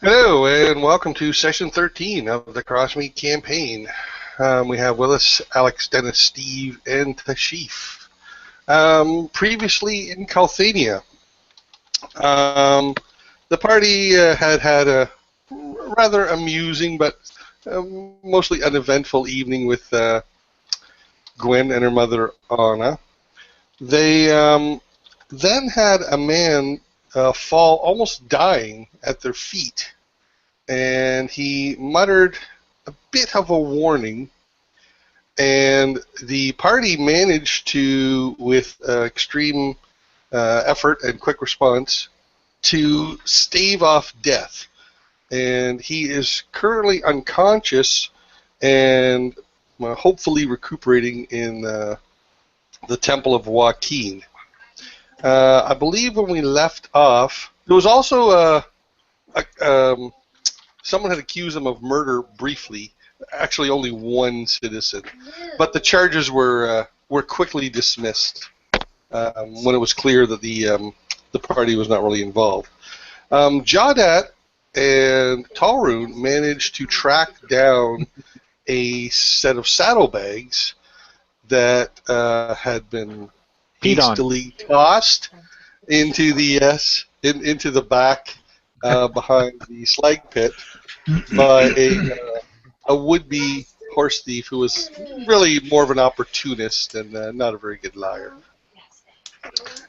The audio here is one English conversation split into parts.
Hello, and welcome to session 13 of the Crossmeet Campaign. We have with us Alex, Dennis, Steve, and Thashif. Previously in Kulthania, the party had a rather amusing but mostly uneventful evening with Gwen and her mother, Anna. They then had a man fall almost dying at their feet, and he muttered a bit of a warning, and the party managed to, with extreme effort and quick response, to stave off death. And he is currently unconscious and hopefully recuperating in the Temple of Joaquin. I believe when we left off, there was also someone had accused him of murder briefly. Actually, only one citizen, but the charges were quickly dismissed when it was clear that the party was not really involved. Jawdat and Talrun managed to track down a set of saddlebags that had been hastily tossed into the into the back behind the slag pit by a would-be horse thief who was really more of an opportunist and not a very good liar.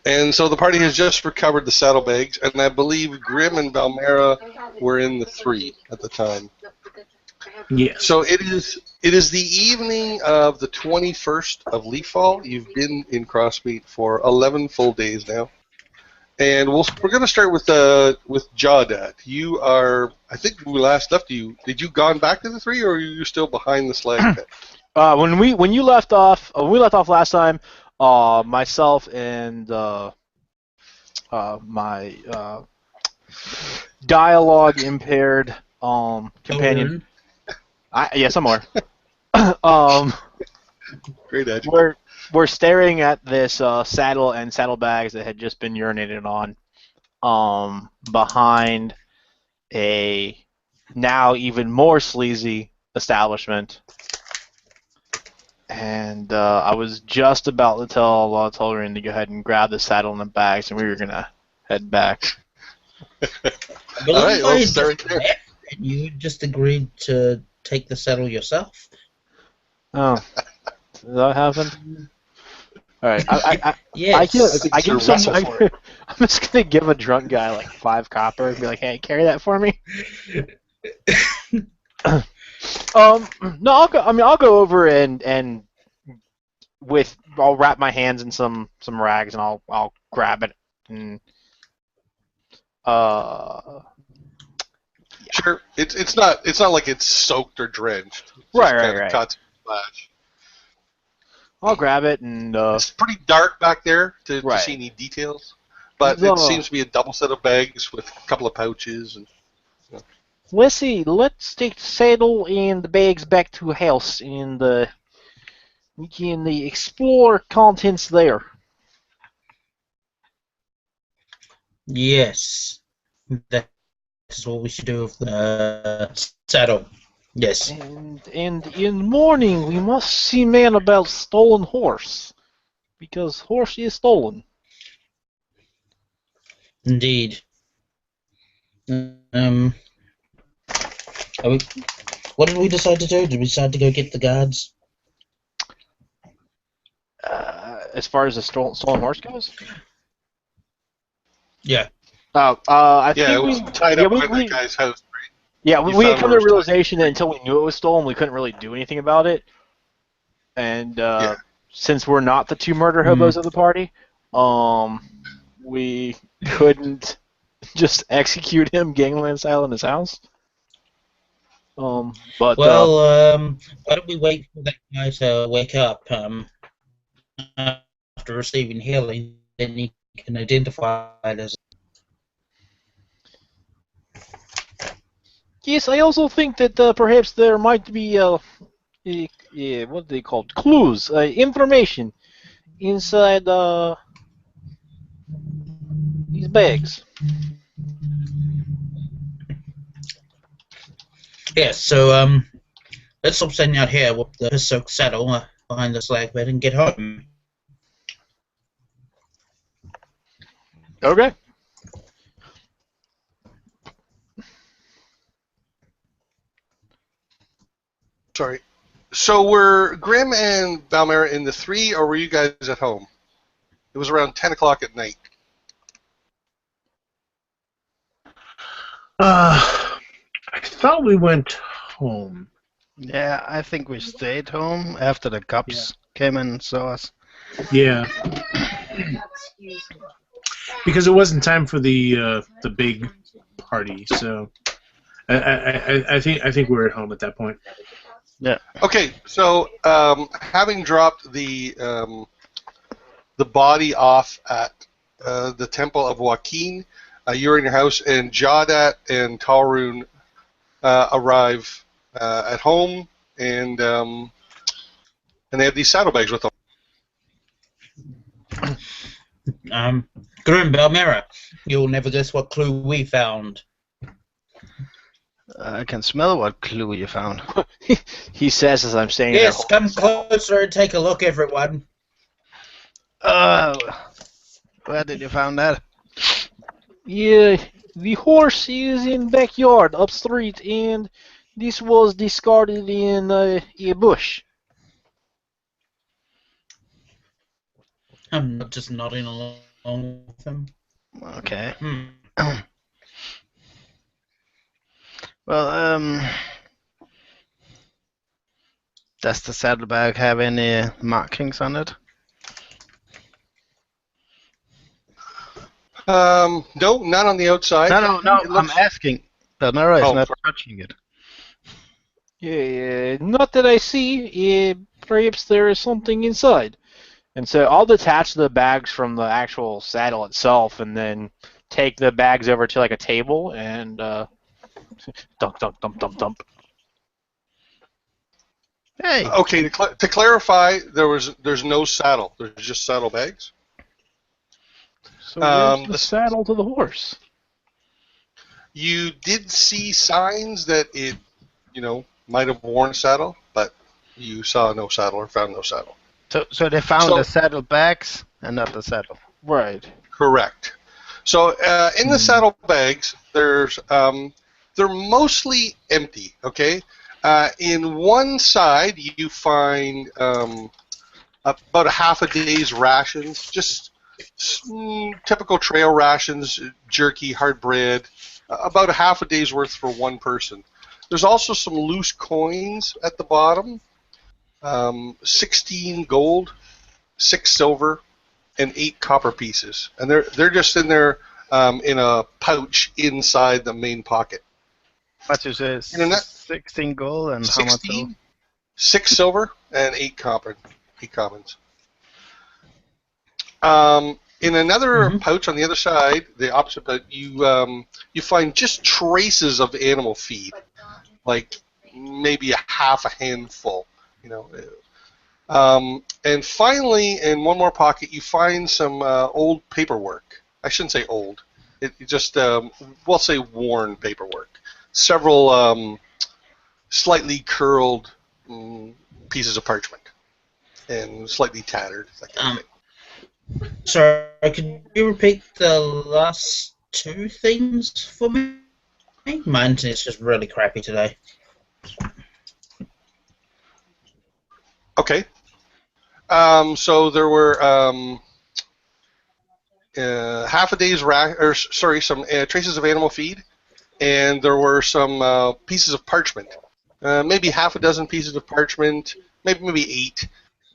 And so the party has just recovered the saddlebags, and I believe Grim and Balmera were in the 3 at the time. Yes. So it is the evening of the 21st of Leafall. You've been in Crossmeet for 11 full days now. And we're going to start with Jawdat. You are, I think when we last left you, did you gone back to the 3, or are you still behind the slag pit? When you left off, we left off last time. Myself and my dialogue impaired companion. Yeah, somewhere. Great adjective. We're staring at this saddle and saddlebags that had just been urinated on behind a now even more sleazy establishment. And I was just about to tell Talrun to go ahead and grab the saddle and the bags, and we were going to head back. All right, let's start right there. You just agreed to take the saddle yourself. Oh, did that happen? All right, Yes. I give some. I'm just gonna give a drunk guy like 5 copper and be like, "Hey, carry that for me." No, I'll go over and I'll wrap my hands in some rags and I'll grab it and Sure, it's not like it's soaked or drenched. It's right. Caught some splash. I'll grab it and it's pretty dark back there to see any details, but it seems to be a double set of bags with a couple of pouches and. Let's see. Let's take the saddle and the bags back to the house, and we can explore contents there. Yes. That is what we should do with the saddle. Yes. And in the morning, we must see man about stolen horse, because horse is stolen. Indeed. What did we decide to do? Did we decide to go get the guards? As far as the stolen horse goes? Yeah. I think it was tied up in that guy's house. Right? Yeah, we had come to the realization that until we knew it was stolen, we couldn't really do anything about it. And since we're not the 2 murder hobos of the party, we couldn't just execute him gangland style in his house. But why don't we wait for that guy to wake up after receiving healing, then he can identify it as. Yes, I also think that perhaps there might be what are they called? Clues, information inside these bags. Yeah, so let's stop standing out here with the silk saddle behind the slag bed and get home. Okay. Sorry. So were Grim and Balmera in the 3, or were you guys at home? It was around 10 o'clock at night. I thought we went home. Yeah, I think we stayed home after the cops came and saw us. Yeah. Because it wasn't time for the big party, so I think we were at home at that point. Yeah. Okay, so having dropped the body off at the Temple of Joaquin, you're in your house, and Jadat and Talrun arrive at home, and they have these saddlebags with them. Grim Balmera, you'll never guess what clue we found. I can smell what clue you found. He says as I'm saying. Yes, come closer and take a look, everyone. Where did you find that? Yeah, the horse is in backyard up street, and this was discarded in a bush. I'm just nodding along with him. Okay. Well, does the saddlebag have any markings on it? No, not on the outside. No. I'm asking. Balmera is not touching it. Yeah, not that I see. Perhaps there is something inside. And so I'll detach the bags from the actual saddle itself, and then take the bags over to like a table and dump. Hey. Okay, to clarify, there's no saddle. There's just saddlebags. So where's the saddle to the horse? You did see signs that it, might have worn a saddle, but you saw no saddle or found no saddle. So they found the saddlebags and not the saddle. Right. Correct. So in the saddlebags, they're mostly empty. Okay. In one side, you find about a half a day's rations, just typical trail rations, jerky, hard bread, about a half a day's worth for one person. There's also some loose coins at the bottom, 16 gold, 6 silver, and 8 copper pieces, and they're just in there in a pouch inside the main pocket. What you say? 16 gold and 16, how much silver? 6 silver and 8 copper, 8 commons. In another pouch on the other side, the opposite pouch, you find just traces of animal feed, like maybe a half a handful, And finally, in one more pocket, you find some old paperwork. I shouldn't say old. It just, we'll say worn paperwork. Several slightly curled pieces of parchment and slightly tattered. That kind of thing. Sorry, can you repeat the last 2 things for me? Mine is just really crappy today. Okay. So there were half a day's some traces of animal feed, and there were some pieces of parchment. Maybe half a dozen pieces of parchment, maybe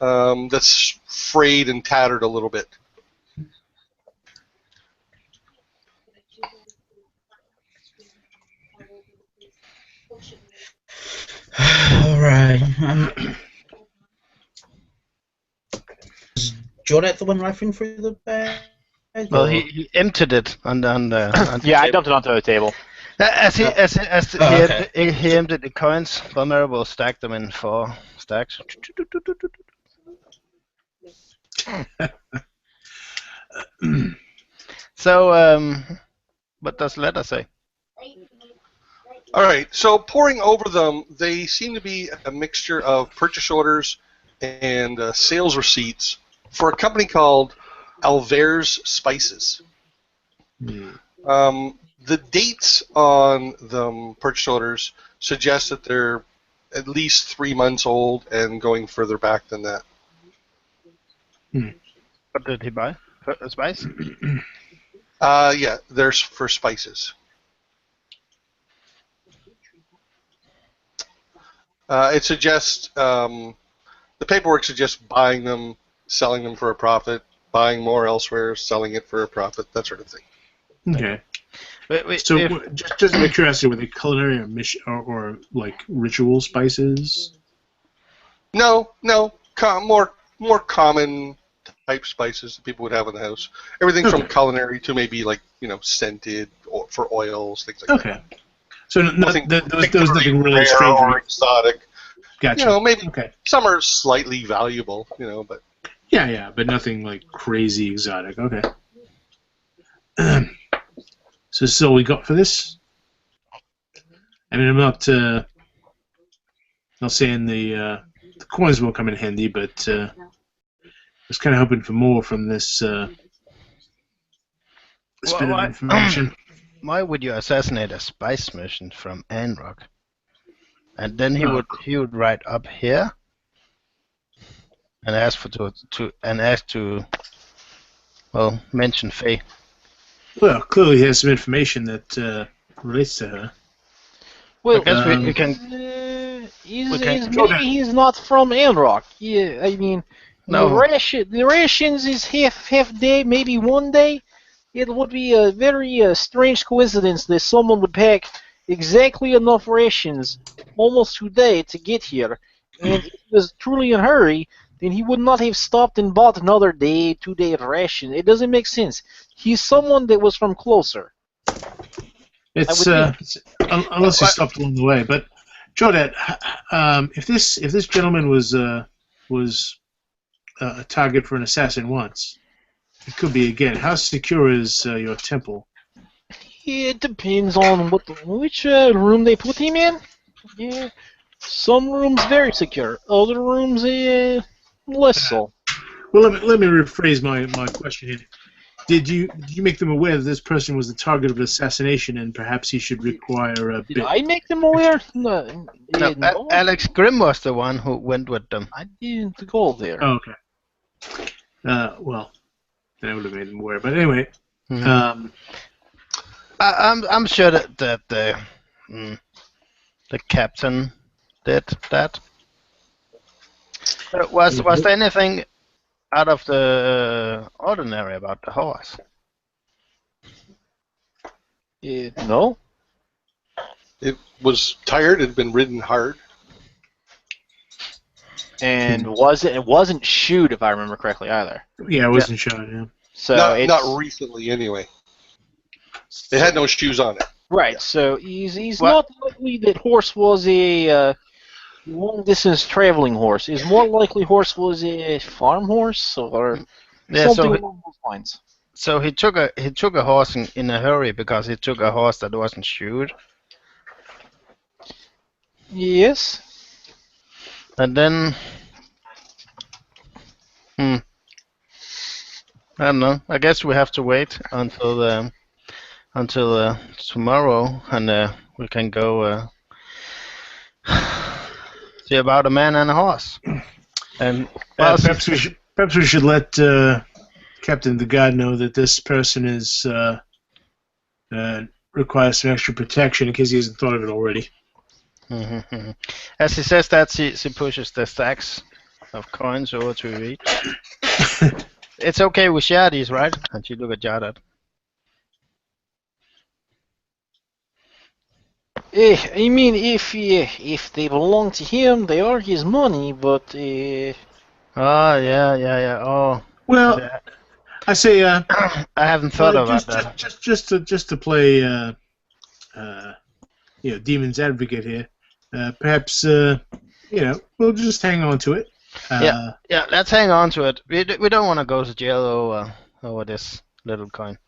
8. That's frayed and tattered a little bit. All right. Is Jordan the one rifling through the bag? Well, he emptied it on the yeah, I dumped it onto the table. As he emptied the coins, Balmera will stack them in 4 stacks. So, what does letter say? All right, so pouring over them, they seem to be a mixture of purchase orders and sales receipts for a company called Alver's Spices. The dates on the purchase orders suggest that they're at least 3 months old and going further back than that. What did he buy? A spice? Yeah, there's for spices. It suggests, the paperwork suggests buying them, selling them for a profit, buying more elsewhere, selling it for a profit, that sort of thing. Okay. Wait, So, just out of curiosity, were they culinary or like ritual spices? No, more common type spices that people would have in the house. Everything from culinary to maybe like scented or for oils, things like that. Okay. So there was nothing really strange or exotic. Gotcha. Maybe okay. Some are slightly valuable, but Yeah, but nothing like crazy exotic. Okay. So this is all we got for this. I mean, I'm not saying the coins will come in handy, but I was kind of hoping for more from this bit of information. Why would you assassinate a spice merchant from Anrock? And then he would write up here and ask to mention Faye. Well, clearly he has some information that relates to her. Well, I guess we can. Maybe he's not from Anrock. Yeah, I mean, No. the rations is half day, maybe 1 day. It would be a very strange coincidence that someone would pack exactly enough rations almost today to get here, and if he was truly in a hurry, then he would not have stopped and bought another day, 2-day ration. It doesn't make sense. He's someone that was from closer. It's unless he stopped along the way. But Jordan, if this gentleman was a target for an assassin once, it could be again. How secure is your temple? It depends on which room they put him in. Yeah, some rooms very secure, other rooms less so. Well, let me rephrase my question here. Did you make them aware that this person was the target of assassination and perhaps he should require a bit? Did I make them aware? No. No. Alex Grimm was the one who went with them. I didn't go there. Oh, okay. Well, then I would have made them aware. But anyway, I'm sure that the captain did that. Was there anything out of the ordinary about the horse? No. It was tired. It had been ridden hard. And it wasn't shoed, if I remember correctly, either. Yeah, it wasn't shot. Yeah. So not recently, anyway. It had no shoes on it. Right. So he's not likely that horse was a long-distance traveling horse. It's more likely horse was a farm horse or something along those lines. So he took a horse in a hurry because he took a horse that wasn't shoed. Yes. And then, I don't know. I guess we have to wait until tomorrow, and we can go see about a man and a horse. And perhaps we should let Captain the God know that this person is requires some extra protection in case he hasn't thought of it already. Mm-hmm. As he says that, she pushes the stacks of coins over to each. It's okay, we share these, right? And she look at Jardat. I mean, if they belong to him, they are his money, but Oh, yeah. Oh. Well, yeah. I say I haven't thought about that. Just to play demon's advocate here. Perhaps we'll just hang on to it. Yeah, let's hang on to it. We don't want to go to jail over this little coin.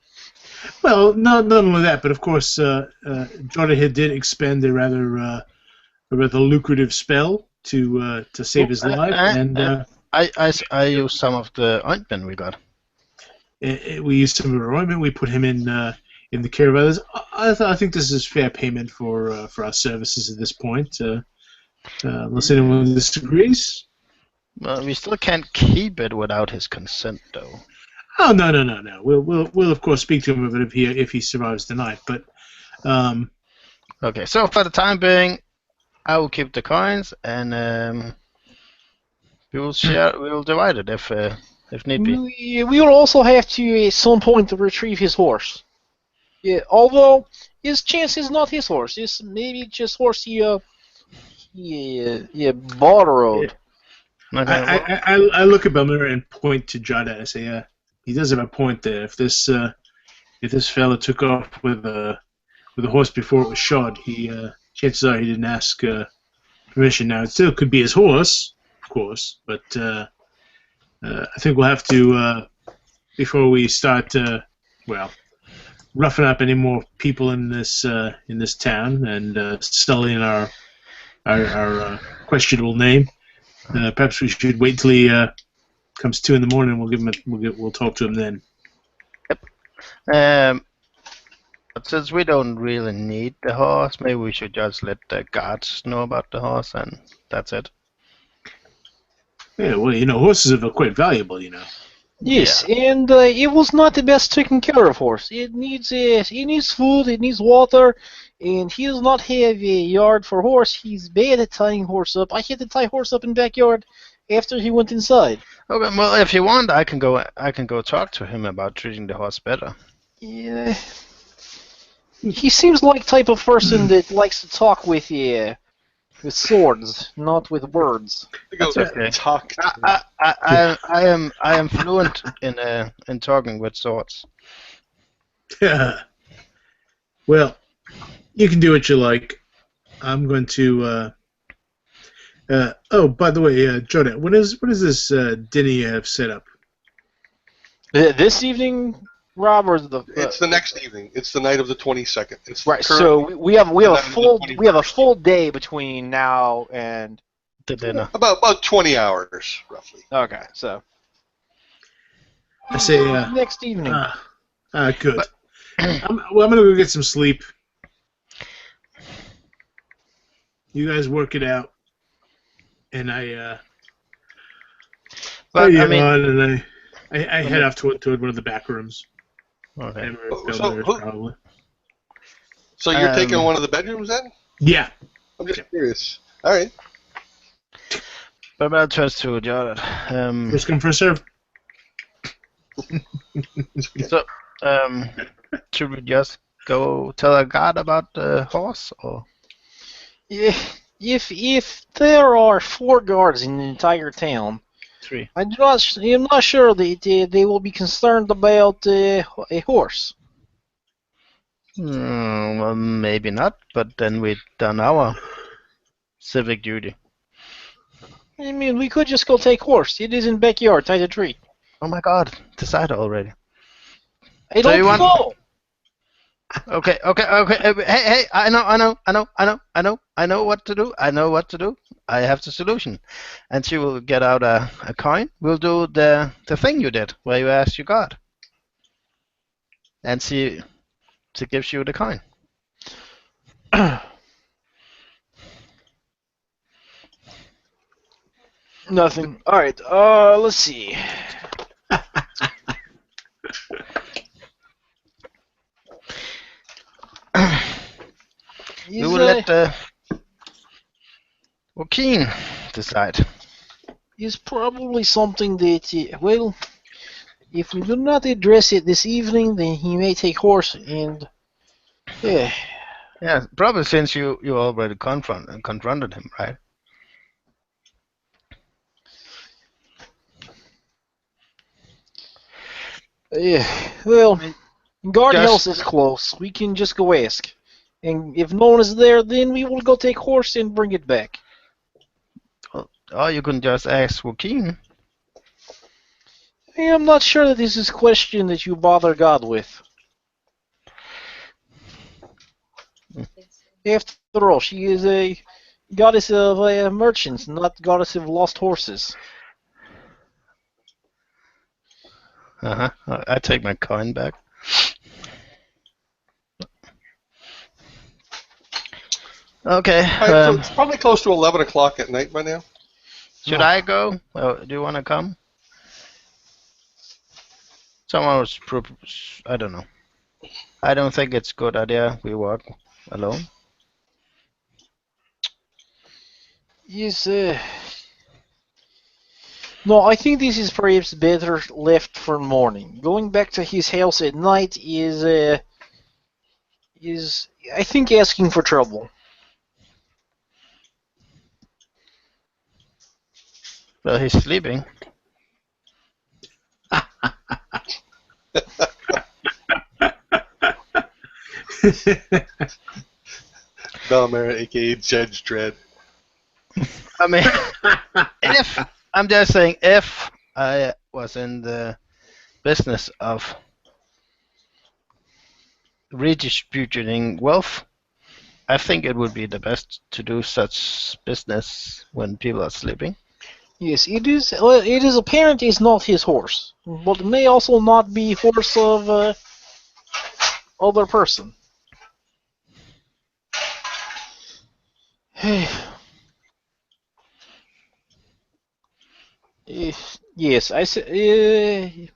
Well, not only that, but of course, Jordan did expend a rather lucrative spell to save his life, and I used some of the ointment we got. we used some of our ointment. We put him in the care of others. I think this is fair payment for our services at this point. Unless anyone disagrees. Well, we still can't keep it without his consent, though. Oh no. We'll of course speak to him of it if he survives the night. But Okay, so for the time being, I will keep the coins, and we will share. We will divide it if need be. We will also have to, at some point, retrieve his horse. Yeah, although his chance is not his horse. It's maybe just horse he borrowed. Okay, I look at Belmira and point to Jada and say, he does have a point there. If this fella took off with a horse before it was shod, chances are he didn't ask permission. Now it still could be his horse, of course, but I think we'll have to before we start roughing up any more people in this town and sullying our questionable name. Perhaps we should wait till he comes 2 in the morning. We'll talk to him then. but since we don't really need the horse, maybe we should just let the guards know about the horse, and that's it. Yeah, well, horses are quite valuable, Yes, and it was not the best taken care of horse. It needs food, it needs water, and he does not have a yard for horse. He's bad at tying horse up. I had to tie horse up in backyard after he went inside. Okay, well, if you want, I can go talk to him about treating the horse better. Yeah, he seems like type of person that likes to talk with swords, not with words. That's okay. Talk. I am fluent in talking with swords. Yeah. Well, you can do what you like. I'm going to. Oh, by the way, Jordan, what is this dinner you have set up? This evening, Rob, or It's the next evening. It's the night of the 22nd. It's right. current- So we have a full the day between now and The dinner. about 20 hours roughly. okay. So I say. next evening. Good. I'm gonna go get some sleep. You guys work it out, and I But I mean, I head off toward one of the back rooms. okay. Probably. So you're taking one of the bedrooms then? Yeah. I'm just curious. All right. But that turns to Jordan. First come, first serve. So, should we just go tell a guard about the horse, or? If there are 4 guards in the entire town, 3. I'm not sure that they will be concerned about a horse. Well, maybe not, but then we've done our civic duty. I mean, we could just go take horse. It is in backyard, tied a tree. Oh my God! Decided already. I don't know. Okay. Hey! I know what to do. I have the solution. And she will get out a coin. We'll do the thing you did, where you asked your god. And she gives you the coin. Nothing. All right. Let's see. We will let Joaquin decide. Is probably something that, well, if we do not address it this evening, then he may take horse and, yeah. Yeah, probably since you already confronted him, right? Yeah, well, guard house is close. We can just go ask. And if no one is there, then we will go take horse and bring it back. Or you can just ask Joaquin. I'm not sure that this is a question that you bother God with. After all, she is a goddess of merchants, not goddess of lost horses. I take my coin back. Okay. All right, so it's probably close to 11 o'clock at night by now. Should I go? Do you want to come? Someone was. I don't know. I don't think it's a good idea we walk alone. Yes, no, I think this is perhaps better left for morning. Going back to his house at night is I think asking for trouble. Well, he's sleeping. Belmera, aka Judge Dredd. I mean, I'm just saying, if I was in the business of redistributing wealth, I think it would be the best to do such business when people are sleeping. Yes, it is. It is apparent it's not his horse, but it may also not be horse of other person. Yes, I say.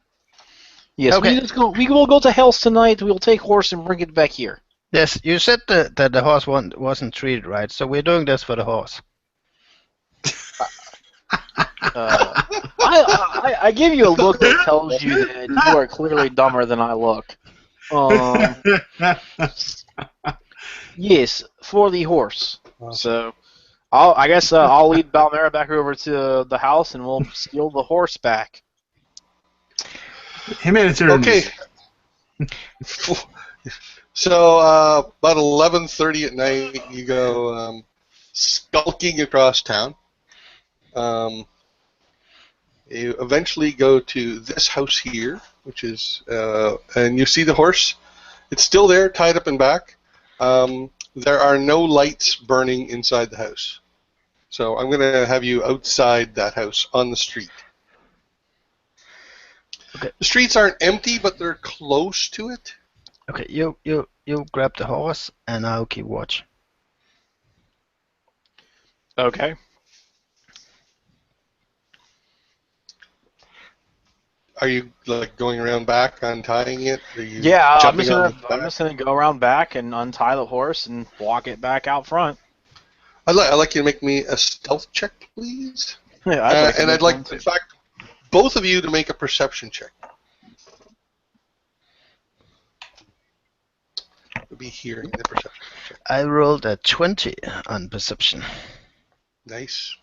Yes, Okay. we will go to Hell's tonight. We'll take horse and bring it back here. Yes, you said that the horse wasn't treated right, so we're doing this for the horse. I give you a look that tells you that you are clearly dumber than I look. Yes, for the horse. So, I guess I'll lead Balmera back over to the house, and we'll steal the horse back. Humanitarian. Okay. So about 11:30 at night, you go skulking across town. You eventually go to this house here, which is, and you see the horse. It's still there, tied up and back. There are no lights burning inside the house. So I'm going to have you outside that house on the street. Okay. The streets aren't empty, but they're close to it. Okay, you grab the horse, and I'll keep watch. Okay. Are you like going around back, untying it? Are you Yeah, I'm jumping just on the I'm back? just gonna go around back and untie the horse and walk it back out front. I'd like you to make me a stealth check, please. Yeah, I'd like, in fact, both of you to make a perception check. Would be hearing the perception check. I rolled a 20 on perception. Nice.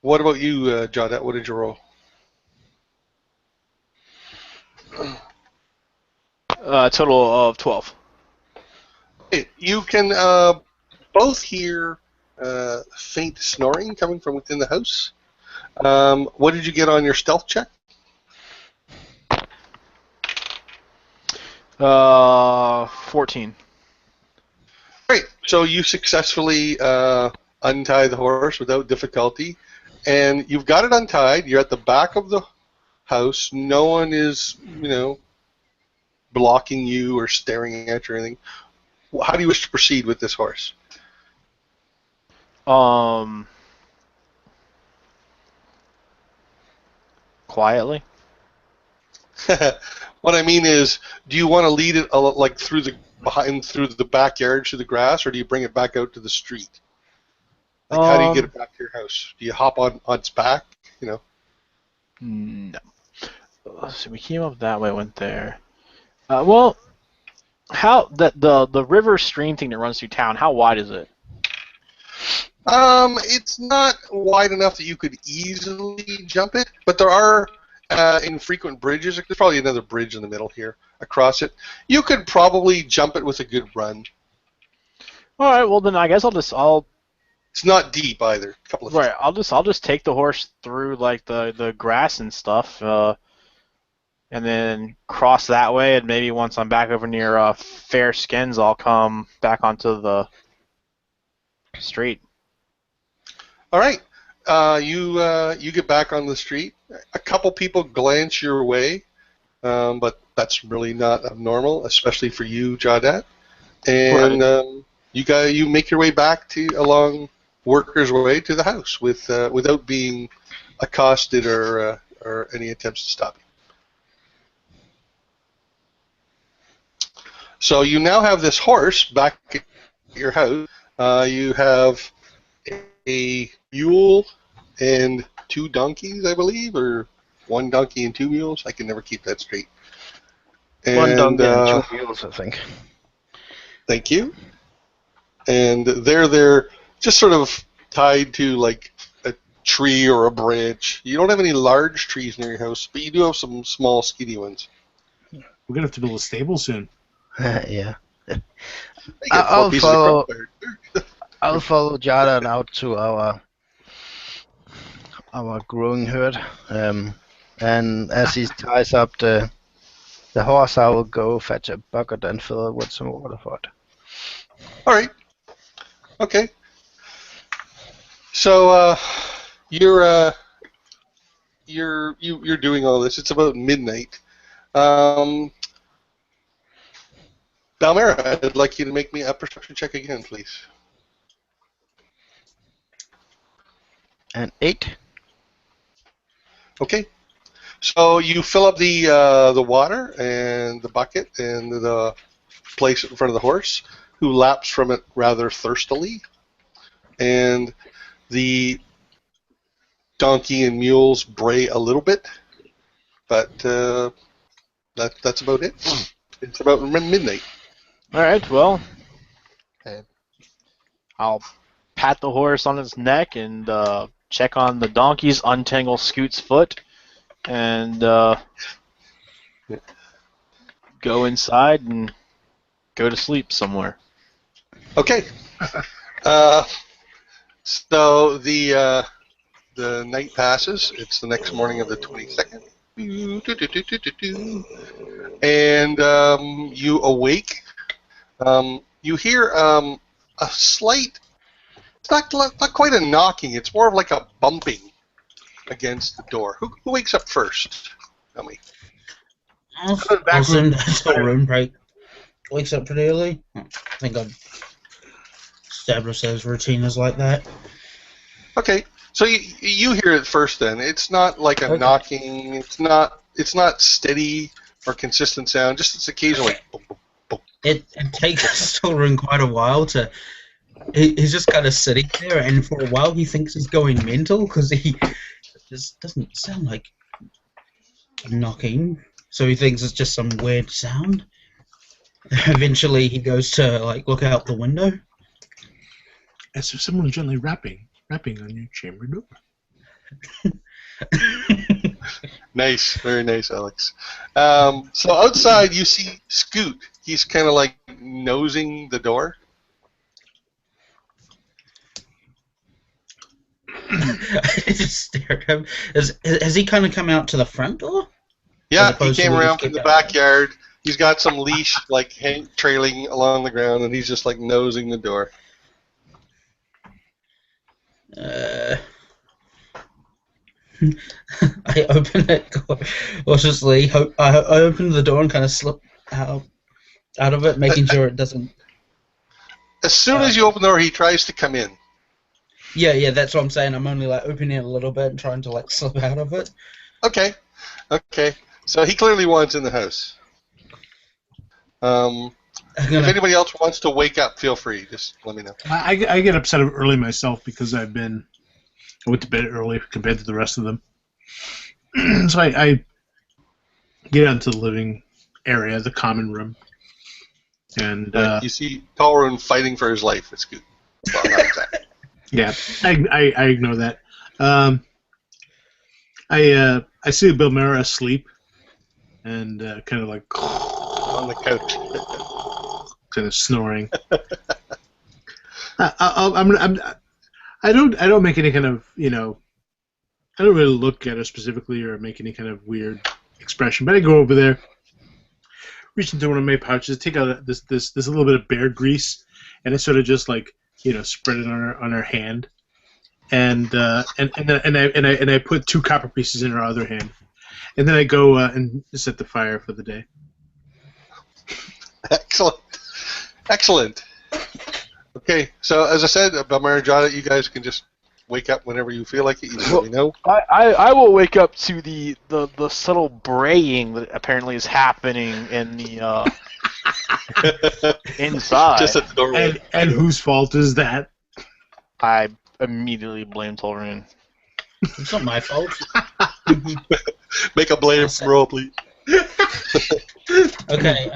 What about you, Jodette? What did you roll? Total of 12. Okay, you can both hear faint snoring coming from within the house. What did you get on your stealth check? 14. Great. So you successfully untie the horse without difficulty, and you've got it untied. You're at the back of the house. No one is, blocking you or staring at you or anything. How do you wish to proceed with this horse? Quietly. What I mean is, do you want to lead it like through the backyard to the grass, or do you bring it back out to the street? Like, how do you get it back to your house? Do you hop on its back? No. So we came up that way, went there. Well, how the river stream thing that runs through town? How wide is it? It's not wide enough that you could easily jump it, but there are infrequent bridges. There's probably another bridge in the middle here across it. You could probably jump it with a good run. All right. Well, then I guess I'll It's not deep either. A couple of feet. right. I'll just take the horse through like the grass and stuff, and then cross that way. And maybe once I'm back over near Fair Skins, I'll come back onto the street. All right. You get back on the street. A couple people glance your way, but that's really not abnormal, especially for you, Jawdat. And you make your way back along Workers' Way to the house without being accosted or any attempts to stop you. So you now have this horse back at your house. You have a mule and 2 donkeys, I believe, or 1 donkey and 2 mules. I can never keep that straight. And, 1 donkey and 2 mules, I think. Thank you. And they're just sort of tied to like a tree or a branch. You don't have any large trees near your house, but you do have some small, skinny ones. We're gonna have to build a stable soon. Yeah. You get 4 pieces of crossfire. I'll follow Jordan out to our growing herd, and as he ties up the horse, I will go fetch a bucket and fill it with some water for it. All right. Okay. So you're doing all this. It's about midnight. Balmera, I'd like you to make me a perception check again, please. And 8. Okay. So you fill up the water and the bucket and the place in front of the horse, who laps from it rather thirstily, and the donkey and mules bray a little bit, but that's about it. It's about midnight. All right. Well, I'll pat the horse on its neck and check on the donkeys, untangle Scoot's foot, and go inside and go to sleep somewhere. Okay. So the night passes. It's the next morning of the 22nd. And you awake. You hear a slight, it's not quite a knocking, it's more of like a bumping against the door. Who wakes up first? Tell me. Larsen, room break. Wakes up pretty early. I think I'd establish his routine is like that. Okay, so you hear it first then. It's not like a knocking, it's not steady or consistent sound, just it's occasionally boom, boom, boom. It takes Storeroom quite a while to. He's just kind of sitting there, and for a while he thinks he's going mental because he just doesn't sound like knocking. So he thinks it's just some weird sound. Eventually, he goes to like look out the window. As if someone gently rapping on your chamber door. Nice, very nice, Alex. So outside, you see Scoot. He's kind of like nosing the door. I just stare at him. Has he kind of come out to the front door? Yeah, he came around from the backyard. He's got some leash like trailing along the ground, and he's just like nosing the door. I open it cautiously. I open the door and kind of slip out of it, making sure it doesn't. As soon as you open the door, he tries to come in. Yeah, that's what I'm saying. I'm only like opening it a little bit and trying to like slip out of it. Okay. So he clearly wants in the house. If anybody else wants to wake up, feel free. Just let me know. I get upset early myself because I went to bed early compared to the rest of them. So I get out into the living area, the common room, and you see Talrun fighting for his life. It's good. Well, not exactly. Yeah, I ignore that. I see Bill Mara asleep, and kind of like on the couch, kind of snoring. I don't make any kind of I don't really look at her specifically or make any kind of weird expression, but I go over there, reach into one of my pouches, take out this little bit of bear grease, and I sort of just like spread it on her hand, and I put 2 copper pieces in her other hand, and then I go and set the fire for the day. Excellent. Okay, so as I said about Maran, you guys can just wake up whenever you feel like it. You just let me know. I will wake up to the subtle braying that apparently is happening in the inside. Just at the doorway. And whose fault is that? I immediately blame Tolrian. It's not my fault. Make a blame roll, please. Okay.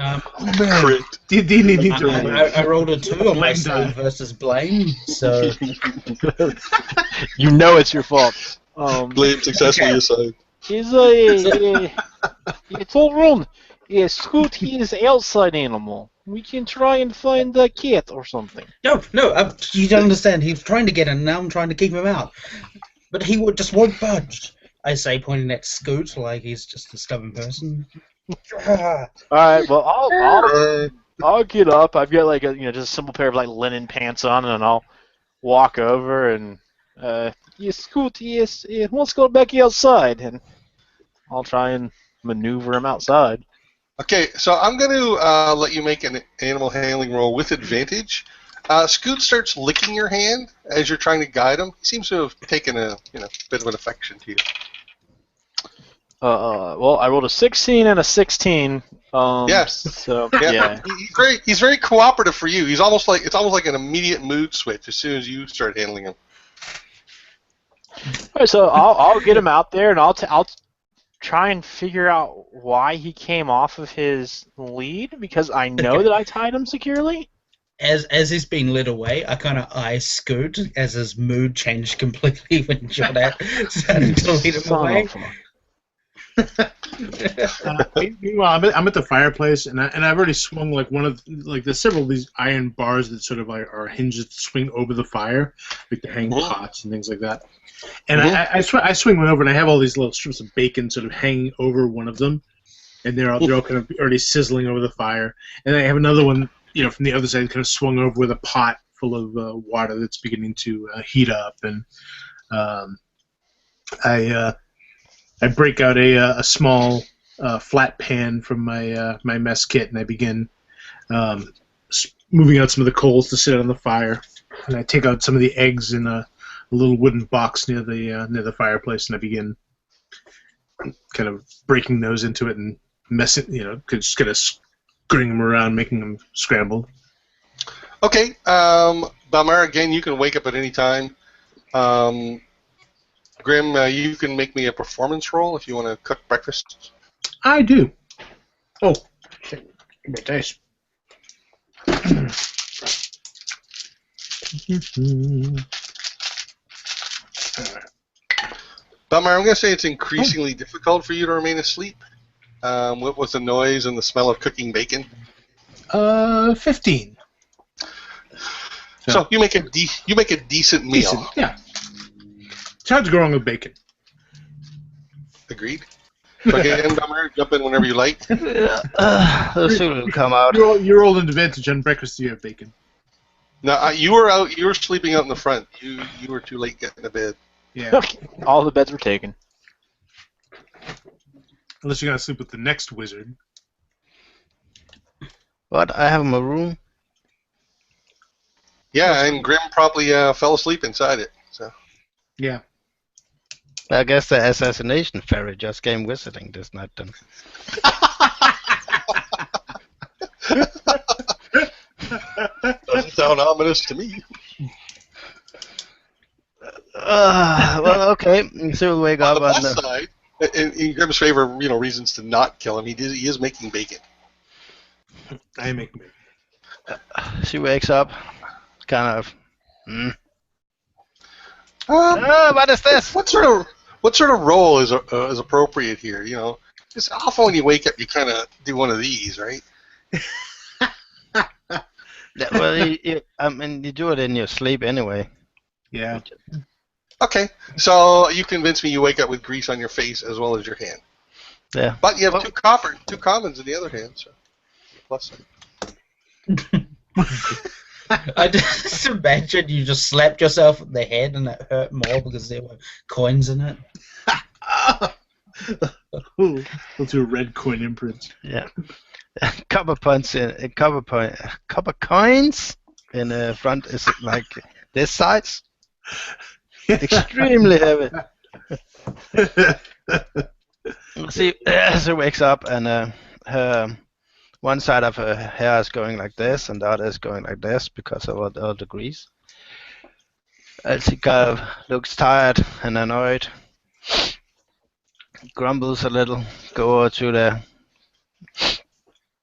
Crit. Do you need to roll? I rolled a 2 on my Blame save die. versus blame, so You know it's your fault. Blame successfully assigned. Tolrian, Scoot, he is outside animal. We can try and find the cat or something. no. You don't understand. He's trying to get in, and now I'm trying to keep him out. But he just won't budge. I say, pointing at Scoot like he's just a stubborn person. All right, well I'll get up. I've got like just a simple pair of like linen pants on, and I'll walk over and Scoot, let's go back outside, and I'll try and maneuver him outside. Okay, so I'm going to let you make an animal handling roll with advantage. Scoot starts licking your hand as you're trying to guide him. He seems to have taken a bit of an affection to you. Well, I rolled a 16 and a 16. Yes. So Yeah, yeah. He's great. He's very cooperative for you. It's almost like an immediate mood switch as soon as you start handling him. All right, so I'll get him out there, and I'll try and figure out why he came off of his lead, because I know that I tied him securely. As he's being led away, I kind of eye Scoot as his mood changed completely when Jordan started to lead him away. Meanwhile, I'm at the fireplace, and I've already swung like there's several of these iron bars that sort of like are hinges that swing over the fire, like to hang pots and things like that. And I swing one over, and I have all these little strips of bacon sort of hanging over one of them, and they're all kind of already sizzling over the fire. And I have another one, from the other side, kind of swung over with a pot full of water that's beginning to heat up, and I break out a small flat pan from my my mess kit, and I begin moving out some of the coals to sit on the fire. And I take out some of the eggs in a little wooden box near the fireplace, and I begin kind of breaking those into it and just kind of screwing them around, making them scrambled. Okay, Balmar, again, you can wake up at any time. Grim, you can make me a performance roll if you want to cook breakfast. I do. Oh, shit. Give me a taste. Balmar, I'm going to say it's increasingly difficult for you to remain asleep with the noise and the smell of cooking bacon. 15. So you make a decent meal. Decent, yeah. It's hard to go wrong with bacon. Agreed. Okay, and Balmar, jump in whenever you like. The suit will come out. You rolled an advantage on breakfast. You have bacon. No, you were out. You were sleeping out in the front. You were too late getting to bed. Yeah. All the beds were taken. Unless you're gonna sleep with the next wizard. What? I have my room. Yeah, and Grim probably fell asleep inside it. So. Yeah. I guess the assassination fairy just came visiting this night then. Doesn't sound ominous to me. Well, okay. So we'll wake On up the on plus side, in Grim's favor, reasons to not kill him. He is making bacon. I am making bacon. She wakes up, kind of. What is this? What sort of role is appropriate here? Just often when you wake up, you kind of do one of these, right? Yeah, well, I mean, you do it in your sleep anyway. Yeah. Okay, so you convince me you wake up with grease on your face as well as your hand. Yeah. But you have Well- two commons in the other hand, so plus. I just imagine you just slapped yourself in the head and it hurt more because there were coins in it. We'll do red coin imprints. Yeah. Copper coins in front is like this size. Extremely heavy. See, she wakes up and her one side of her hair is going like this and the other is going like this because of all the grease. And she kind of looks tired and annoyed. Grumbles a little, go over to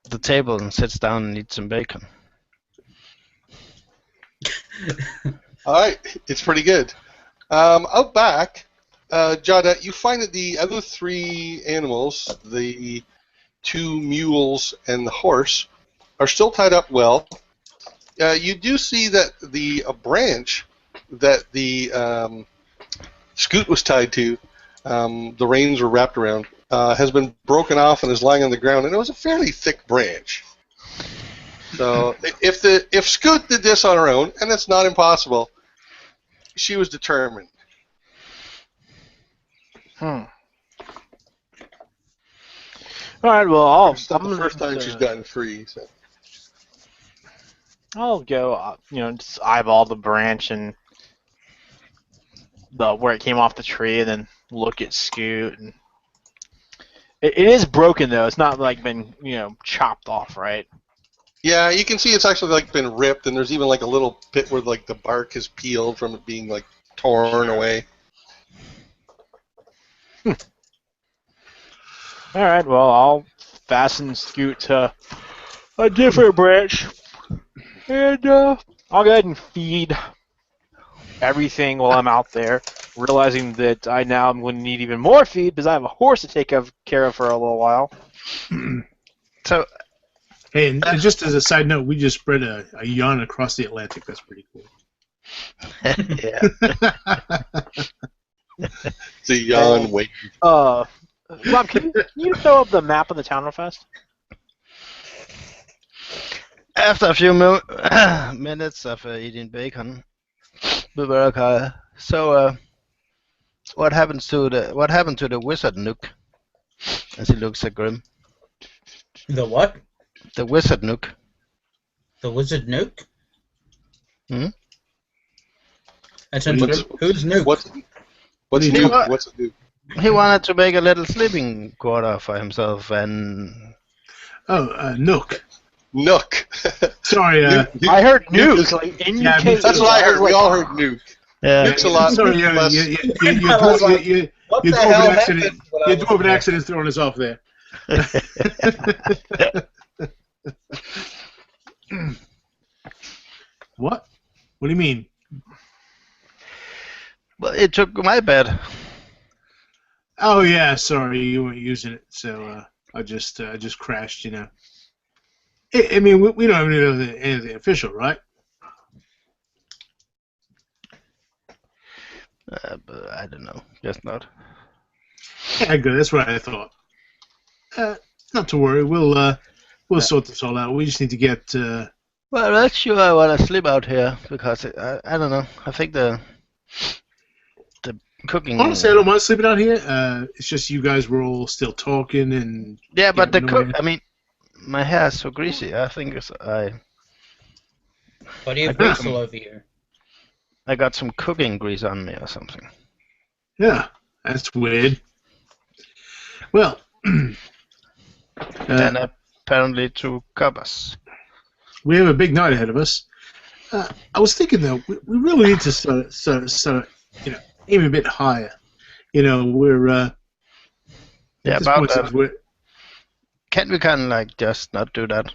the table and sits down and eats some bacon. All right, it's pretty good. Out back, Jada, you find that the other three animals, the 2 mules and the horse, are still tied up well. You do see that the branch that the scoot was tied to, the reins were wrapped around, has been broken off and is lying on the ground, and it was a fairly thick branch. So if Scoot did this on her own, and it's not impossible, she was determined. All right. Well, It's not the first time she's gotten free. So. I'll go. Just eyeball the branch and where it came off the tree, and then look at Scoot. And it is broken though. It's not like been chopped off, right? Yeah, you can see it's actually like been ripped, and there's even like a little pit where like the bark has peeled from it being like torn away. All right. Well, I'll fasten Scoot to a different branch, and I'll go ahead and feed everything while I'm out there, realizing that I now am going to need even more feed because I have a horse to take care of for a little while. So, Hey, and just as a side note, we just spread a yawn across the Atlantic. That's pretty cool. yeah. It's a yawn wave. Rob, can you throw up the map of the town real fast? After a few minutes of eating bacon, we were okay. So, what happened to the wizard Nook? As he looks at Grim. The what? The wizard Nook. The wizard Nuke? Hmm? That's interesting. Who's Nuke? What's You new? know what? What's new? He wanted to make a little sleeping quarter for himself, and Nook. Nook. Sorry, I heard Nuke nuke. is- Like, Yeah, N-U-K-E. That's what I heard. We was all like, heard Nuke. yeah, Nuke's a lot sorry, less. I was like, what you the drove hell an accident. happened when I You was drove an there? accident throwing us off there. What? What do you mean? well, it took my bed. Oh yeah, sorry, you weren't using it, so I just crashed. I mean, we don't have anything official, right? But I don't know. Guess not. Yeah, good. That's what I thought. Not to worry. We'll sort this all out. We just need to get. Well, actually, I want to sleep out here because I don't know. I think the cooking. Honestly, I don't mind sleeping out here. It's just you guys were all still talking and. Yeah, but the no cook. idea. I mean, my hair is so greasy. I think Why do you have grease all over you? I got some cooking grease on me or something. Yeah, that's weird. Well. And apparently 2 covers. We have a big night ahead of us. I was thinking though, we really need to sort of, aim a bit higher. We're Yeah, at this about point, that. since we're Can't we kind of like just not do that?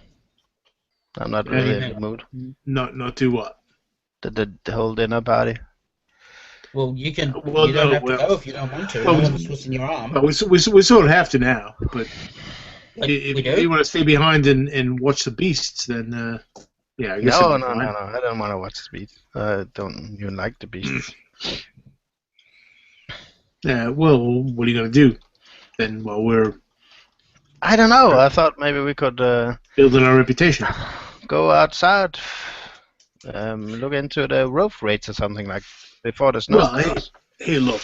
I'm not really Yeah. in the mood. not do what? The whole dinner party. Well, you can. Well, you don't no, have to well- go if you don't want to. well, No one's twisting your arm. Well, we sort of have to now, but Like, if we do. you want to stay behind and watch the beasts, then Yeah, I guess No, that'd no, be no, fine. no. I don't want to watch the beast. I don't even like the beast. Yeah, well, what are you gonna do then? While we're I don't know. I thought maybe we could building our reputation. go outside, look into the roof rates or something like before the snow Well, starts. hey, look.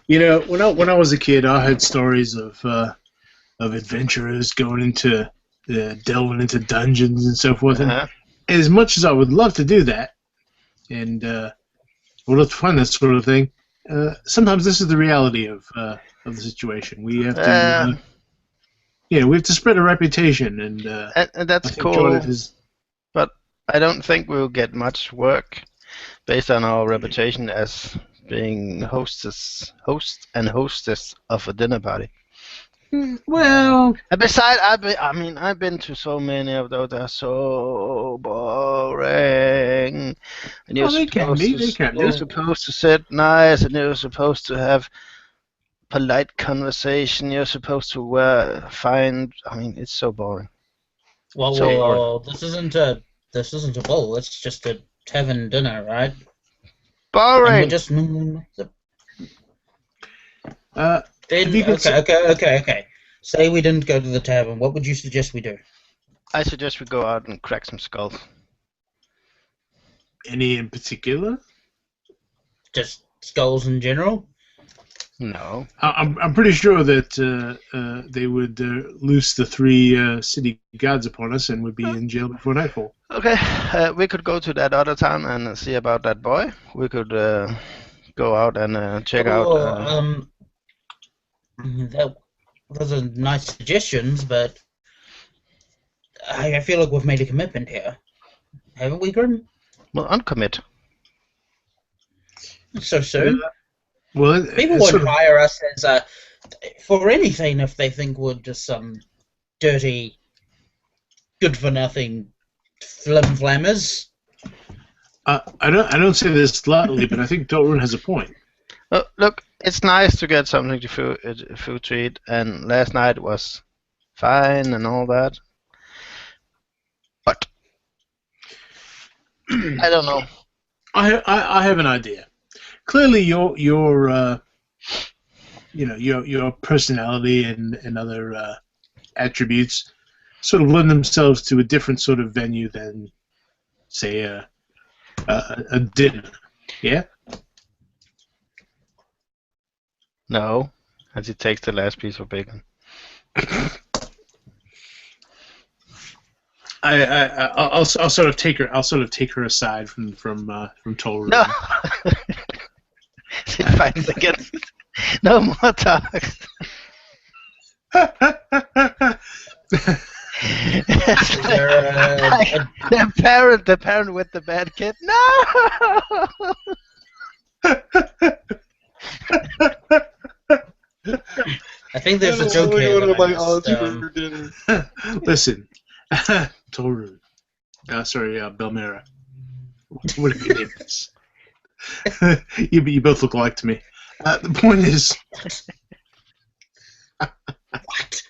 You know, when I was a kid, I heard stories of adventurers going into delving into dungeons and so forth. And Uh-huh. as much as I would love to do that, and would love to find that sort of thing, sometimes this is the reality of the situation. We have to, we have to spread a reputation, and And that's I think cool, Jordan is. but I don't think we'll get much work based on our reputation as being hosts and hostess of a dinner party. Well, And besides, I've been to so many of those. They're so boring. And they can be. They can you're be. supposed to sit nice, and you're supposed to have polite conversation. You're supposed to find. It's so boring. Well, So boring. well, this isn't a ball. It's just a tavern dinner, right? And we're Boring. just If you could okay. Say we didn't go to the tavern. What would you suggest we do? I suggest we go out and crack some skulls. any in particular? Just skulls in general? No. I'm pretty sure that they would loose the 3 city guards upon us and would be in jail before nightfall. Okay, we could go to that other town and see about that boy. We could go out and check out. Those are nice suggestions, but I feel like we've made a commitment here, haven't we, Grim? Well, uncommit. So soon. Well, People it's won't sort of, hire us as for anything if they think we're just some dirty, good-for-nothing flim-flammers. I don't say this lightly, but I think Dorun has a point. Look, it's nice to get something to food to eat, and last night was fine and all that. But I don't know. I have an idea. Clearly, your personality and other attributes sort of lend themselves to a different sort of venue than, say, a dinner. Yeah. No, as he takes the last piece of bacon. I'll sort of take her aside from Tolru. No. She finds again. No more talk. The parent with the bad kid. No. I think there's a joke here. Listen, Toru. Sorry, Belmera. What are your names? You both look alike to me. The point is. What?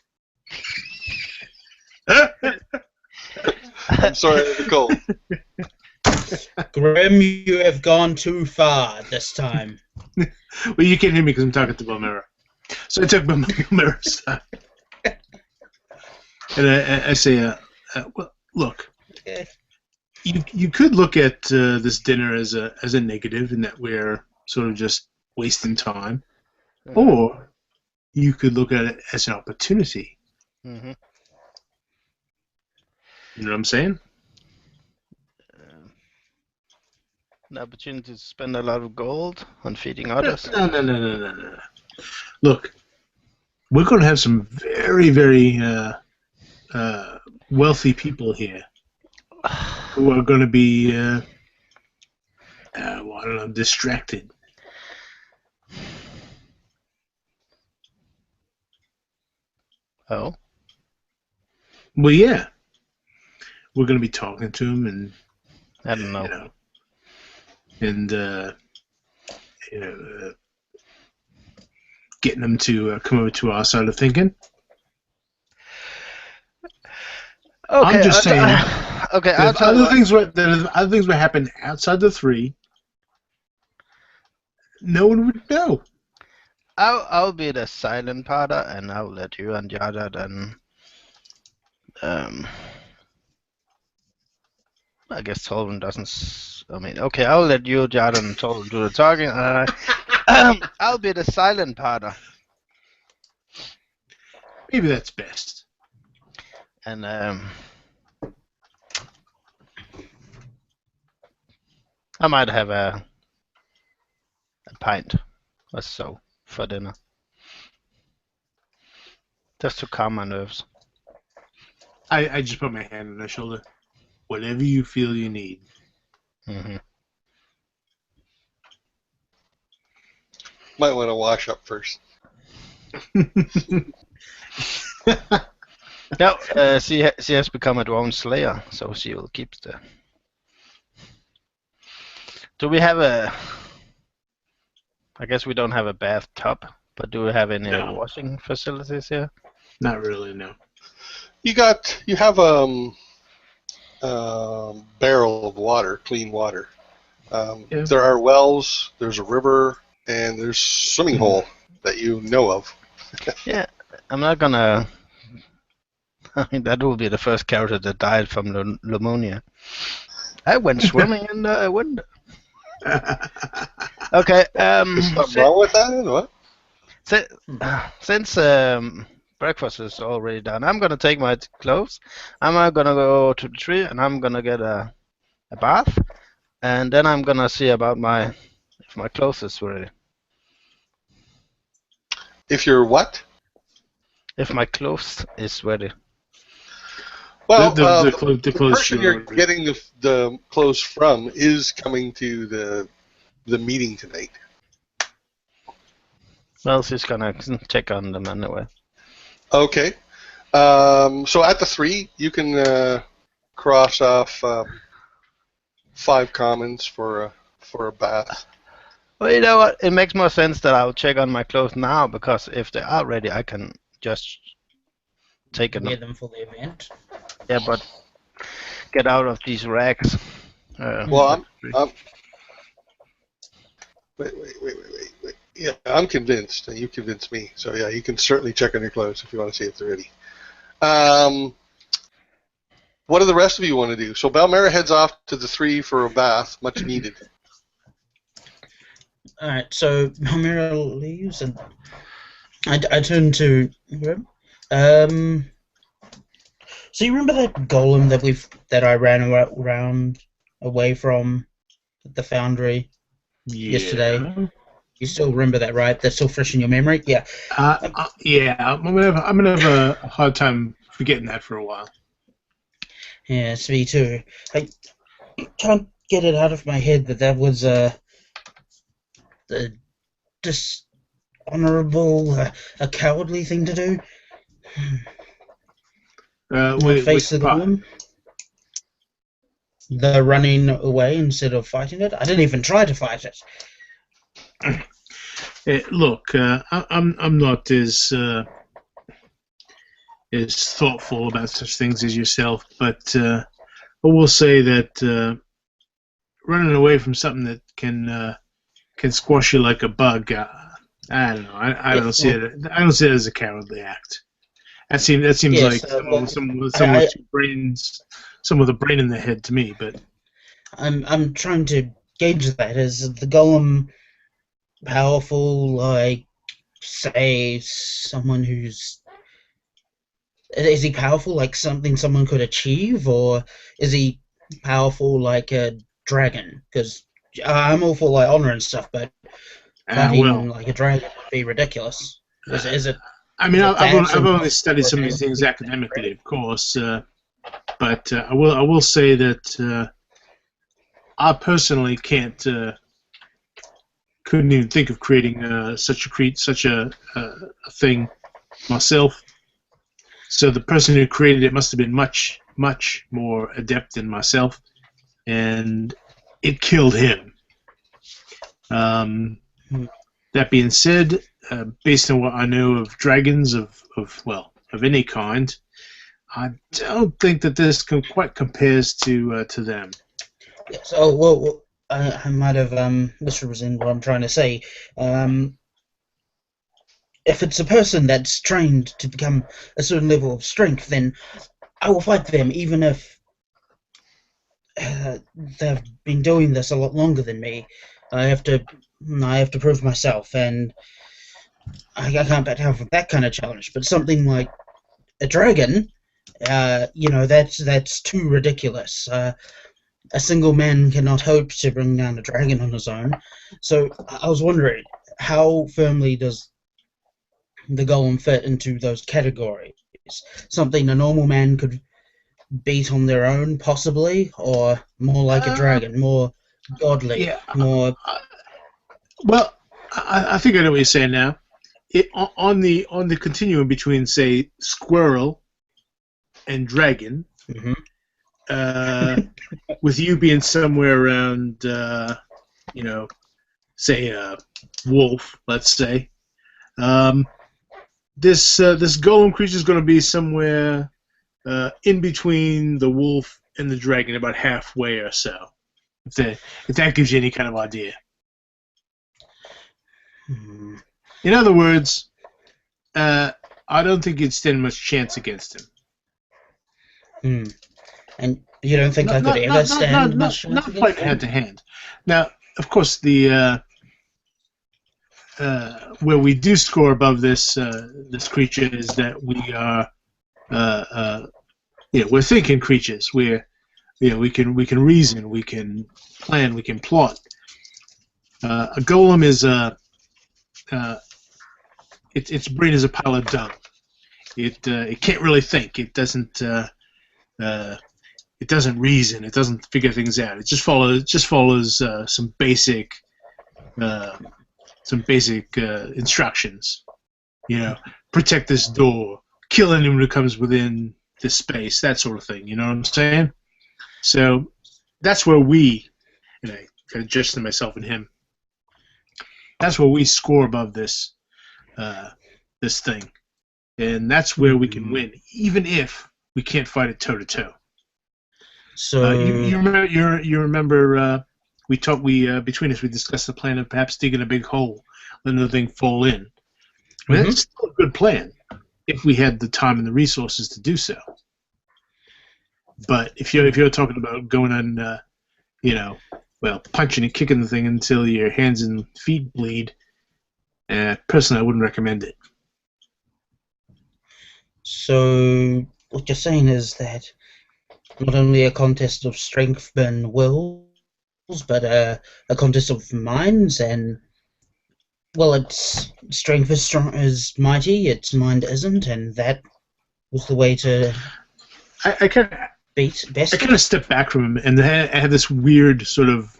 I'm sorry, Nicole. Grim, you have gone too far this time. Well, you can't hear me because I'm talking to Belmera. So I took Belmera's side. And I say, well, look, you could look at this dinner as a negative in that we're sort of just wasting time, or you could look at it as an opportunity. Mm-hmm. You know what I'm saying? An opportunity to spend a lot of gold on feeding others. No. Look, we're going to have some very, very wealthy people here who are going to be, I don't know, distracted. Oh. Well, yeah. We're going to be talking to them and I don't know. Getting them to come over to our side of thinking. Okay. I'm just saying. Okay. That I'll if tell you other what. things were that if other things would happen outside the 3, no one would know. I'll be the silent partner, and I'll let you and Yada then. I guess Tolvin doesn't. I mean, okay, I'll let you, Yada, and Tolvin do the talking. I'll be the silent partner, Maybe that's best. and I might have a pint or so for dinner, just to calm my nerves. I just put my hand on her shoulder. Whatever you feel you need. Hmm. Might want to wash up first. No, she has become a drone slayer, so she will keep the. Do we have a? I guess we don't have a bathtub, but do we have any No. washing facilities here? Not really, no. You have barrel of water, clean water. Yeah. There are wells, there's a river, and there's swimming hole that you know of. Yeah, I'm not gonna. I mean, that will be the first character that died from pneumonia. I went swimming in the window. Okay. Is something wrong with that? What? Since breakfast is already done, I'm gonna take my clothes. I'm gonna go to the tree and I'm gonna get a bath, and then I'm gonna see about if my clothes is ready. If you're what? If my clothes is ready. Well, the the clothes person you're getting the clothes from is coming to the meeting tonight. Well, she's gonna check on them anyway. Okay. So at the 3, you can cross off 5 commons for a bath. Well, you know what? It makes more sense that I'll check on my clothes now, because if they are ready, I can just take them. Wear them for the event. Yeah, but get out of these rags. Well, wait. Yeah, I'm convinced, and you convinced me. So yeah, you can certainly check on your clothes if you want to see if they're ready. What do the rest of you want to do? So Balmera heads off to the 3 for a bath, much needed. Alright, so Balmera leaves, and I turn to him. So you remember that golem that I ran around away from the foundry yesterday? You still remember that, right? That's still fresh in your memory? Yeah. Yeah, I'm gonna have a hard time forgetting that for a while. Yeah, it's me too. I can't get it out of my head that was the dishonorable, a cowardly thing to do. Face the golem. The running away instead of fighting it. I didn't even try to fight it. Look, I'm not as thoughtful about such things as yourself, but I will say that running away from something that can squash you like a bug, I don't know. I don't see it. I don't see it as a cowardly act. That seems like some with a brain in the head to me. But I'm trying to gauge that. Is the golem powerful, like, say, someone who's... Is he powerful like something someone could achieve, or is he powerful like a dragon? Because I'm all for like honor and stuff, but fighting like a dragon would be ridiculous. Is it? I mean, I've only studied some of these things academically, of course, but I will say that I personally couldn't even think of creating such a thing myself. So the person who created it must have been much, much more adept than myself, and it killed him. That being said, based on what I know of dragons of any kind, I don't think that this quite compares to them. Yes. Oh well, I might have misrepresented what I'm trying to say. If it's a person that's trained to become a certain level of strength, then I will fight them, even if they've been doing this a lot longer than me. I have to prove myself, and I can't back down from that kind of challenge. But something like a dragon, that's too ridiculous. A single man cannot hope to bring down a dragon on his own. So I was wondering, how firmly does the golem fit into those categories? Something a normal man could beat on their own, possibly, or more like a dragon, more godly, Yeah. more. Well, I think I know what you're saying now. On the continuum between, say, squirrel and dragon, with you being somewhere around, say a wolf, let's say, this golem creature is going to be somewhere in between the wolf and the dragon, about halfway or so. If that gives you any kind of idea. In other words, I don't think you'd stand much chance against him. And you don't think I could ever stand much chance not against fight him? hand to hand. Now, of course, the where we do score above this creature is that we are we're thinking creatures. We can reason, we can plan, we can plot. A golem is its brain is a pile of dung. It can't really think. It doesn't reason. It doesn't figure things out. It just follows some basic instructions. Protect this door, kill anyone who comes within this space, that sort of thing. You know what I'm saying? So that's where we, and I kind of gesture to myself and him. That's where we score above this thing, and that's where we can win, even if we can't fight it toe to toe. So you remember we between us we discussed the plan of perhaps digging a big hole, letting the thing fall in. I mean, that's still a good plan if we had the time and the resources to do so. But if you're talking about going on, punching and kicking the thing until your hands and feet bleed, personally, I wouldn't recommend it. So what you're saying is that not only a contest of strength and wills, but a contest of minds, and its strength is mighty, its mind isn't, and that was the way to I kind of beat best. I kind of stepped back from him, and I had this weird sort of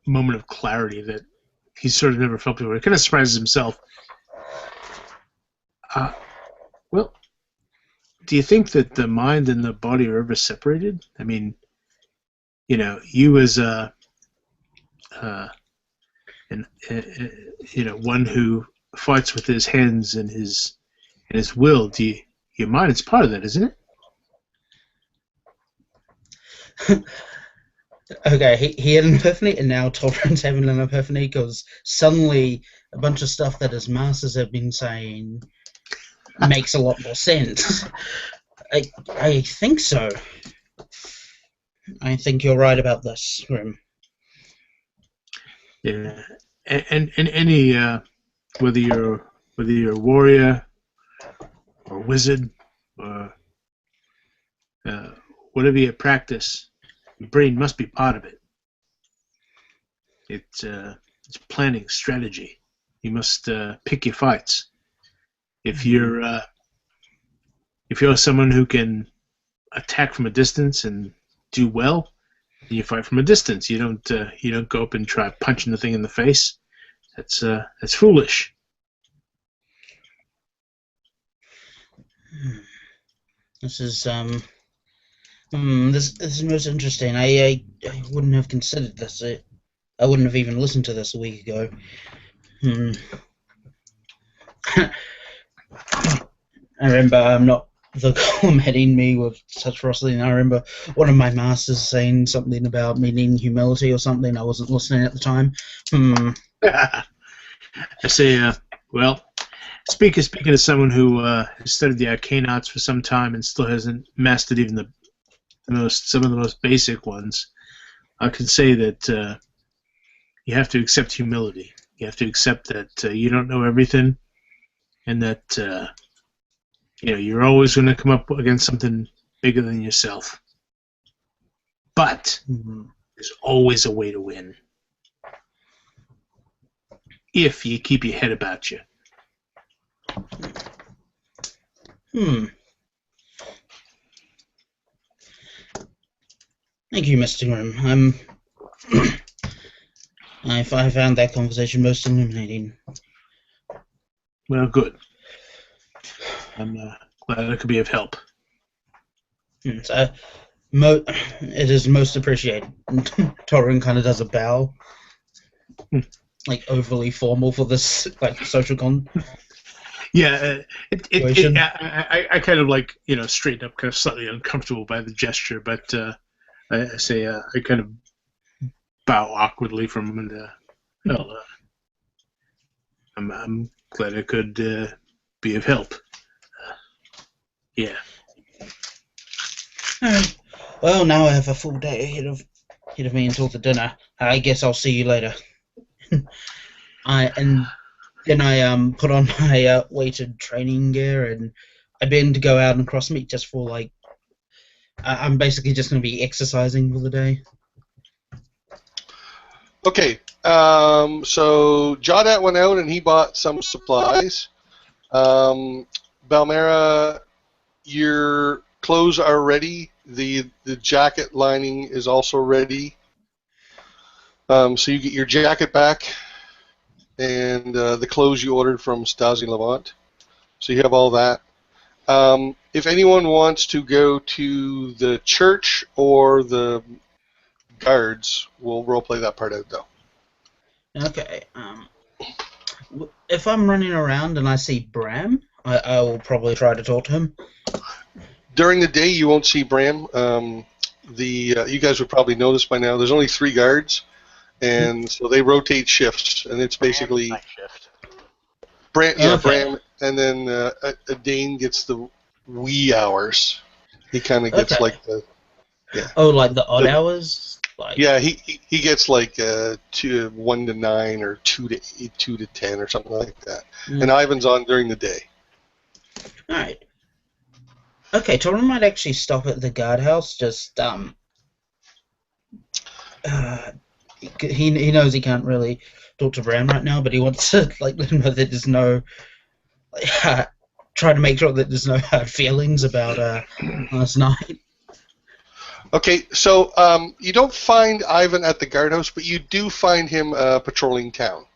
moment of clarity that he sort of never felt before. He kind of surprises himself. Well, do you think that the mind and the body are ever separated? I mean, you as one who fights with his hands and his will. Your mind is part of that, isn't it? Okay, he had an epiphany, and now Tolerant's having an epiphany because suddenly a bunch of stuff that his masters have been saying makes a lot more sense. I think so. I think you're right about this, Grim. Yeah, and any whether you're a warrior or wizard or whatever you practice, your brain must be part of it. It's planning, strategy. You must pick your fights. If you're someone who can attack from a distance and do well, then you fight from a distance. You don't go up and try punching the thing in the face. That's foolish. This is this is most interesting. I wouldn't have considered this. I wouldn't have even listened to this a week ago. I remember I'm not the golem hitting me with such ferocity. And I remember one of my masters saying something about me needing humility or something. I wasn't listening at the time. I say, well, speaking of someone who has studied the arcane arts for some time and still hasn't mastered even some of the most basic ones, I can say that you have to accept humility. You have to accept that you don't know everything, and that you're always going to come up against something bigger than yourself. But there's always a way to win if you keep your head about you. Thank you, Mr. Grimm. I found that conversation most illuminating. Well, good. I'm glad I could be of help. It is most appreciated. Torin kind of does a bow, like overly formal for this social con. Yeah, I kind of straighten up, kind of slightly uncomfortable by the gesture, but I say I kind of bow awkwardly from him, and I'm glad I could be of help. Yeah. Alright. Well, now I have a full day ahead of me until the dinner. I guess I'll see you later. Then I put on my weighted training gear, and I begin to go out and Crossmeet just for I'm basically just going to be exercising for the day. Okay, so Jodat went out and he bought some supplies. Balmera, your clothes are ready. The jacket lining is also ready. So you get your jacket back and the clothes you ordered from Stasi Levant. So you have all that. If anyone wants to go to the church or the guards, we'll roleplay that part out, though. Okay. If I'm running around and I see Bram, I will probably try to talk to him. During the day, you won't see Bram. You guys would probably know this by now. There's only 3 guards, and so they rotate shifts, and it's basically Bram. Yeah, okay. Bram, and then Dane gets the wee hours. He kind of gets like the like the odd hours. Yeah, he gets 1 to 9 or 2 to 10 or something like that. And Ivan's on during the day. All right. Okay, Torin might actually stop at the guardhouse. Just he knows he can't really talk to Bram right now, but he wants to let him know that there's no try to make sure that there's no hard feelings about last night. Okay, so you don't find Ivan at the guardhouse, but you do find him patrolling town.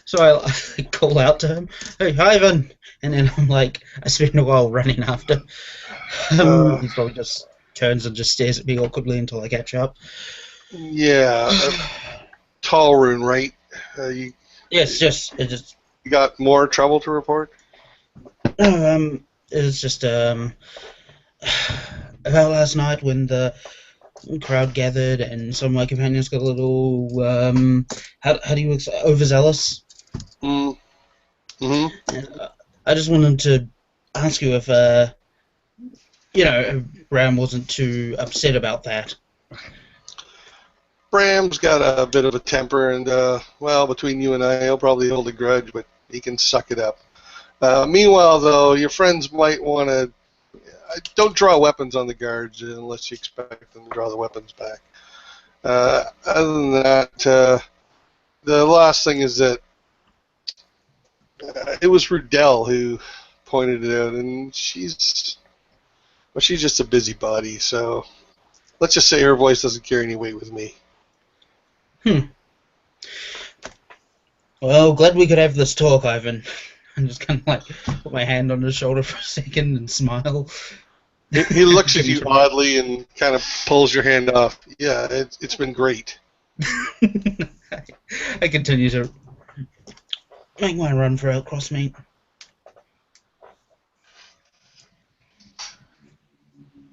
So I call out to him, "Hey, Ivan!" And then I spend a while running after. He probably just turns and just stares at me awkwardly until I catch up. Yeah, Talrun, right? Yes, it You got more trouble to report? It's just about last night when the crowd gathered and some of my companions got a little how do you overzealous. I just wanted to ask you if Bram wasn't too upset about that. Bram's got a bit of a temper, and between you and I, he'll probably hold a grudge, but he can suck it up. Meanwhile, though, your friends might want to don't draw weapons on the guards unless you expect them to draw the weapons back. Other than that, the last thing is that it was Rudell who pointed it out, and she's just a busybody, so let's just say her voice doesn't carry any weight with me. Well, glad we could have this talk, Ivan. I'm just kind of put my hand on his shoulder for a second and smile. He looks at you oddly and kind of pulls your hand off. Yeah, it's been great. I continue to make my run for Crossmeet.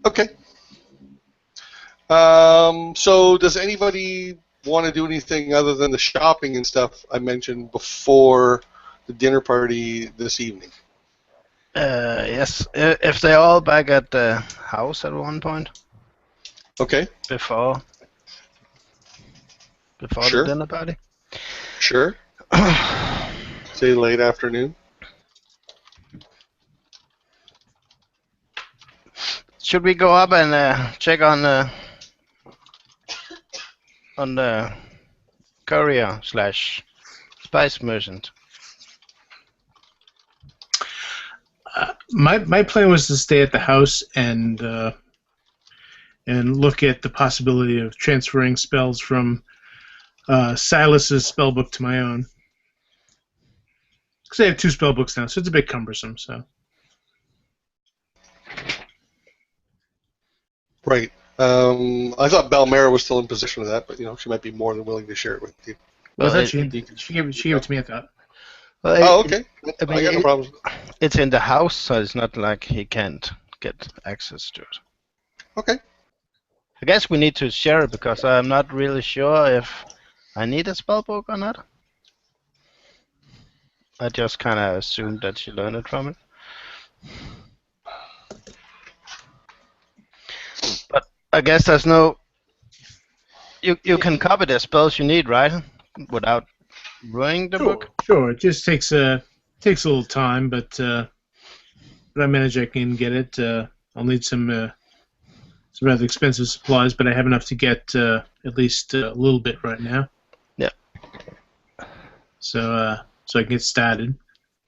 Okay. So does anybody want to do anything other than the shopping and stuff I mentioned before the dinner party this evening? Yes, if they're all back at the house at one point Okay. before the Sure. dinner party. Sure. Say late afternoon. Should we go up and check on the courier / spice merchant? My plan was to stay at the house and look at the possibility of transferring spells from Silas's spellbook to my own. Because I have 2 spellbooks now, so it's a bit cumbersome. So. Right. I thought Balmera was still in possession of that, but she might be more than willing to share it with you. Well, Well, she gave it to me, I thought. Oh, okay. I mean, I got no problems. It's in the house, so it's not like he can't get access to it. Okay. I guess we need to share it because I'm not really sure if I need a spellbook or not. I just kind of assumed that she learned it from it. But I guess there's no... You can copy the spells you need, right? Without ruining the book? Sure. It just takes a little time, but I manage I can get it. I'll need some rather expensive supplies, but I have enough to get at least a little bit right now. Yeah. So I can get started.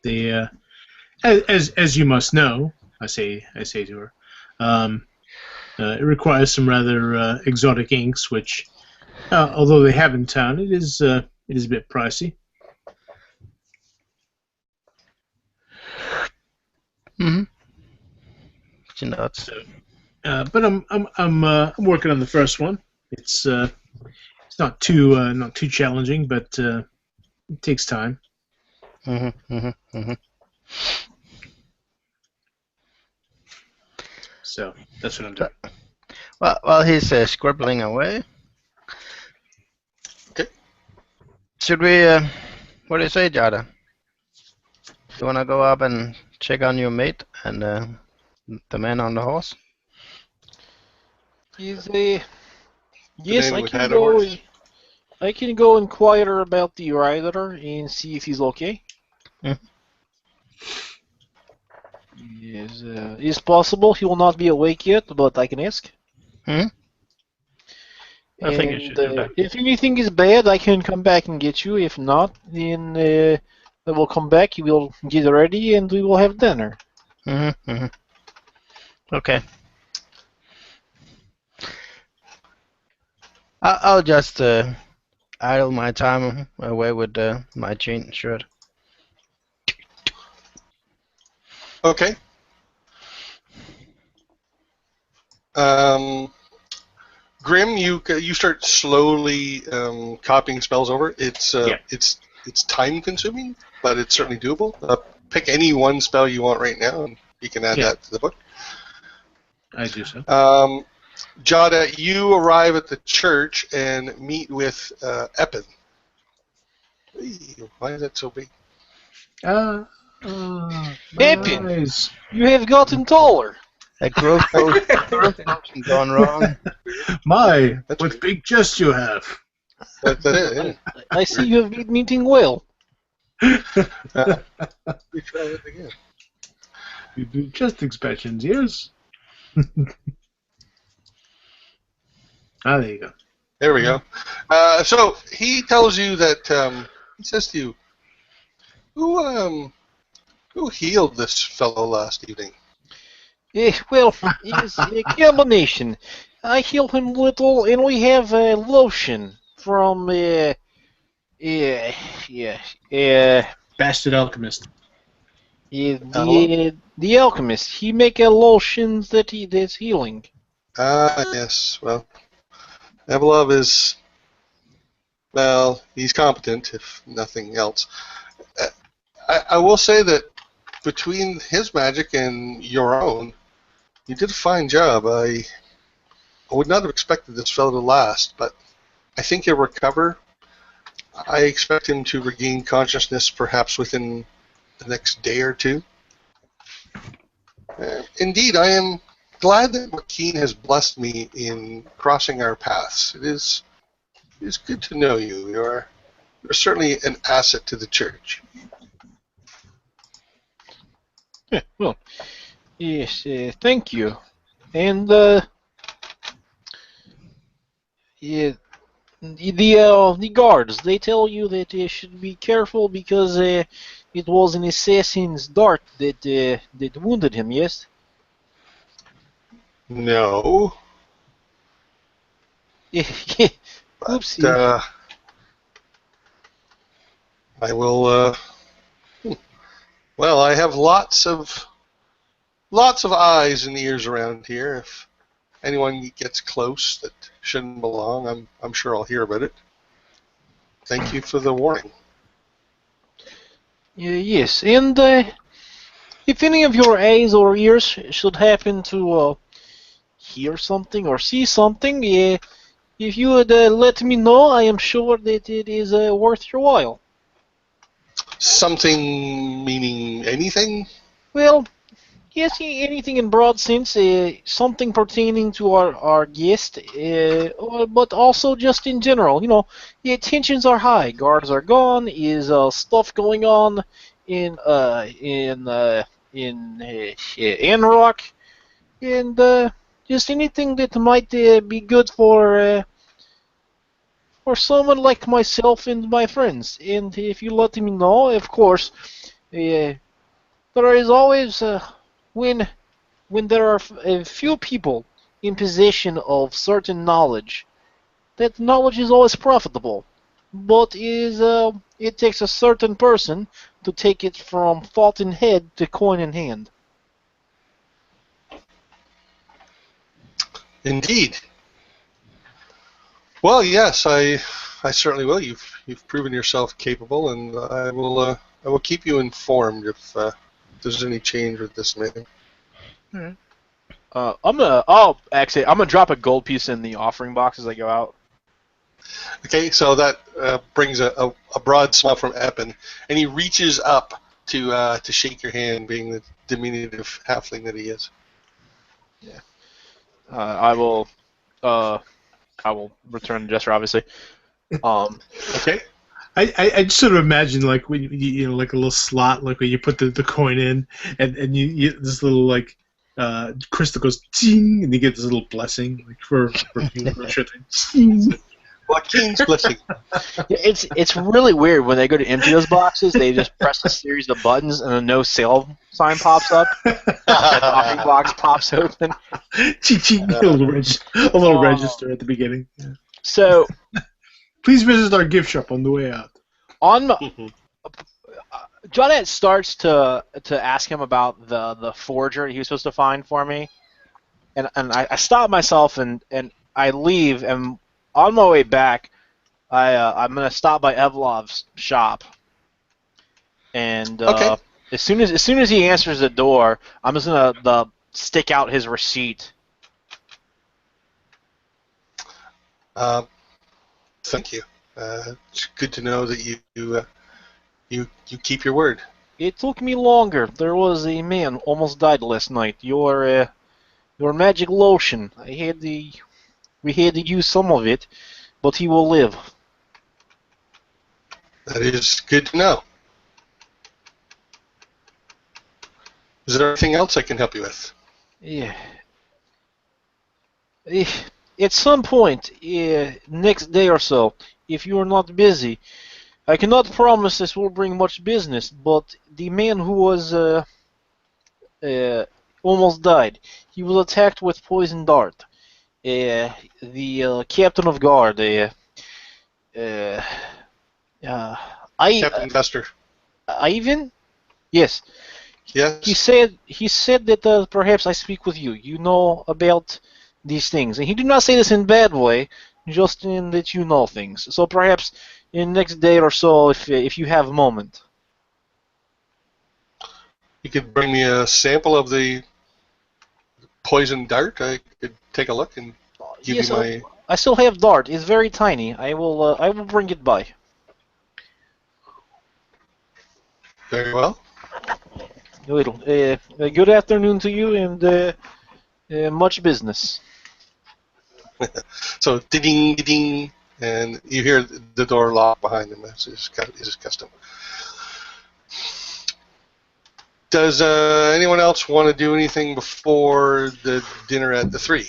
The as you must know, I say to her, it requires some rather exotic inks, which, although they have in town, it is a bit pricey. Mm-hmm. She nods. But I'm working on the first one. It's not too challenging, but it takes time. So that's what I'm doing. While he's scribbling away. Okay. Should we? What do you say, Jada? You wanna go up and check on your mate and the man on the horse? Yes, man I who can had a go. horse? I can go inquire about the rider and see if he's okay. Yes, it's possible he will not be awake yet, but I can ask. I think you should do that. If anything is bad, I can come back and get you. If not, then I will come back. You will get ready, and we will have dinner. Okay. I'll just idle my time away with my jean shirt. Okay. Grim, you start slowly copying spells over. It's time consuming, but it's certainly doable. Pick any one spell you want right now, and you can add that to the book. I do so. Jada, you arrive at the church and meet with Eppin. Why is that so big? Eppin, you have gotten taller. A growth potion gone wrong. What big chest you have. That's it, yeah. I see you have been eating well. We try it again. You do chest expansions, yes? There you go. There we go. So he tells you that he says to you, who healed this fellow last evening? Well, it's a combination. I heal him little, and we have a lotion from Bastard alchemist. The alchemist. He make a lotion that's healing. Yes. Well, Evelov is, he's competent, if nothing else. I will say that between his magic and your own, You did a fine job. I would not have expected this fellow to last, but I think he'll recover. I expect him to regain consciousness perhaps within the next day or two. Indeed, I am glad that McKean has blessed me in crossing our paths. It is good to know you. You're certainly an asset to the church. Yeah, well, yes, thank you. And yeah, the guards, they tell you that you should be careful because it was an assassin's dart that wounded him. Yes. No, but Oopsie. I will. Well, I have lots of eyes and ears around here. If anyone gets close that shouldn't belong, I'm sure I'll hear about it. Thank you for the warning. Yes, and if any of your eyes or ears should happen to hear something or see something, if you would let me know, I am sure that it is worth your while. Something meaning anything? Well, yes, anything in broad sense, something pertaining to our guest, but also just in general. You know, the tensions are high, guards are gone, is stuff going on in Anrock, and just anything that might be good for someone like myself and my friends. And if you let me know, of course, there is always when there are a few people in possession of certain knowledge, that knowledge is always profitable. But it takes a certain person to take it from thought in head to coin in hand. Indeed. Well, yes, I certainly will. You've proven yourself capable, and I will keep you informed if there's any change with this man. Alright. I'm gonna drop a gold piece in the offering box as I go out. Okay, so that brings a broad smile from Eppin, and he reaches up to shake your hand, being the diminutive halfling that he is. Yeah. I will return the gesture, obviously. Okay. I just sort of imagine like when you know like a little slot like when you put the coin in and you this little like crystal goes ting and you get this little blessing like for sure thing. Joaquin's blessing. Yeah, it's really weird when they go to empty those boxes. They just press a series of buttons and a no sale sign pops up. The offering box pops open. Ching, ching, a little register at the beginning. Yeah. So Please visit our gift shop on the way out. on Jonette starts to ask him about the forger he was supposed to find for me, and I stop myself and I leave, and on my way back I'm gonna stop by Evlov's shop, and Okay. as soon as he answers the door, I'm just gonna stick out his receipt. Thank you. It's good to know that you keep your word. It took me longer. There was a man almost died last night. Your magic lotion. We had to use some of it, but he will live. That is good to know. Is there anything else I can help you with? Yeah. At some point, next day or so, if you are not busy, I cannot promise this will bring much business, but the man who was almost died, he was attacked with poison dart. The captain of guard, uh, Captain Custer. Ivan? Yes. Yes. He said that perhaps I speak with you. You know about these things, and he did not say this in a bad way, just in that you know things. So perhaps in the next day or so, if you have a moment. You could bring me a sample of the poison dart, I could take a look and give Yes, you my... I still have dart. It's very tiny. I will bring it by. Very well. Good afternoon to you, and much business. So, ding, ding, and you hear the door lock behind him. That's his custom. Does anyone else want to do anything before the dinner at the 3?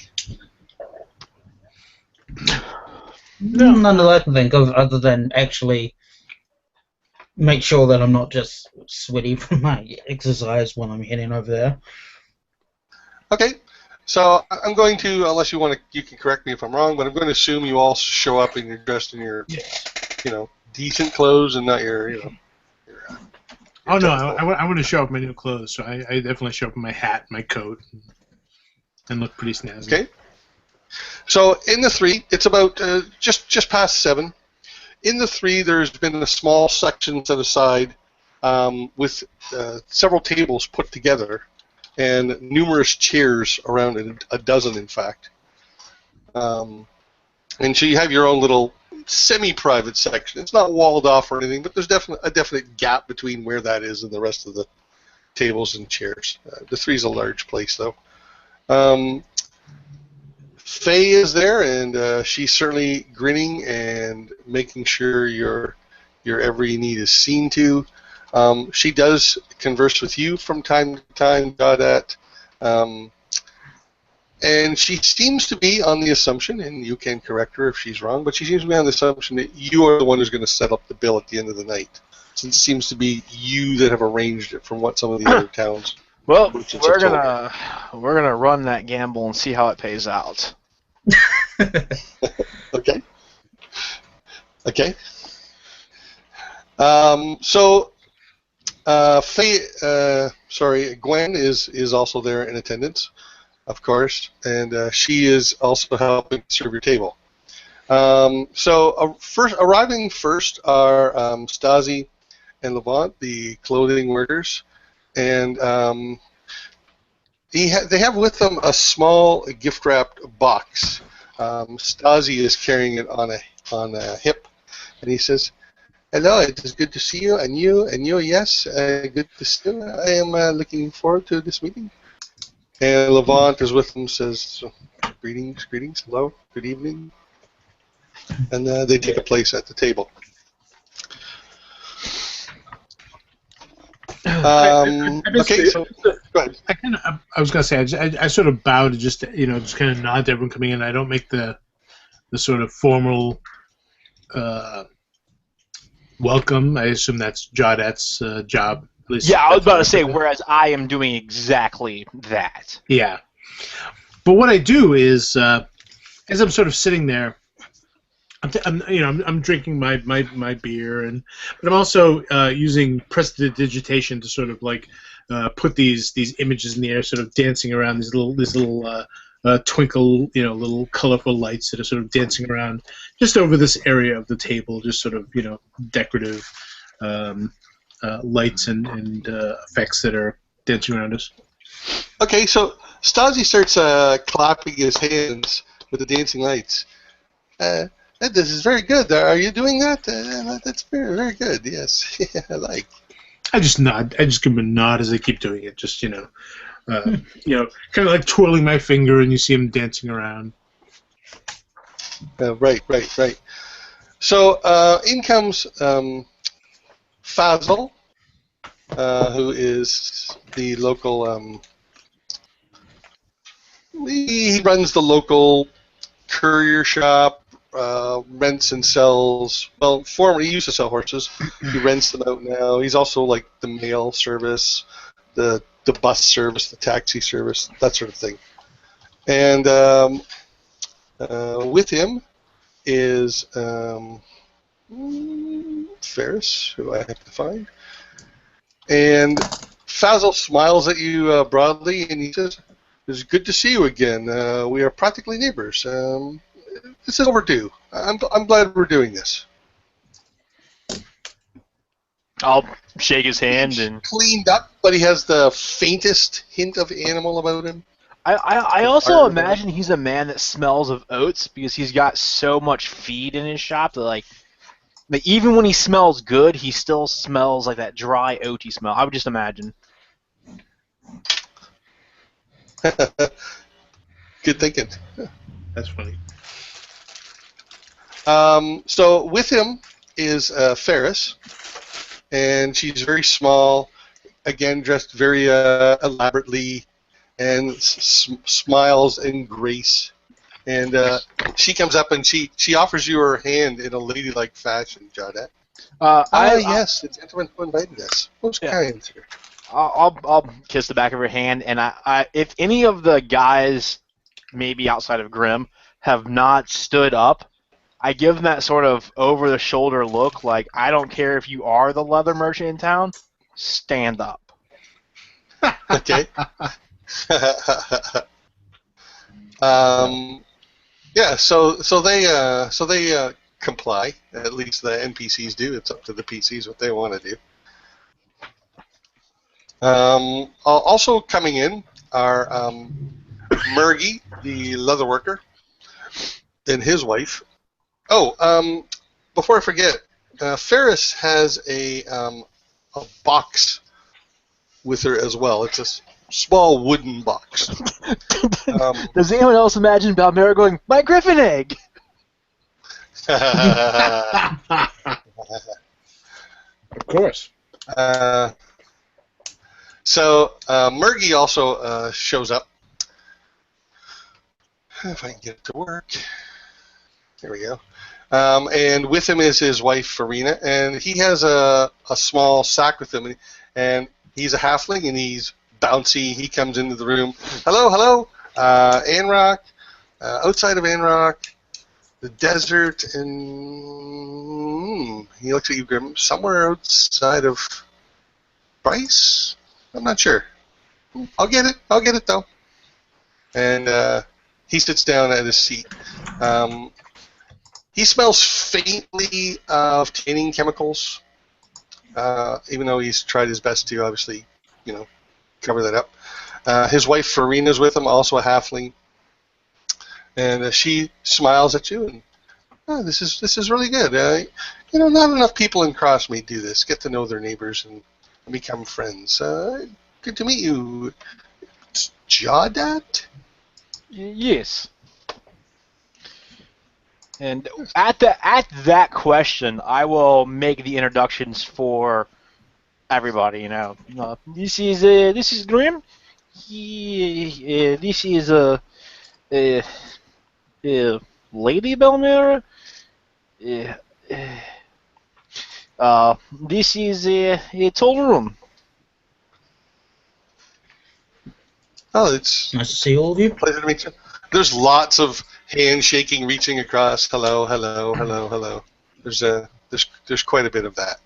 No. None that I can think of, other than actually make sure that I'm not just sweaty from my exercise when I'm heading over there. Okay. So I'm going to, unless you want to, you can correct me if I'm wrong, but I'm going to assume you all show up and you're dressed in your, decent clothes and not your, your Oh no, I want to show up in my new clothes, so I definitely show up in my hat, my coat, and look pretty snazzy. Okay. So in the 3, it's about just past 7. In the 3, there's been a small section set aside with several tables put together and numerous chairs around it, a dozen in fact. And so you have your own little semi-private section. It's not walled off or anything, but there's a definite gap between where that is and the rest of the tables and chairs. The 3 is a large place, though. Faye is there, and she's certainly grinning and making sure your every need is seen to. She does converse with you from time to time, Godat, and she seems to be on the assumption, and you can correct her if she's wrong, but she seems to be on the assumption that you are the one who's going to set up the bill at the end of the night, since it seems to be you that have arranged it from what some of the other towns. Well, we're gonna run that gamble and see how it pays out. Okay. Okay. So, Gwen is also there in attendance, of course, and she is also helping serve your table. Arriving first are Stasi and Levant, the clothing workers, and they have with them a small gift-wrapped box. Stasi is carrying it on a hip, and he says, "Hello, it is good to see you, and you, yes, good to see you. I am looking forward to this meeting." And Levant is with them, says, "Greetings, hello, good evening," and they take a place at the table. Okay, so go ahead. I was gonna say I sort of bow to just kind of nod to everyone coming in. I don't make the sort of formal welcome. I assume that's Jodette's job. At least Yeah, I was about to say. Whereas I am doing exactly that. Yeah, but what I do is as I'm sort of sitting there, I'm drinking my beer, but I'm also using prestidigitation to sort of like put these images in the air, sort of dancing around these little twinkle, little colorful lights that are sort of dancing around just over this area of the table, just sort of decorative lights and effects that are dancing around us. Okay, so Stasi starts clapping his hands with the dancing lights. This is very good. Are you doing that? That's very, very good. Yes, I like. I just nod. I just give him a nod as I keep doing it. Just kind of like twirling my finger, and you see him dancing around. Right. So in comes Fazl, who is the local. He runs the local courier shop. Rents and sells. Well, formerly he used to sell horses. He rents them out now. He's also like the mail service, the bus service, the taxi service, that sort of thing. And with him is Ferris, who I have to find. And Fazl smiles at you broadly, and he says, "It's good to see you again. We are practically neighbors. This is overdue. I'm glad we're doing this." I'll shake his hand He's and cleaned up, but he has the faintest hint of animal about him. I also imagine he's a man that smells of oats because he's got so much feed in his shop that like even when he smells good, he still smells like that dry oaty smell. I would just imagine. Good thinking. That's funny. So with him is Ferris, and she's very small, again dressed very elaborately, and smiles in grace. And she comes up and she offers you her hand in a ladylike fashion, Jodette. Yes, the gentleman who invited us. Most kind, sir. I'll kiss the back of her hand, and I if any of the guys, maybe outside of Grimm, have not stood up, I give them that sort of over-the-shoulder look, like, I don't care if you are the leather merchant in town, stand up. Okay. Yeah, so they comply. At least the NPCs do. It's up to the PCs what they want to do. Also coming in are Murgy, the leather worker, and his wife. Oh, before I forget, Ferris has a box with her as well. It's a small wooden box. Does anyone else imagine Balmera going, my griffin egg? Of course. So Murgy also shows up. If I can get it to work. There we go. And with him is his wife, Farina, and he has a small sack with him, and he's a halfling, and he's bouncy. He comes into the room. Hello, hello. Anrock. Outside of Anrock, the desert, and he looks at you, Grim. Somewhere outside of Bryce? I'm not sure. I'll get it. I'll get it, though. And he sits down at his seat. He smells faintly of tanning chemicals, even though he's tried his best to, obviously, cover that up. His wife, Farina's with him, also a halfling. And she smiles at you, and this is really good. Not enough people in Crossmeet do this. Get to know their neighbors and become friends. Good to meet you. It's Jawdat? Yes. And at that question, I will make the introductions for everybody. This is Grim. This is Lady Belmira. This is a Tolroom. Oh, it's Nice to see all of you. pleasure to meet you. There's lots of handshaking, reaching across. Hello, hello, hello, hello. There's quite a bit of that.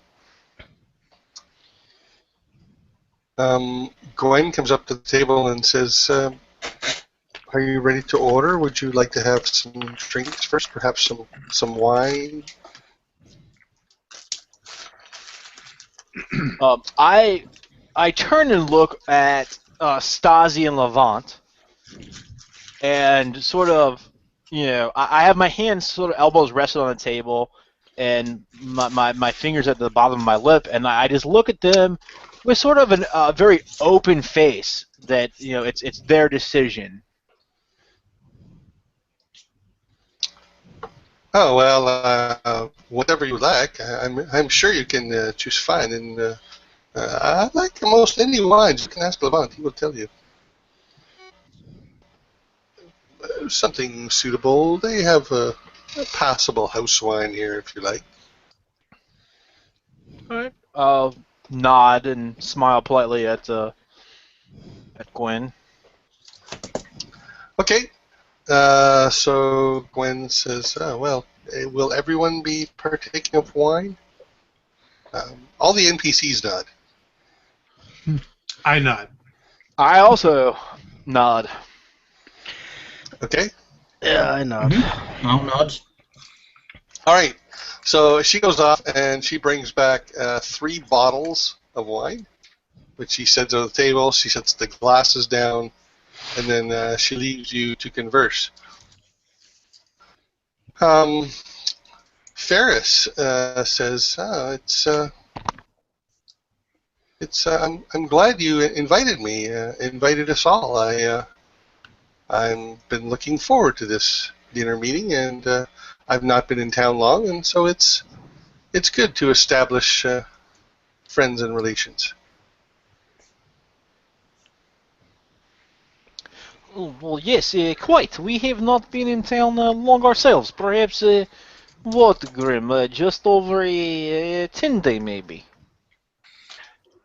Gwen comes up to the table and says, "Are you ready to order? Would you like to have some drinks first? Perhaps some wine?" I turn and look at Stasi and Levant, and sort of, I have my hands sort of elbows rested on the table, and my fingers at the bottom of my lip, and I just look at them with sort of a very open face that it's their decision. Oh well, whatever you like. I'm sure you can choose fine, and I like most any wines. You can ask Levant; he will tell you. Something suitable. They have a passable house wine here, if you like. All right. I'll nod and smile politely at Gwen. Okay. So Gwen says, will everyone be partaking of wine? All the NPCs nod. I nod. I also nod. Okay. Yeah, I nod. I'll nod. All right. So she goes off and she brings back 3 bottles of wine, which she sets on the table. She sets the glasses down, and then she leaves you to converse. Ferris says, I'm glad you invited me, invited us all. I've been looking forward to this dinner meeting, and I've not been in town long, and so it's good to establish friends and relations. Oh, well, yes, quite. We have not been in town long ourselves. Perhaps, what, Grim? Just over a 10-day, maybe.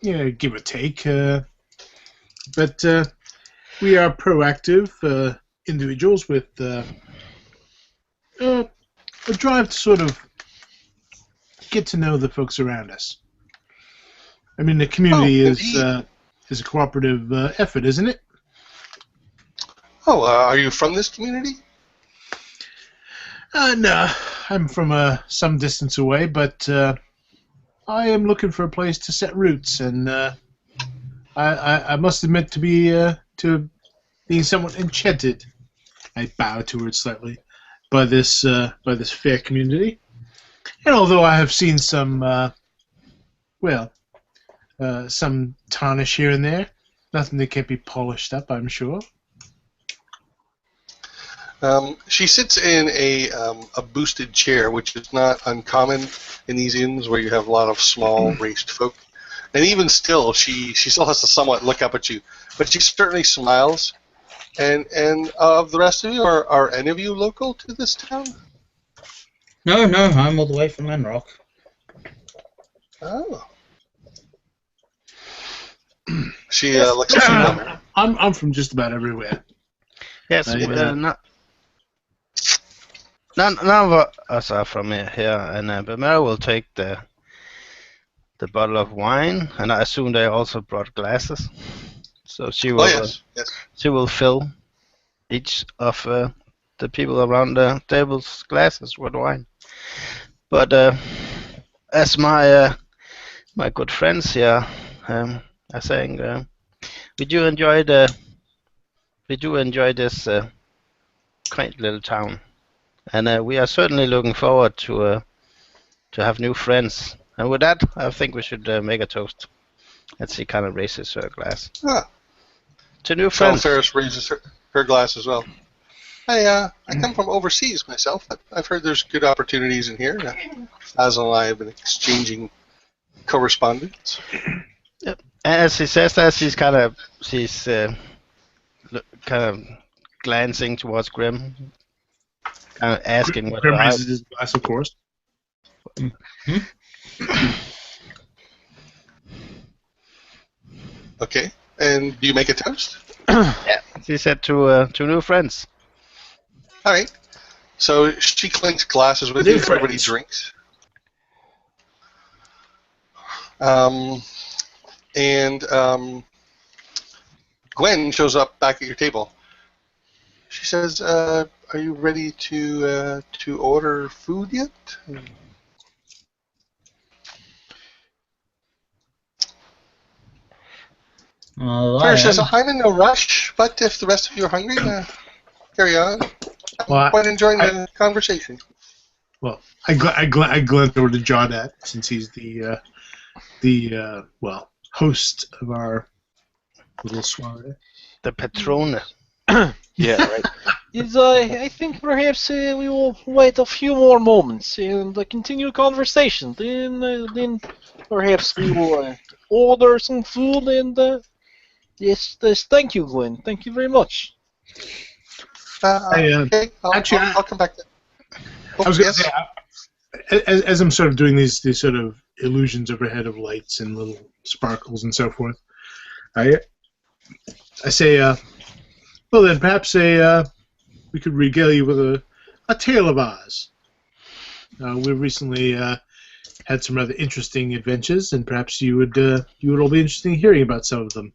Yeah, give or take. But we are proactive individuals with a drive to sort of get to know the folks around us. I mean, the community is a cooperative effort, isn't it? Oh, are you from this community? No, I'm from some distance away, but I am looking for a place to set roots, and I must admit to being somewhat enchanted. I bow to it slightly by this fair community, and although I have seen some some tarnish here and there, nothing that can't be polished up, I'm sure. She sits in a boosted chair, which is not uncommon in these inns where you have a lot of small raised folk. And even still, she still has to somewhat look up at you, but she certainly smiles. And of the rest of you, are any of you local to this town? No, I'm all the way from Lenrock. Oh. She looks at you. I'm from just about everywhere. Yes, none of us are from here, and but Mary will take the bottle of wine, and I assume they also brought glasses. So she will. Yes. She will fill each of the people around the table's glasses with wine. But as my good friends here are saying, we do enjoy this quaint little town, and we are certainly looking forward to have new friends. And with that, I think we should make a toast. And she kind of raises her glass. To new friends. So Ferris raises her glass as well. I come from overseas myself. I've heard there's good opportunities in here. Basil and I have been exchanging correspondence. Yep. As he says that, she's kind of glancing towards Grim, kind of asking what. Grim raises his glass, of course. Okay, and do you make a toast? Yeah, she said to new friends. All right. So she clinks glasses with you. Everybody drinks. And Gwen shows up back at your table. She says, "Are you ready to order food yet?" Ferris says, "I'm in no rush, but if the rest of you are hungry, carry on. I'm quite enjoying the conversation." Well, I glance over to Johnette, since he's the host of our little soiree. The Patrone. Yeah, right. I think perhaps we will wait a few more moments and continue conversation. Then perhaps we will order some food and yes, thank you, Glenn. Thank you very much. Okay, I'll come back to that. I was going to say, as I'm sort of doing these sort of illusions overhead of lights and little sparkles and so forth, I say, well then, perhaps we could regale you with a tale of ours. We've recently had some rather interesting adventures, and perhaps you would all be interested in hearing about some of them.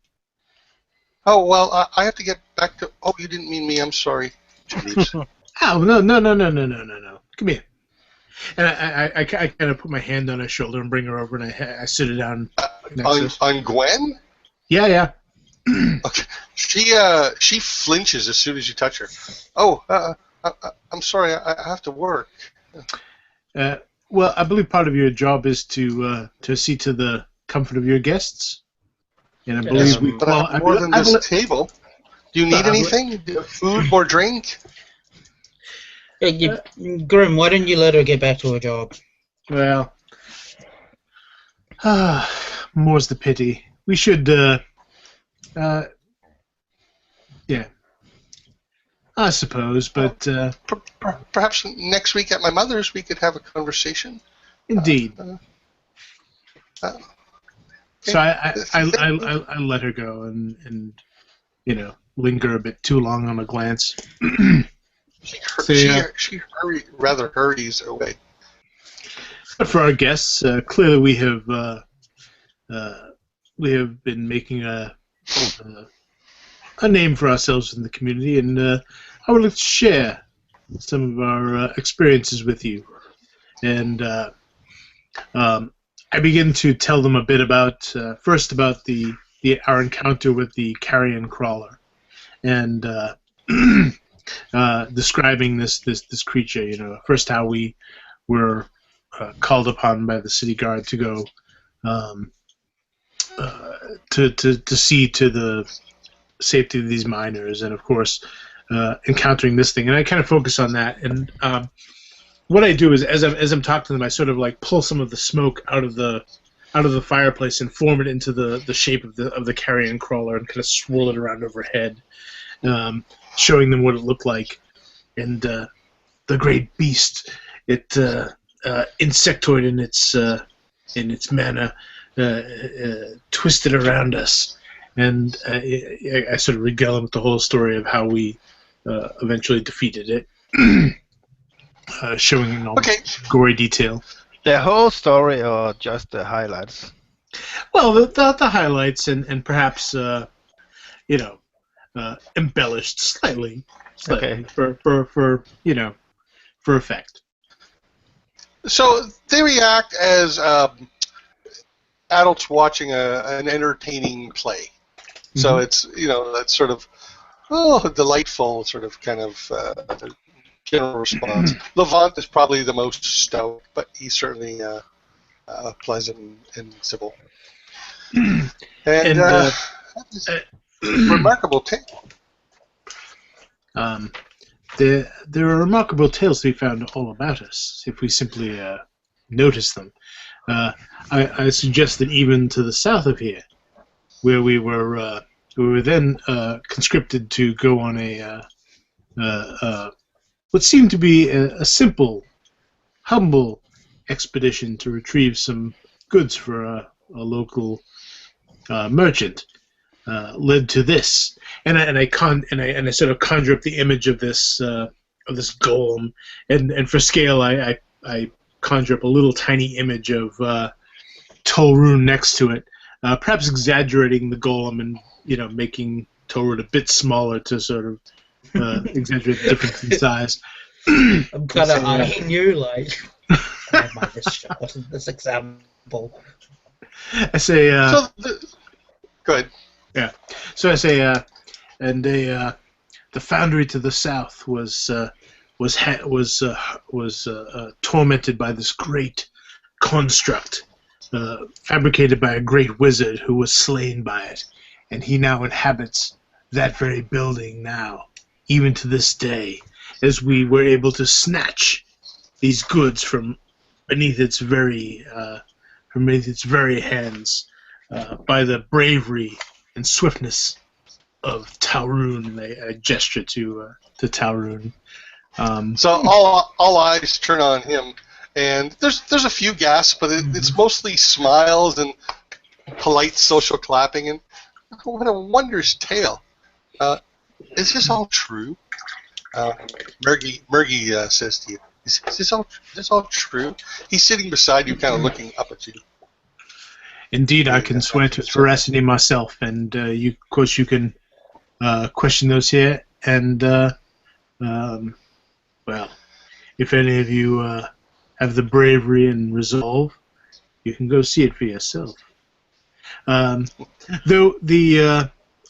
Oh, well, I have to get back to... Oh, you didn't mean me. I'm sorry. Oh, no. Come here. And I kind of put my hand on her shoulder and bring her over, and I sit her down next to us. On Gwen? Yeah. Okay. She flinches as soon as you touch her. Oh, I'm sorry. I have to work. Well, I believe part of your job is to see to the comfort of your guests, and I believe we. But Well, I have more than this table. Do you need I anything? Food, more drink? Grim, why don't you let her get back to her job? Well, more's the pity. We should. Yeah, I suppose, but Perhaps next week at my mother's we could have a conversation. indeed. Okay. So I let her go and linger a bit too long on a glance. She rather hurries away. But for our guests, clearly we have been making a name for ourselves in the community, and I would like to share some of our experiences with you. And I begin to tell them a bit about first about our encounter with the carrion crawler, and describing this creature. First how we were called upon by the city guard to go to see to the safety of these miners, and of course encountering this thing. And I kind of focus on that. And what I do is, as I'm talking to them, I sort of like pull some of the smoke out of the fireplace and form it into the shape of the carrion crawler and kind of swirl it around overhead, showing them what it looked like. And the great beast, it insectoid in its manner, twisted around us. And I sort of regale them with the whole story of how we eventually defeated it, showing in almost gory detail. The whole story, or just the highlights? Well, the highlights and perhaps embellished slightly Okay. for effect. So they react as adults watching an entertaining play. So it's that sort of delightful sort of kind of general response. Levant is probably the most stoked, but he's certainly pleasant and civil. And remarkable tale. There are remarkable tales to be found all about us if we simply notice them. I suggest that even to the south of here, where we were then conscripted to go on what seemed to be a simple, humble expedition to retrieve some goods for a local merchant, led to this. And I sort of conjure up the image of this golem, and for scale I conjure up a little tiny image of Tolrun next to it, perhaps exaggerating the golem and making Tolrun a bit smaller to sort of exaggerate the difference in size. I'm kind of eyeing you like, I might just show this example. I say, go ahead. Yeah. So I say, the foundry to the south was tormented by this great construct, fabricated by a great wizard who was slain by it, and he now inhabits that very building now, even to this day, as we were able to snatch these goods from beneath its very hands, by the bravery and swiftness of Tolrun. And I gesture to Tolrun. So all eyes turn on him, and there's a few gasps, but it's mostly smiles and polite social clapping. And what a wondrous tale! Is this all true? Mergy says to you, "Is this all true?" He's sitting beside you, kind of looking up at you. Indeed, I can swear to its veracity myself, and of course you can question those here. And well, if any of you have the bravery and resolve, you can go see it for yourself. Though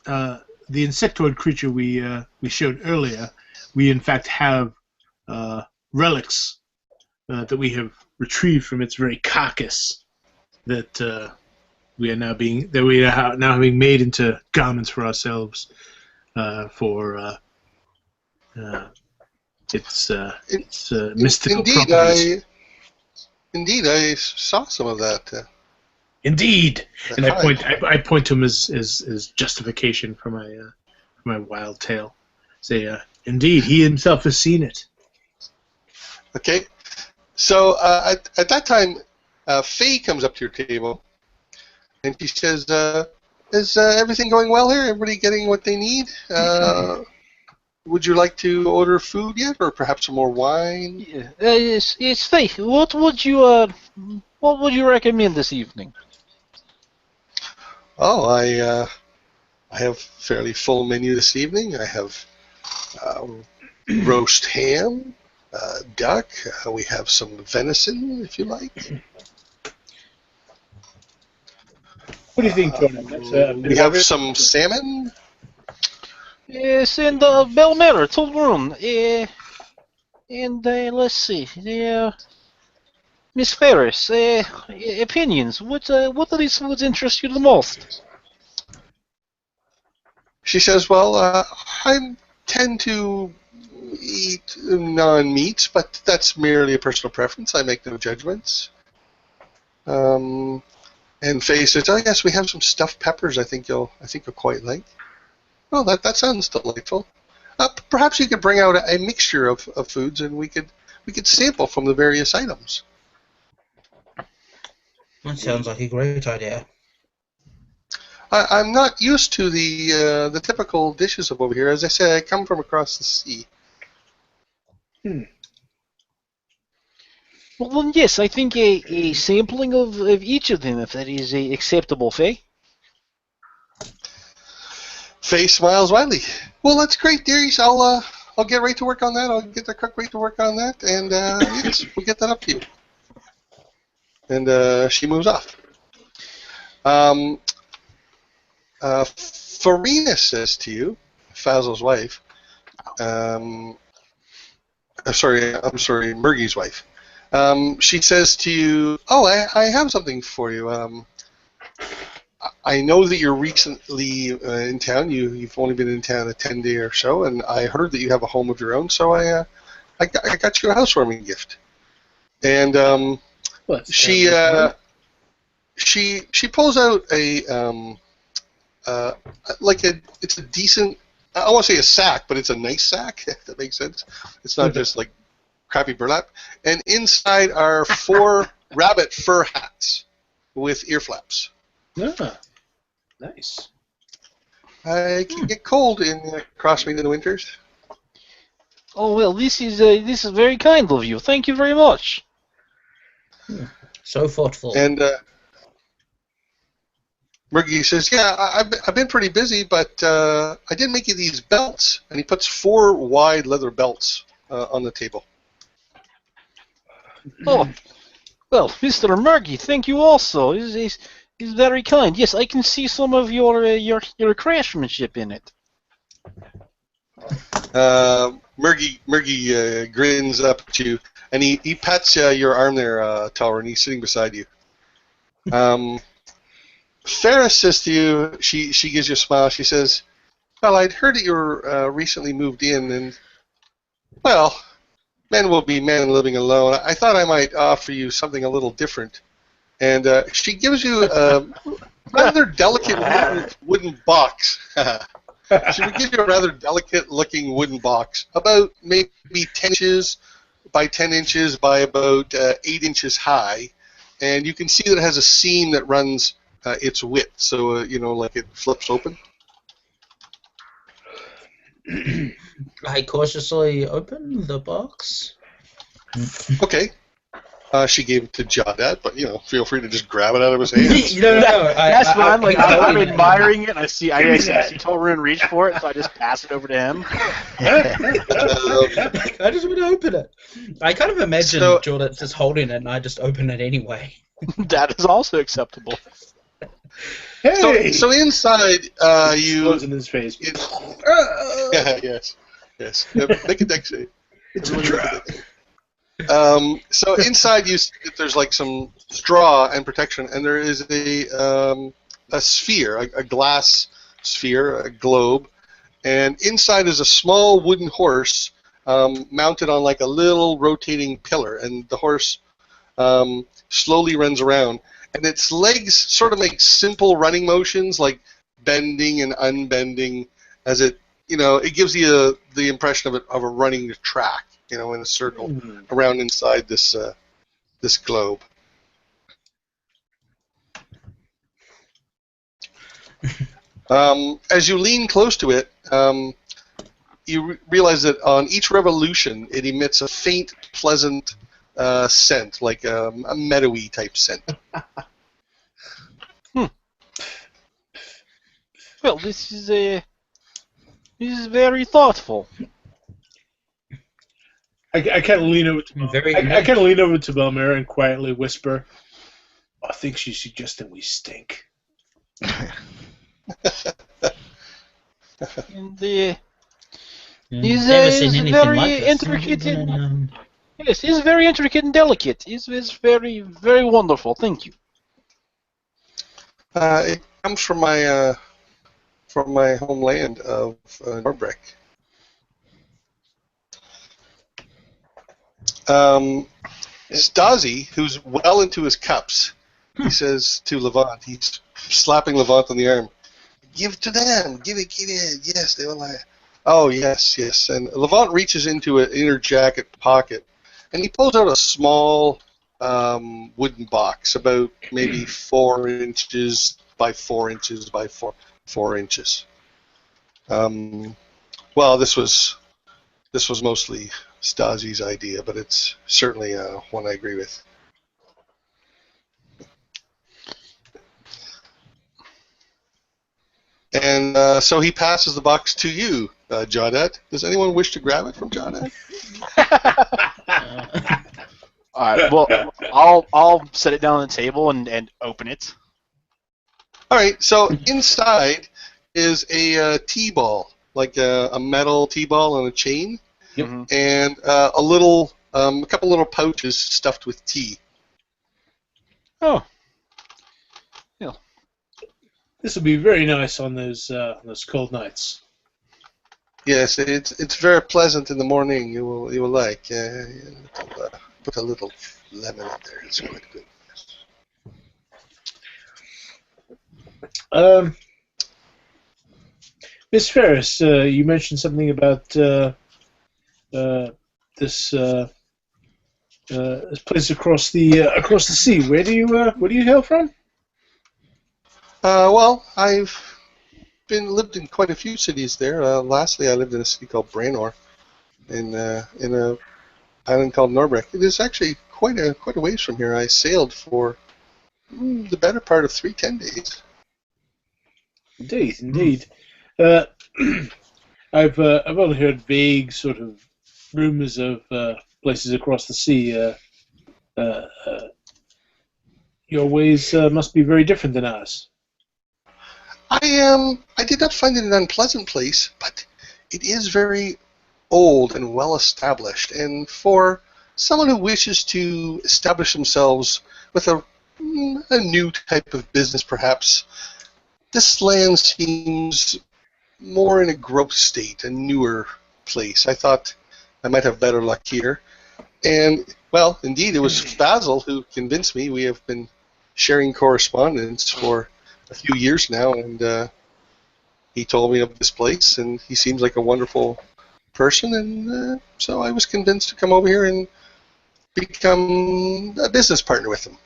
the insectoid creature we showed earlier, we in fact have relics that we have retrieved from its very carcass that we are now having made into garments for ourselves for its mystical properties. Indeed, I saw some of that. Indeed, and I point to him as justification for my wild tale. Say, indeed, he himself has seen it. Okay, so at that time, Faye comes up to your table, and she says, "Is everything going well here? Everybody getting what they need? Would you like to order food yet, or perhaps some more wine?" Yeah. Yes, Faye. What would you recommend this evening? Oh, I have a fairly full menu this evening. I have roast ham, duck. We have some venison, if you like. What do you think, Jordan? We have some salmon. Yes, in the Belmera, to room. And let's see. Miss Ferris, opinions. What of these foods interest you the most? She says, "Well, I tend to eat non-meats, but that's merely a personal preference. I make no judgments." And Faye says, "Oh yes, we have some stuffed peppers. I think you'll quite like." "Well, that sounds delightful. Perhaps you could bring out a mixture of foods, and we could sample from the various items." That sounds like a great idea. I'm not used to the typical dishes of over here. As I say, I come from across the sea. Well, then, yes, I think a sampling of each of them, if that is acceptable, Faye. Faye smiles widely. "Well, that's great, dearies. I'll get right to work on that. I'll get the cook right to work on that, and yes, we'll get that up to you." And she moves off. Farina says to you, Fazl's wife. I'm sorry, Murgy's wife. She says to you, "Oh, I have something for you. I know that you're recently in town. You've only been in town a 10-day or so, and I heard that you have a home of your own. So I got you a housewarming gift." And she pulls out it's a decent. I won't say a sack, but it's a nice sack. If that makes sense. It's not just like crappy burlap. And inside are 4 rabbit fur hats with ear flaps. Ah, nice. I can get cold in Crossmeet in the winters. Oh well, this is very kind of you. Thank you very much. So thoughtful. And Murgy says, "Yeah, I've been pretty busy, but I did make you these belts." And he puts 4 wide leather belts on the table. Oh, well, Mr. Murgy, thank you also. He's very kind. Yes, I can see some of your craftsmanship in it. Murgy grins up at you, and he pats your arm there, Tower, and he's sitting beside you. Ferris says to you, she gives you a smile. She says, "Well, I'd heard that you were recently moved in, and, well, men will be men living alone. I thought I might offer you something a little different." And she gives you a rather delicate wooden box. She would give you a rather delicate-looking wooden box, about maybe 10 inches by 10 inches by about 8 inches high. And you can see that it has a seam that runs its width, so like it flips open. I cautiously open the box. Okay. She gave it to Jawdad, but feel free to just grab it out of his hands. No. That's fine. I'm admiring it. I see Torun reach for it, so I just pass it over to him. I just want to open it. I kind of imagine Jordan just holding it, and I just open it anyway. That is also acceptable. Hey! So inside, Explodes in his face. Yeah, yes. Yeah, make a deck save. It's a Everybody make trap. deck save. So inside you see that there's like some straw and protection, and there is a sphere, a glass sphere, a globe, and inside is a small wooden horse mounted on like a little rotating pillar, and the horse slowly runs around, and its legs sort of make simple running motions, like bending and unbending, as it gives you the impression of a running track, in a circle around inside this globe. As you lean close to it, you realize that on each revolution, it emits a faint, pleasant scent, like a meadowy type scent. Well, this is very thoughtful. I kind of lean over to Very I nice. kind of lean over to Belmira and quietly whisper, "I think she's suggesting we stink." And Never seen is anything very like this. intricate. Yes, it's very intricate and delicate. It's very, very wonderful. Thank you. It comes from my homeland of Norbreck. Stasi, who's well into his cups, he says to Levant, he's slapping Levant on the arm, "Give to them, give it, yes, they will like." Oh, yes. And Levant reaches into an inner jacket pocket, and he pulls out a small wooden box, about maybe 4 inches by 4 inches by 4 inches. Well, this was mostly Stasi's idea, but it's certainly one I agree with. And so he passes the box to you, Jawdat. Does anyone wish to grab it from Jawdat? All right. Well, I'll set it down on the table and open it. All right. So inside is a T-ball, like a metal T-ball on a chain, Yep. and a couple little pouches stuffed with tea. Oh. This will be very nice on those cold nights. Yes, it's very pleasant in the morning. You will like. Put a little lemon in there. It's quite good. Miss Ferris, you mentioned something about this place across the sea. Where do you hail from? Well, I've lived in quite a few cities there. Lastly, I lived in a city called Braenor, in a island called Norbreck. It is actually quite a ways from here. I sailed for the better part of 10 days. Indeed. I've only heard vague sort of rumors of places across the sea. Your ways must be very different than ours. I did not find it an unpleasant place, but it is very old and well established, and for someone who wishes to establish themselves with a new type of business, perhaps, this land seems more in a growth state, a newer place. I thought I might have better luck here. And, well, indeed, it was Basil who convinced me. We have been sharing correspondence for a few years now, and he told me of this place, and he seems like a wonderful person, and so I was convinced to come over here and become a business partner with him.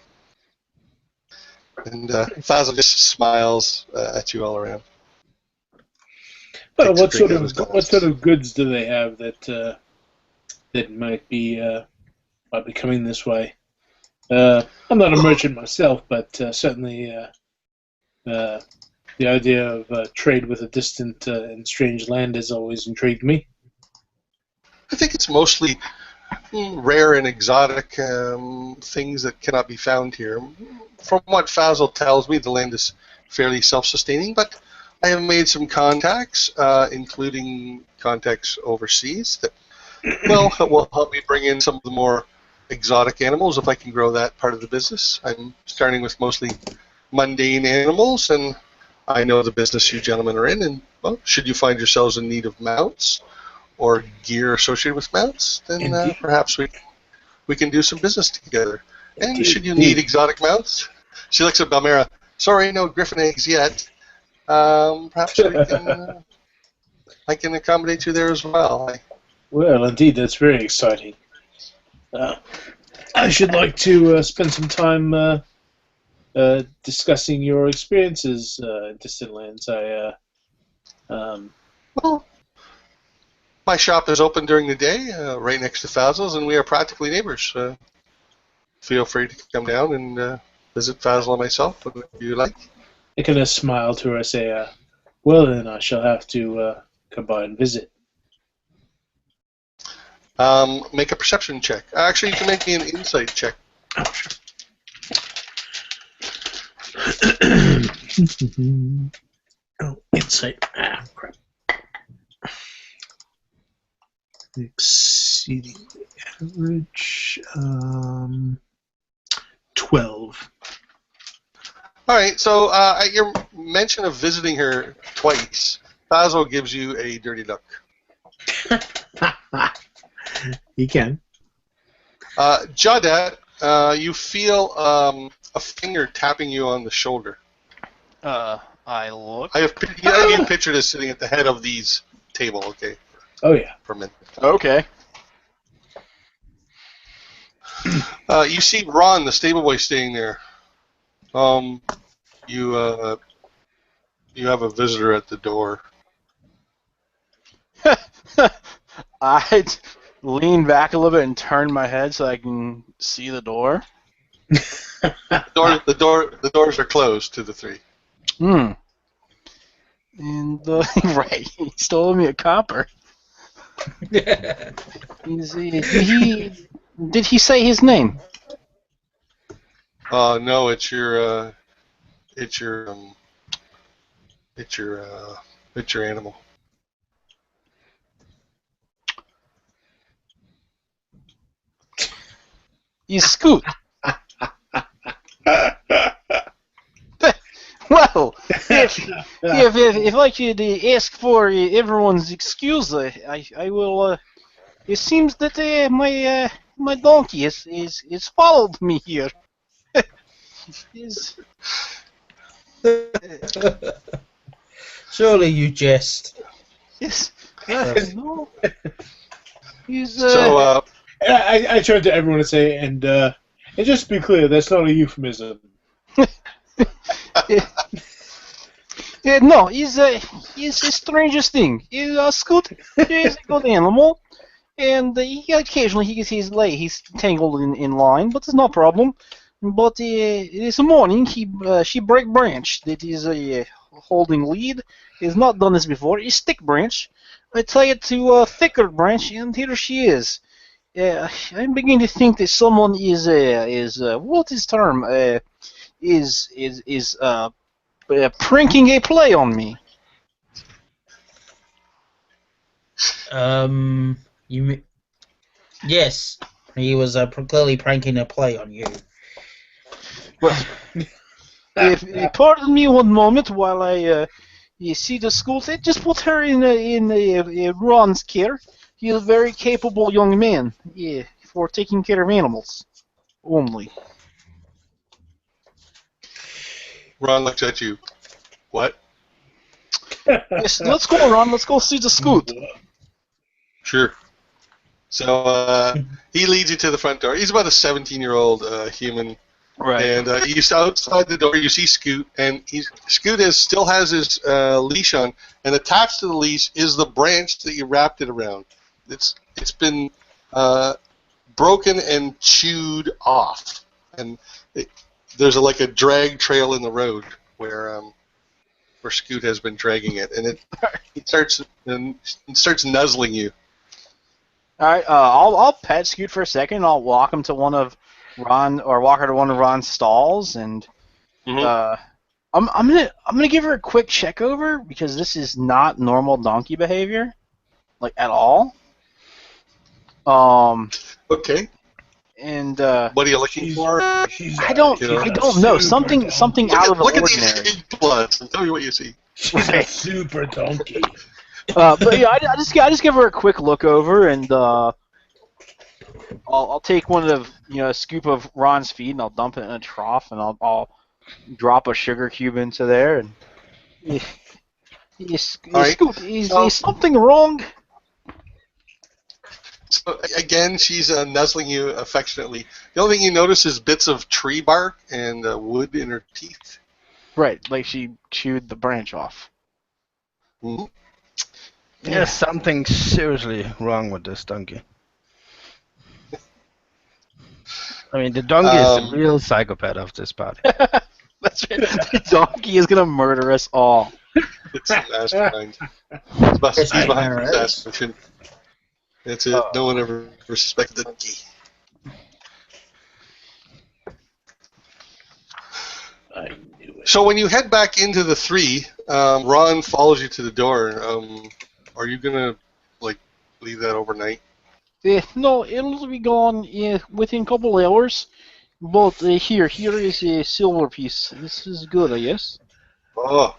And Basil just smiles at you all around. Well, what sort of goods do they have that might be coming this way? I'm not a merchant myself, but certainly the idea of trade with a distant and strange land has always intrigued me. I think it's mostly rare and exotic things that cannot be found here. From what Fazil tells me, the land is fairly self-sustaining, but I have made some contacts, including contacts overseas, that will help me bring in some of the more exotic animals if I can grow that part of the business. I'm starting with mostly mundane animals, and I know the business you gentlemen are in, and well, should you find yourselves in need of mounts or gear associated with mounts, then perhaps we can do some business together. And should you need exotic mounts? She looks at Balmera. Sorry, no griffin eggs yet. Perhaps I can accommodate you there as well. Well, indeed, that's very exciting. I should like to spend some time discussing your experiences in distant lands. Well, my shop is open during the day, right next to Fazil's, and we are practically neighbors. Feel free to come down and visit Fazil and myself whenever you like. I kind of smile to her and say, well, then I shall have to come by and visit. Make a perception check. Actually, you can make me an insight check. Oh, sure. Oh, insight. Ah, crap. Exceeding the average. 12. All right, so at your mention of visiting her twice, Fazil gives you a dirty look. You can. Jaudet, you feel a finger tapping you on the shoulder. I look. I have you pictured as sitting at the head of these table, okay? Oh, yeah. For a minute. Okay. You see Ron, the stable boy, staying there. You have a visitor at the door. I'd lean back a little bit and turn my head so I can see the door. The doors are closed to the three. And right, he stole me a copper. Did he say his name? No, it's your animal. He's Scoot. Well, if I could ask for everyone's excuse, I will. It seems that my donkey is followed me here. Surely you jest. Yes. No. He's So I turn to everyone and say, and just to be clear, that's not a euphemism. no, he's the strangest thing. Scoot is a good animal, and occasionally he gets he's tangled in line, but it's no problem. But this morning she break branch that is holding lead. He's not done this before. It's stick branch. I tie it to a thicker branch, and here she is. I'm beginning to think that someone is what is term is pranking a play on me. Yes, he was clearly pranking a play on you. Well, if pardon me one moment while I see the school. Just put her in Ron's care. He is a very capable young man. Yeah, for taking care of animals only. Ron looks at you. What? Yes, let's go, Ron. Let's go see the Scoot. Sure. So he leads you to the front door. He's about a 17-year-old human. Right. And you outside the door, you see Scoot, and Scoot still has his leash on, and attached to the leash is the branch that you wrapped it around. It's been broken and chewed off, and there's like a drag trail in the road where Scoot has been dragging it, and it starts nuzzling you. All right, I'll pet Scoot for a second. I'll walk him to one of walk her to one of Ron's stalls, and I'm gonna give her a quick check over because this is not normal donkey behavior, like at all. Okay. And what are you looking for? I don't know. Something out of the look ordinary. At these pig bloods and tell me what you see. She's a super donkey. But yeah, I just give her a quick look over, and I'll take one of a scoop of Ron's feed, and I'll dump it in a trough, and I'll drop a sugar cube into there, and Scoot, is something wrong? So again, she's nuzzling you affectionately. The only thing you notice is bits of tree bark and wood in her teeth. Right, like she chewed the branch off. Mm-hmm. There's something seriously wrong with this donkey. I mean, the donkey is the real psychopath of this party. That's right. The donkey is gonna murder us all. It's the mastermind. He's behind the assassination. That's it. No one ever respected the donkey. I knew it. So when you head back into the 3, Ron follows you to the door. Are you gonna leave that overnight? No, it'll be gone within a couple hours. But here is a silver piece. This is good, I guess. Oh,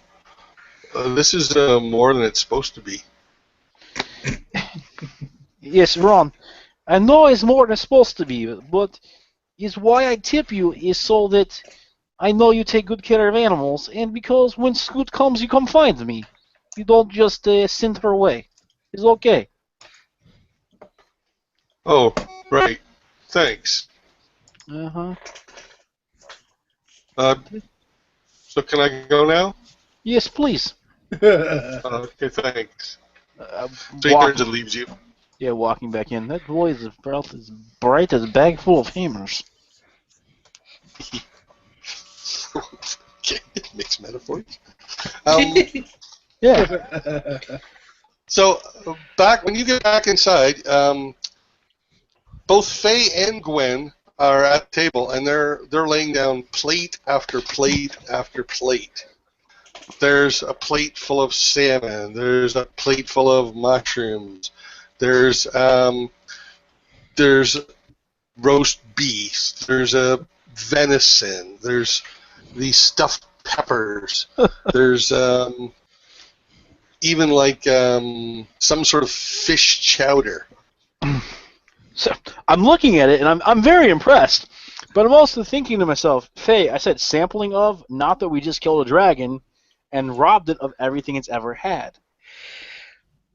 this is more than it's supposed to be. Yes, Ron. I know it's more than it's supposed to be, but is why I tip you is so that I know you take good care of animals, and because when Scoot comes, you come find me. You don't just send her away. It's okay. Oh, right. Thanks. Uh-huh. So can I go now? Yes, please. Okay, thanks. So he turns and leaves you. Yeah, walking back in. That boy is about as bright as a bag full of hammers. Okay, mixed metaphors. Yeah. So when you get back inside, both Faye and Gwen are at the table, and they're laying down plate after plate after plate. There's a plate full of salmon. There's a plate full of mushrooms. There's roast beef. There's a venison. There's these stuffed peppers. There's even some sort of fish chowder. So I'm looking at it, and I'm very impressed. But I'm also thinking to myself, Faye, I said sampling of, not that we just killed a dragon and robbed it of everything it's ever had.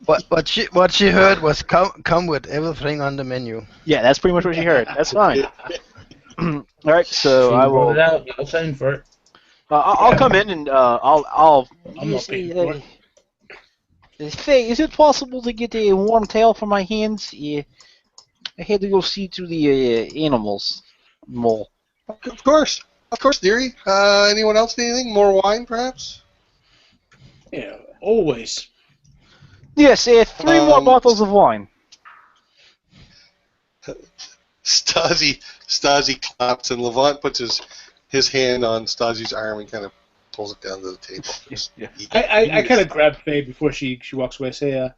What she heard was come with everything on the menu. Yeah, that's pretty much what she heard. That's fine. All right, so I will. It out. I'll sign for it. I'll come in and I'll. I'm not paying for it. Faye, is it possible to get a warm towel for my hands? Yeah, I had to go see to the animals mole. Of course, dearie. Anyone else need anything? More wine, perhaps? Yeah, always. Yes, 3 more bottles of wine. Stasi claps, and Levant puts his hand on Stasi's arm and kind of pulls it down to the table. Yeah. I kind of grab Faye before she walks away. Say,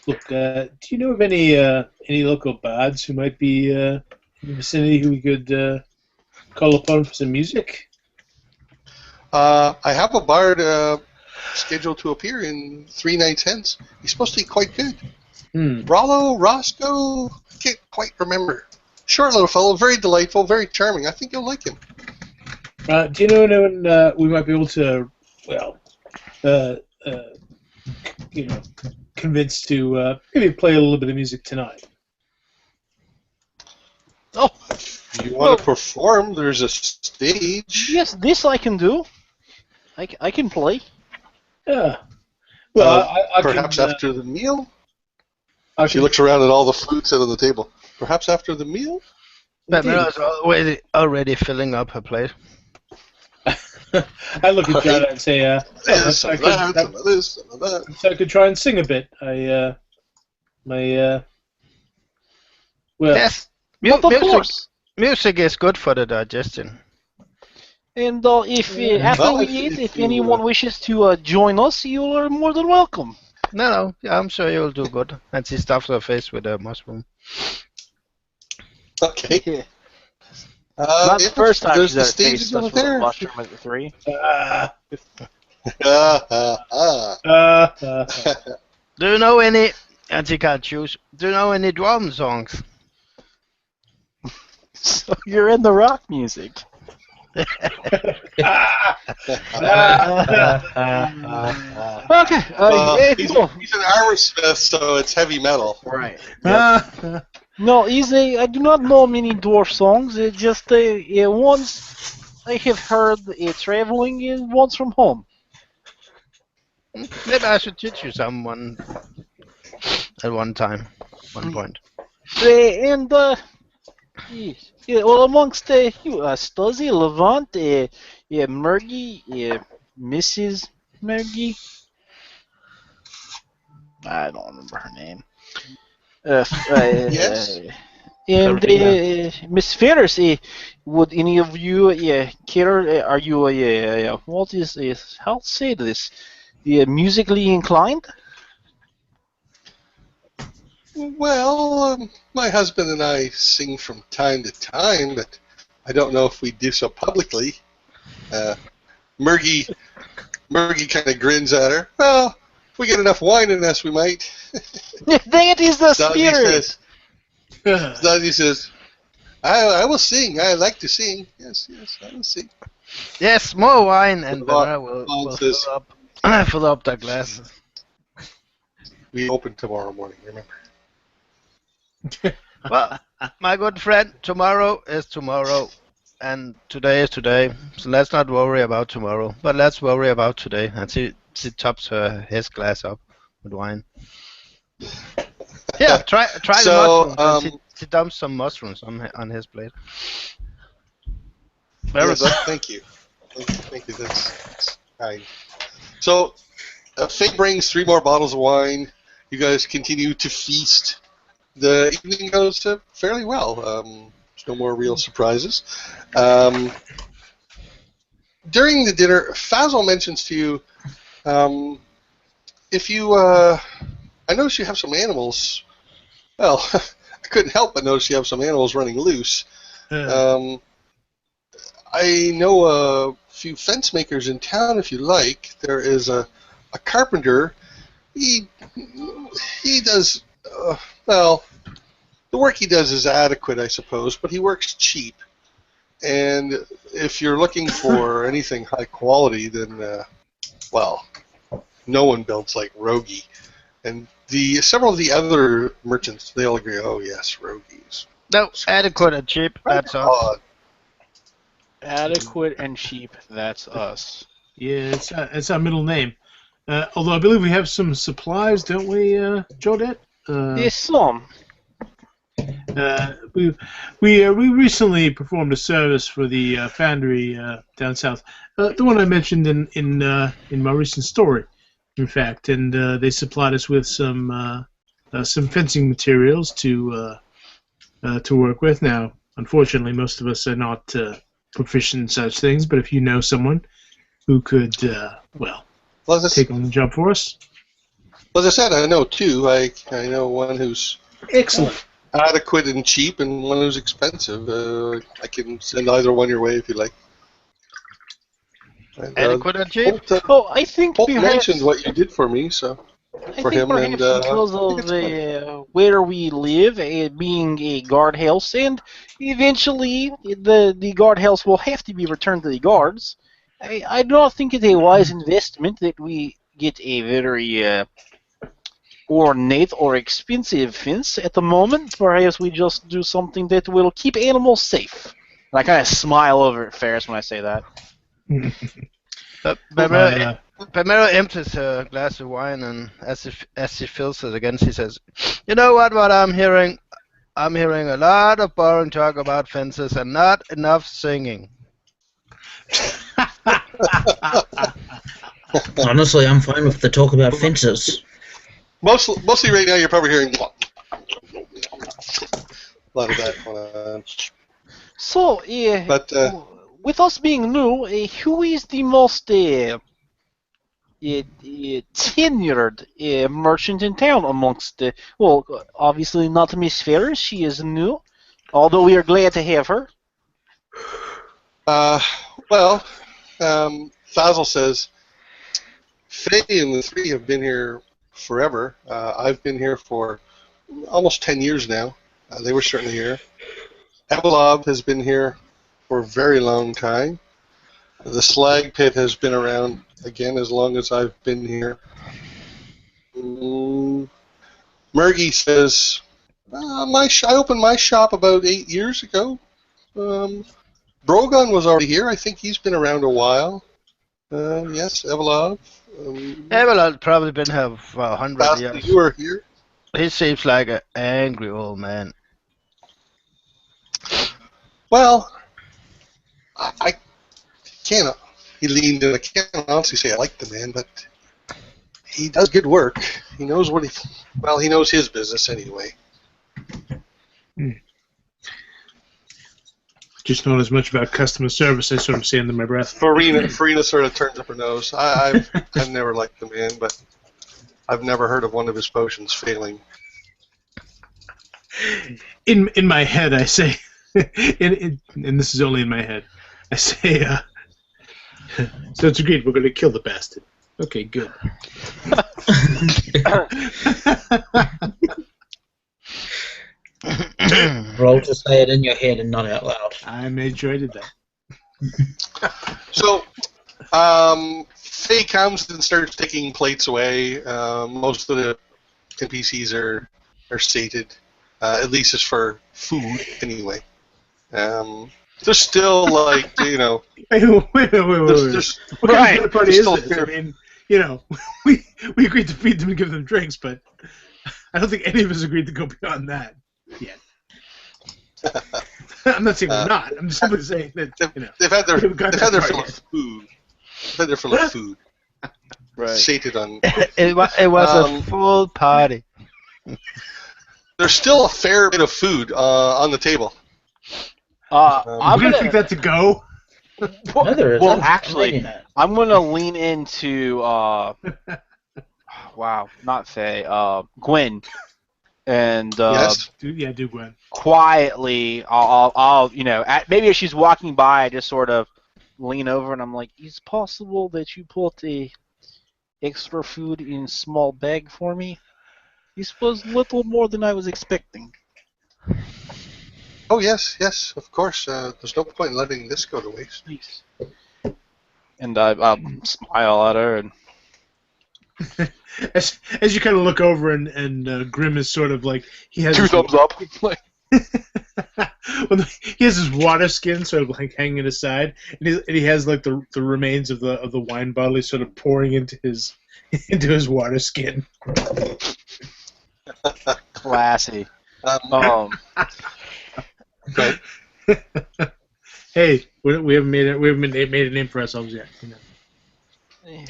look, do you know of any local bards who might be in the vicinity who we could call upon for some music? I have a bard scheduled to appear in 3 nights hence. He's supposed to be quite good. Rollo, Roscoe, I can't quite remember. Short little fellow, very delightful, very charming. I think you'll like him. Do you know anyone we might be able to, convince to maybe play a little bit of music tonight? Oh, If you want to perform, there's a stage. yes, this I can do. I can play. Yeah. Well, I perhaps can, after the meal? She She looks around at all the food set on the table. Perhaps after the meal? Pamela's already filling up her plate. I look at Jada and say, Some of that, some of this, some of that. so I could try and sing a bit. Well, Yes, But of course. music is good for the digestion. And if after Well, we if- eat, if if you, anyone wishes to join us, you are more than welcome. No, I'm sure you'll do good. And she stuffs her face with a mushroom. Okay. Yeah. Not the yeah, first time there's she's the had her face stages touched over with a there. mushroom at the 3. Do you know any? And she can't choose. Do you know any drum songs? So you're in the rock music. Okay. Cool. He's an Aerosmith, so it's heavy metal. Right. No, I do not know many dwarf songs. Just once I have heard traveling once from home. Maybe I should teach you someone at one point. Well, amongst you, Stuzzy, Levant, Murgy, Mrs. Murgy. I don't remember her name. Yes. And Miss Ferris, would any of you care? Are you what is how to say this? Musically inclined? Well, my husband and I sing from time to time, but I don't know if we do so publicly. Murgy kind of grins at her. Well, if we get enough wine in us, we might. That is the spirit. Stuzzy says, I will sing. I like to sing. Yes, I will sing. Yes, more wine, and then I will says, fill up the glasses. We open tomorrow morning, remember? Well, my good friend, tomorrow is tomorrow, and today is today. So let's not worry about tomorrow, but let's worry about today. And she tops his glass up with wine. Yeah, try the mushrooms. And she dumps some mushrooms on his plate. Very good. Thank you. Thank you. That's kind. So, Faye brings 3 more bottles of wine. You guys continue to feast. The evening goes fairly well. There's no more real surprises. During the dinner, Fazal mentions to you, if you, I notice you have some animals. Well, I couldn't help but notice you have some animals running loose. I know a few fence makers in town, if you like. There is a carpenter. He does, well, the work he does is adequate, I suppose, but he works cheap. And if you're looking for anything high quality, then, well, no one builds like Rogie. And several of the other merchants, they all agree, oh yes, Rogies. No, adequate and cheap, that's us. Adequate and cheap, that's us. Yeah, it's our middle name. Although I believe we have some supplies, don't we, Jodette? Yes, some. We recently performed a service for the foundry down south, the one I mentioned in my recent story, in fact, and they supplied us with some fencing materials to work with. Now, unfortunately, most of us are not proficient in such things, but if you know someone who could, take on the job for us. Well, as I said, I know 2. I know one who's Excellent. Adequate and cheap, and one who's expensive. I can send either one your way if you like. And, Adequate and cheap? I think Holt perhaps mentioned what you did for me, so for him, and because of where we live, being a guard house, and eventually the guard house will have to be returned to the guards. I do not think it's a wise investment that we get a very ornate or expensive fence at the moment. Perhaps we just do something that will keep animals safe. And I kind of smile over at Ferris when I say that. Pamela empties her glass of wine, and as she fills it again, she says, "You know what I'm hearing? I'm hearing a lot of boring talk about fences and not enough singing." Honestly, I'm fine with the talk about fences. Mostly right now, you're probably hearing. lot of that going on. So, But with us being new, who is the most tenured merchant in town amongst the... Well, obviously not Miss Ferris. She is new, although we are glad to have her. well, Fazel says, Faye and the three have been here forever. I've been here for almost 10 years now. They were certainly here. Evelov has been here for a very long time. The slag pit has been around, again, as long as I've been here. Mergy says, I opened my shop about 8 years ago. Brogan was already here. I think he's been around a while. Yes, Evelov. Evelyn probably been here for 100 Fazel, years. you are here. He seems like an angry old man. Well, I can't. He leaned in. I can't honestly say I like the man, but he does good work. He knows what he. Well, he knows his business anyway. Just knowing as much about customer service, I sort of say under my breath. Farina sort of turns up her nose. I've never liked the man, but I've never heard of one of his potions failing. In my head, I say, and this is only in my head, I say, so it's agreed. We're going to kill the bastard. Okay, good. Roll to say it in your head and not out loud. I made sure I did that. So, Faye comes and starts taking plates away. Most of the NPCs are sated, at least as for food, anyway. There's still, like, you know... Wait. There's What kind of Right. party is Still this? fair. I mean, you know, we agreed to feed them and give them drinks, but I don't think any of us agreed to go beyond that yet. I'm not saying we're not. I'm simply saying that, you know. They've had their we haven't got that fill far of yet. food. They've had their fill of food. Right. Sated on... It was a full party. There's still a fair bit of food on the table. I'm We're going to take that to go. No, there Well, isn't. actually, Maybe not. I'm gonna lean into wow, not Faye, Gwen, and Yes? Do Gwen. quietly, I'll you know, maybe as she's walking by, I just sort of lean over and I'm like, "Is it possible that you put the extra food in small bag for me? This was little more than I was expecting." Oh, yes, of course. There's no point in letting this go to waste. Please. And I smile at her and As you kind of look over and Grim is sort of like he has two his, thumbs up. Like, well, he has his water skin sort of like hanging aside, and he has like the remains of the wine bottle he's sort of pouring into his water skin. classy. Right. Hey, we haven't made a name for ourselves yet. You know.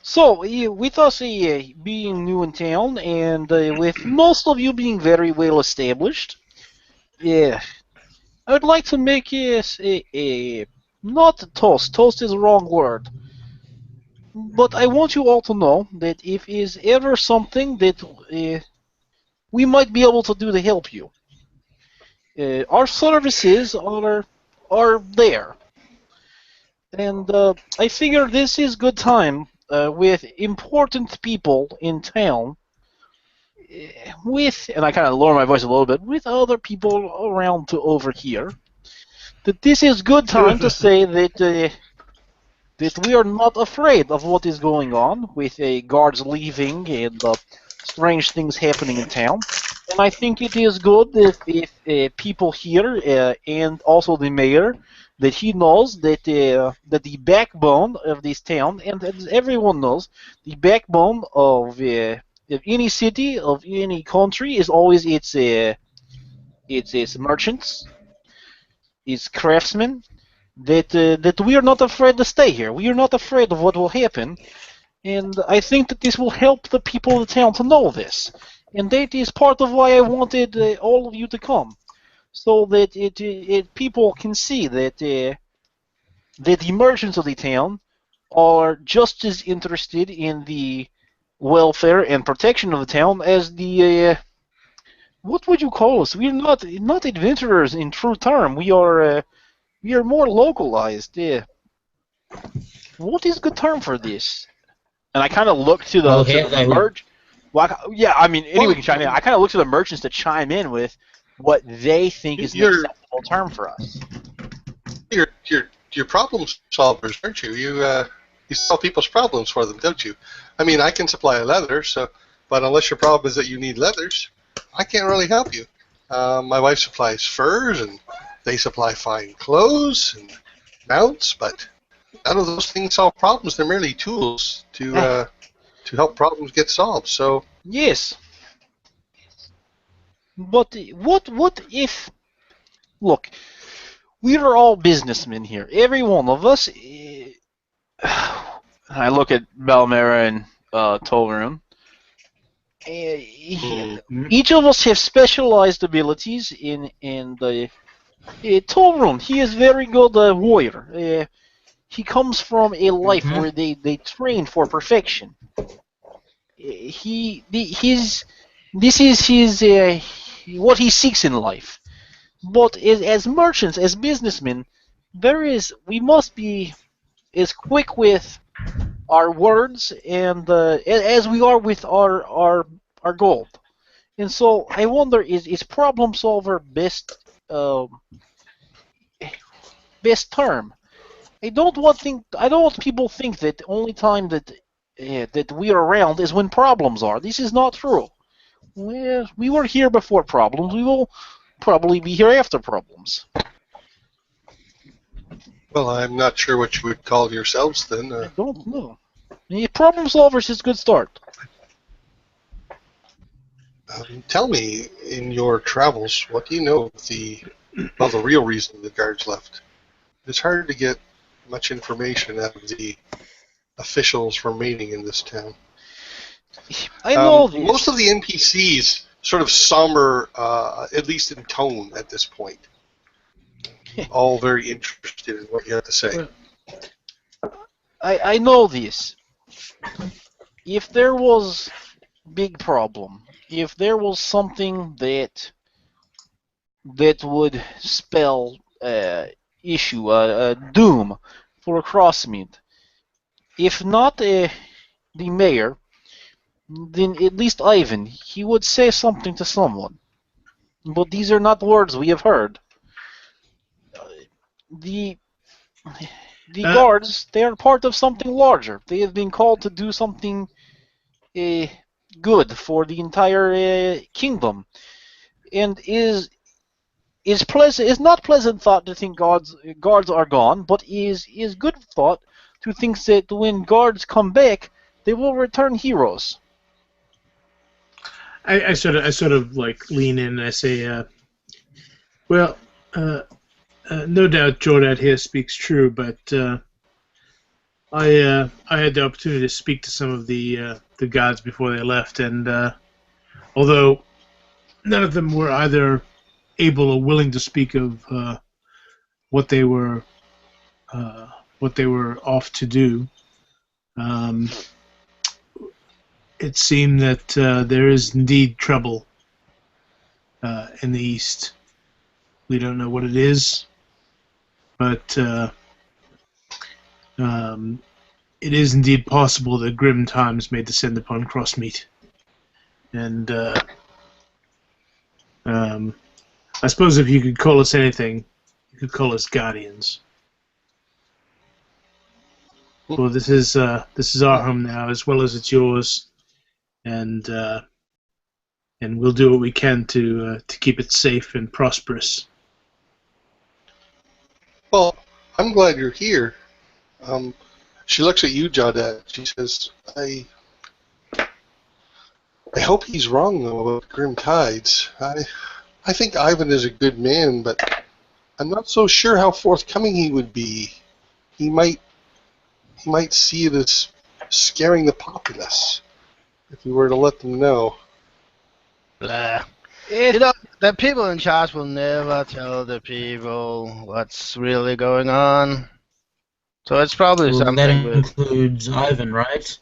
So, with us being new in town, and with most of you being very well established, I would like to make a not a toast. Toast is the wrong word. But I want you all to know that if is ever something that we might be able to do to help you, our services are there. And I figure this is good time with important people in town, and I kind of lower my voice a little bit, with other people around to overhear, that this is good time to say that we are not afraid of what is going on with guards leaving and strange things happening in town. And I think it is good if people here and also the mayor, that he knows that that the backbone of this town, and as everyone knows, the backbone of any city, of any country, is always its merchants, its craftsmen. That we are not afraid to stay here. We are not afraid of what will happen, and I think that this will help the people of the town to know this. And that is part of why I wanted all of you to come, so that people can see that the merchants of the town are just as interested in the welfare and protection of the town as the what would you call us? We're not adventurers in true term. We are more localized. What is the term for this? And I kind of look to Well, the here they would. merch. Well, yeah, I mean, anyone Well, can chime in. I kind of look to the merchants to chime in with what they think is an You're- acceptable term for us. You're problem solvers, aren't you? You solve people's problems for them, don't you? I mean, I can supply leather, but unless your problem is that you need leathers, I can't really help you. My wife supplies furs, and they supply fine clothes and mounts, but none of those things solve problems. They're merely tools to help problems get solved. So Yes, but what if? Look, we are all businessmen here. Every one of us. I look at Belmera and Tolrun. Each of us have specialized abilities in the Tolrun. He is very good warrior. He comes from a life where they train for perfection. This is his what he seeks in life. But as merchants, as businessmen, we must be as quick with our words and as we are with our gold. And so I wonder, is problem solver best term? I don't want people to think that the only time that we are around is when problems are. This is not true. We were here before problems. We will probably be here after problems. well, I'm not sure what you would call yourselves then. I don't know. Problem solvers is a good start. Tell me, in your travels, what do you know of the real reason the guards left? It's hard to get much information out of the officials remaining in this town. I know this. Most of the NPCs sort of somber, at least in tone at this point. All very interested in what you have to say. I know this. If there was big problem, if there was something that would spell issue, doom for a Crossmeet, if not the mayor, then at least Ivan, he would say something to someone. But these are not words we have heard. The guards, they are part of something larger. They have been called to do something good for the entire kingdom, and is not pleasant thought to think guards are gone, but is good thought to think that when guards come back, they will return heroes. I sort of like lean in and I say, well, no doubt Jordan here speaks true, but I had the opportunity to speak to some of the guards before they left, and although none of them were either able or willing to speak of what they were off to do, it seemed that there is indeed trouble in the east. We don't know what it is, but it is indeed possible that grim times may descend upon Crossmeet. And I suppose if you could call us anything, you could call us guardians. Well, this is our home now, as well as it's yours, and we'll do what we can to keep it safe and prosperous. Well, I'm glad you're here. She looks at you, Jawdad. She says, I hope he's wrong, though, about Grim Tides. I think Ivan is a good man, but I'm not so sure how forthcoming he would be. He might see it as scaring the populace if we were to let them know. Blah. You know, the people in charge will never tell the people what's really going on. So it's probably Well, that something with... includes Ivan, right?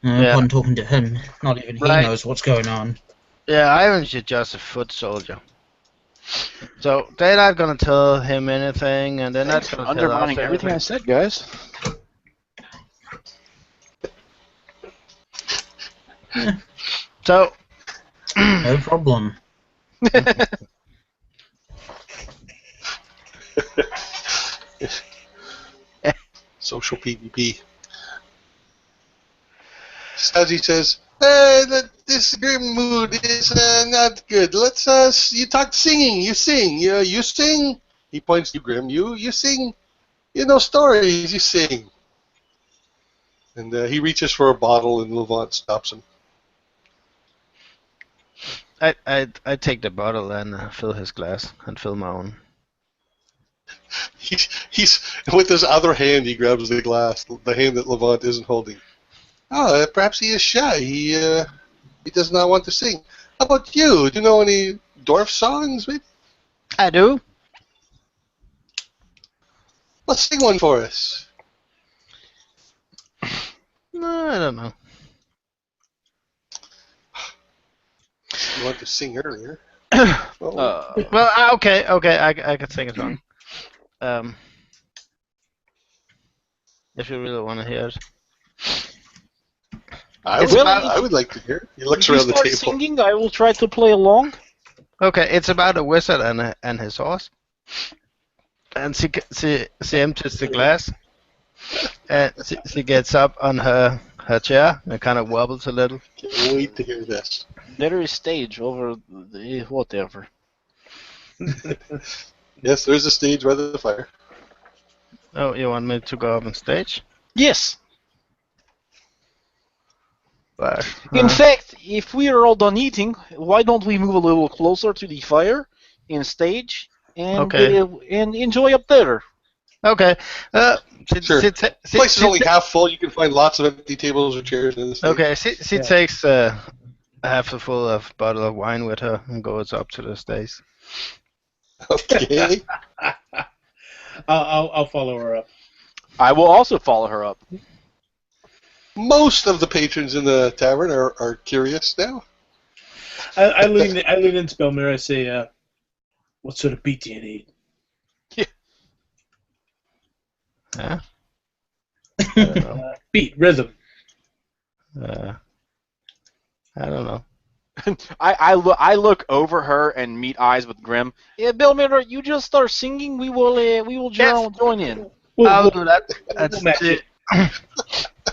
Yeah. Upon talking to him, not even he Right. knows what's going on. Yeah, Ivan's just a foot soldier. So they're not gonna tell him anything, and they're not Thanks for gonna tell us undermining everything I anything. said, guys. So, No problem. Social PvP. Stazzy says, this grim mood is not good. Let's, you talk singing, you sing. You sing. He points to you, Grim. You sing. You know stories, you sing. And he reaches for a bottle, and Levant stops him. I take the bottle and fill his glass and fill my own. He's with his other hand, he grabs the glass, the hand that Levant isn't holding. Oh, perhaps he is shy. He does not want to sing. How about you? Do you know any dwarf songs, maybe? I do. Let's sing one for us. No, I don't know. You want to sing earlier. Well, okay, I can sing a song. If you really want to hear it. I would like to hear. He looks If you around the start table. singing, I will try to play along. Okay, it's about a wizard and his horse. And she empties the glass. And she gets up on her chair and kind of wobbles a little. Can't wait to hear this. There is stage over the whatever. Yes, there's a stage by the fire. Oh, you want me to go up on stage? Yes. But, In fact, if we are all done eating, why don't we move a little closer to the fire in stage and and enjoy up there? Okay. Sure. The place is only half full. You can find lots of empty tables or chairs in the stage. Okay, she takes half a full of bottle of wine with her and goes up to the stage. Okay. I'll follow her up. I will also follow her up. Most of the patrons in the tavern are curious now. I lean into Belmir. I say, "What sort of beat do you need?" Huh? I don't know. Beat rhythm. I don't know. I look over her and meet eyes with Grim. Yeah, Bill Miller, you just start singing. We will join in. I'll do that. We'll match it.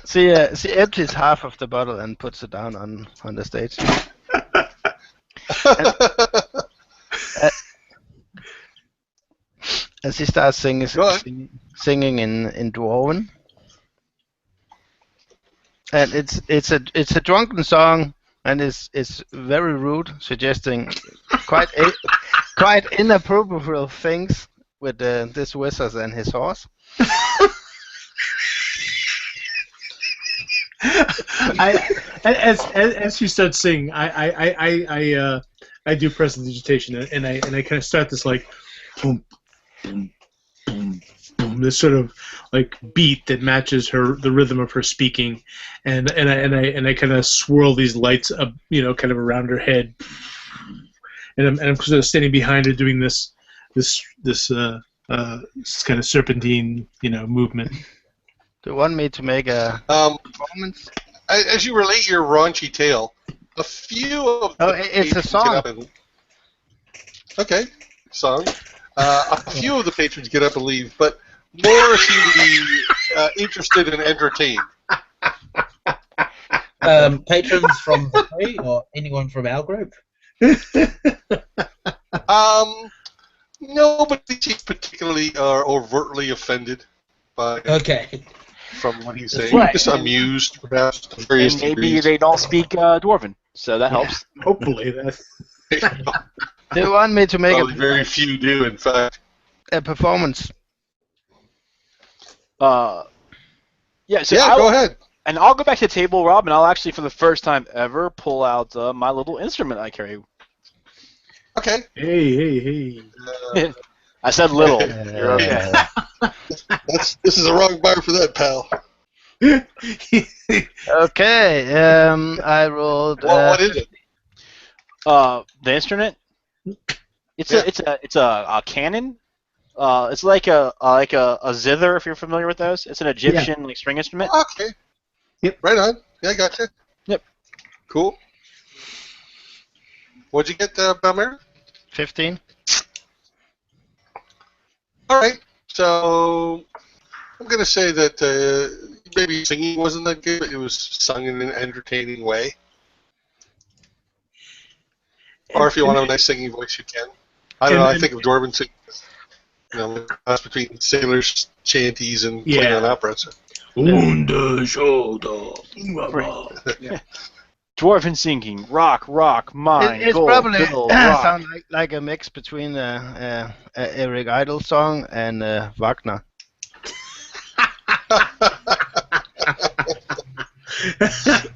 She empties half of the bottle and puts it down on the stage. And she starts singing in Dwarven. And it's a drunken song, and it's very rude, suggesting quite inappropriate things with this wizard and his horse. As she starts singing, I do prestidigitation, and I kind of start this like boom, boom, boom, boom, this sort of like beat that matches the rhythm of her speaking, and I kind of swirl these lights up, kind of around her head, and I'm sort of standing behind her doing this kind of serpentine, movement. Do you want me to make a performance? As you relate your raunchy tale, a few of the it's a patrons song. get up and... Okay, song. A few of the patrons get up and leave, but more seem to be interested and entertained. Patrons from the tree or anyone from our group? Nobody seems particularly overtly offended by from what he's saying. Right. Just amused, perhaps, to various And maybe degrees. they don't speak Dwarven, so that helps. Hopefully, that's Do you want me to make Probably very few do, in fact. a performance? So Go ahead. And I'll go back to the table, Rob, and I'll actually, for the first time ever, pull out my little instrument I carry Okay. Hey. I said little. You're okay. This is a wrong bar for that, pal. Okay, I rolled. What is it? The instrument. It's Yeah. it's a cannon. It's like a zither, if you're familiar with those. It's an Egyptian like string instrument. Okay. Yep. Right on. Yeah, I gotcha. Yep. Cool. What'd you get, Belmar? 15. All right. So I'm gonna say that maybe singing wasn't that good, but it was sung in an entertaining way. Or if you want a nice singing voice, you can. I don't know. I think of Dwarven singing, the cross between sailors' chanties and playing on opera. So. Dwarven singing, rock, mine, It's gold, probably bill, rock. sound like a mix between Eric Idle song and Wagner.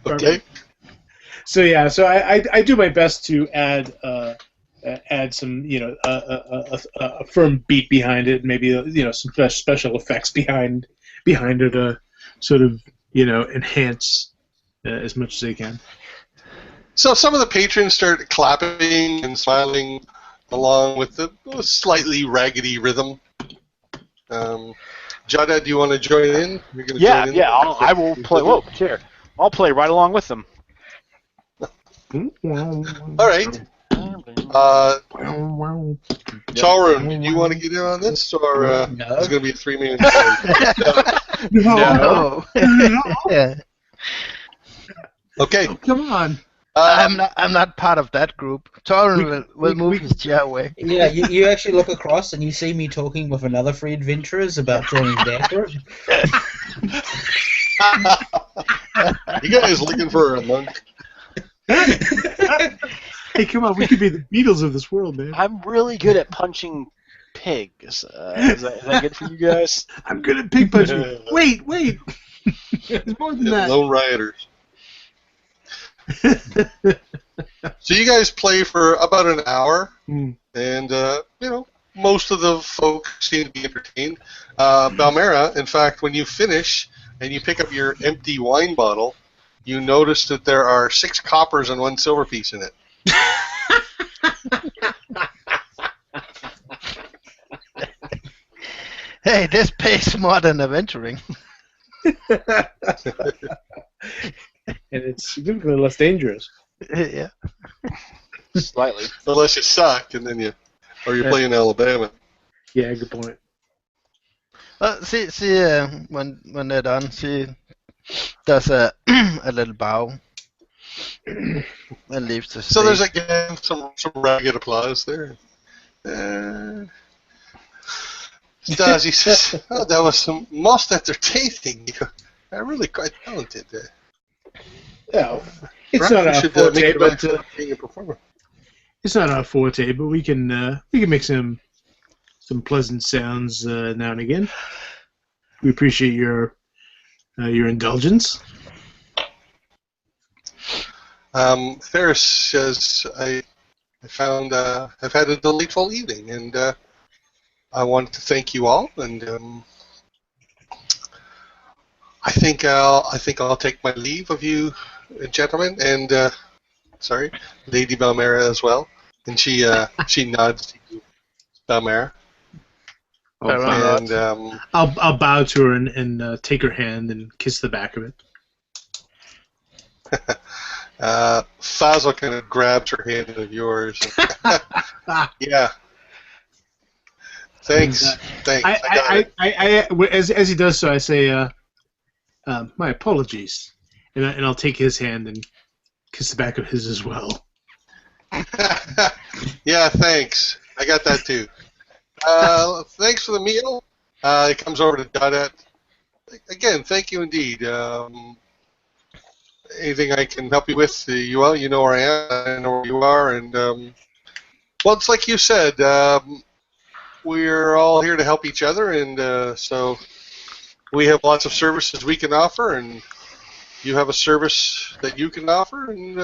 Okay. So I do my best to add some a firm beat behind it, maybe some special effects behind it to sort of enhance as much as they can. So some of the patrons start clapping and smiling along with the slightly raggedy rhythm. Jada, do you want to join in? You're gonna join in? I will play. Whoa, chair. I'll play right along with them. All right. Charun, do you want to get in on this, or No. it's going to be a 3-man show? No. Yeah. Okay. Oh, come on. I'm not part of that group. Torren will move his chair away. Yeah, you actually look across and you see me talking with another three adventurers about joining their group. You guys looking for a monk? Hey, come on, we could be the Beatles of this world, man. I'm really good at punching pigs. Is that good for you guys? I'm good at pig punching. Wait. There's more than that. Lone rioters. So you guys play for about an hour, and most of the folks seem to be entertained. Balmera, in fact, when you finish and you pick up your empty wine bottle, you notice that there are 6 coppers and 1 silver piece in it. Hey, this pays more than adventuring. And it's significantly less dangerous. Yeah. Slightly. Unless you suck, and then you're playing Alabama. Yeah, good point. See, when they're done, she does a little bow and leaves the stage. So there's again some ragged applause there. Stasi says, "Oh, that was some most entertaining. I'm really quite talented." Yeah, it's Perhaps not we our should forte, make it but about being a performer. it's not our forte. But we can make some pleasant sounds now and again. We appreciate your indulgence. Ferris says, "I've had a delightful evening, and I want to thank you all. And I think I'll take my leave of you, gentlemen, and Lady Balmera as well." And she nods to you, Balmera. And I'll bow to her and take her hand and kiss the back of it. Fazel kind of grabs her hand of yours. Yeah. Thanks. As he does so, I say, my apologies, and I'll take his hand and kiss the back of his as well. Yeah, thanks. I got that too. Thanks for the meal. It comes over to Dodette. Again, thank you indeed. Anything I can help you with, you know where I am, I know where you are, and well, it's like you said, we're all here to help each other, and so we have lots of services we can offer, and you have a service that you can offer, and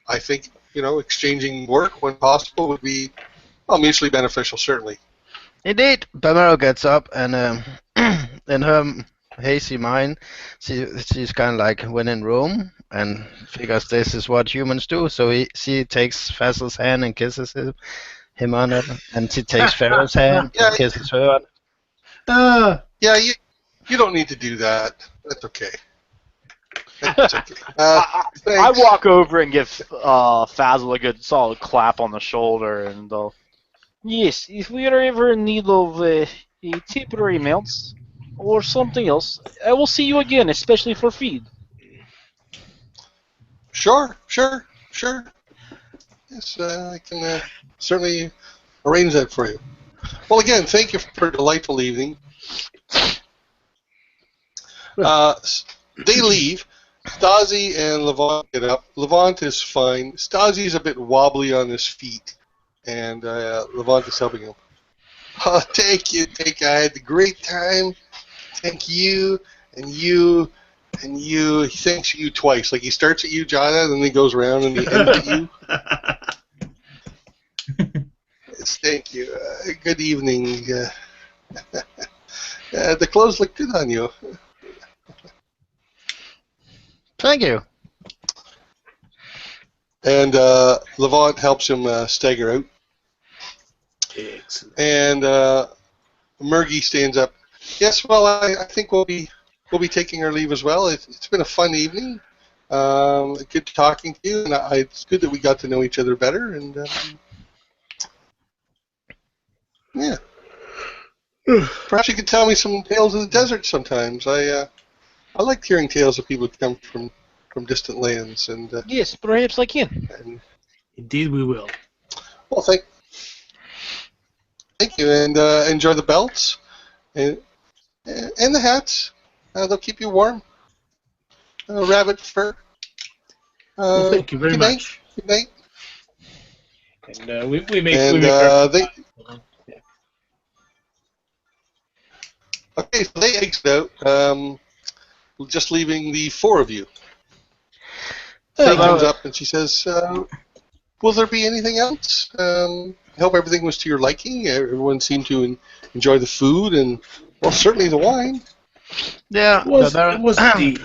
I think exchanging work when possible would be mutually beneficial, certainly. Indeed, Bamero gets up and in her hazy mind, she's kind of like when in Rome and figures this is what humans do. So she takes Fazel's hand and kisses him on it, and she takes Pharaoh's hand and kisses her on it. Yeah, you don't need to do that. That's okay. That's okay. I walk over and give Fazl a good solid clap on the shoulder, and yes, if we are ever in need of a temporary mounts or something else, I will see you again, especially for feed. Sure. Yes, I can certainly arrange that for you. Well, again, thank you for a delightful evening. They leave. Stasi and Levant get up. Levant is fine. Stasi's a bit wobbly on his feet, and Levant is helping him. Oh, thank you. I had a great time. Thank you, and you, and you. He thanks you twice. Like he starts at you, Jada, and then he goes around and he ends at you. Yes, thank you. Good evening. The clothes look good on you. Thank you. And Levant helps him stagger out. Excellent. And Murgy stands up. Yes, well, I think we'll be taking our leave as well. It's been a fun evening. Good talking to you, and it's good that we got to know each other better. And yeah, perhaps you could tell me some tales of the desert sometimes. I like hearing tales of people who come from distant lands. And Yes, perhaps I can. Indeed, we will. well, thank you, and enjoy the belts and the hats. They'll keep you warm. Rabbit fur. Well, thank you very good much. Night. Good night. And we make they. Okay, so they exit out, just leaving the four of you. Faye comes up and she says, will there be anything else? I hope everything was to your liking. Everyone seemed to enjoy the food and, well, certainly the wine. Yeah, it was indeed.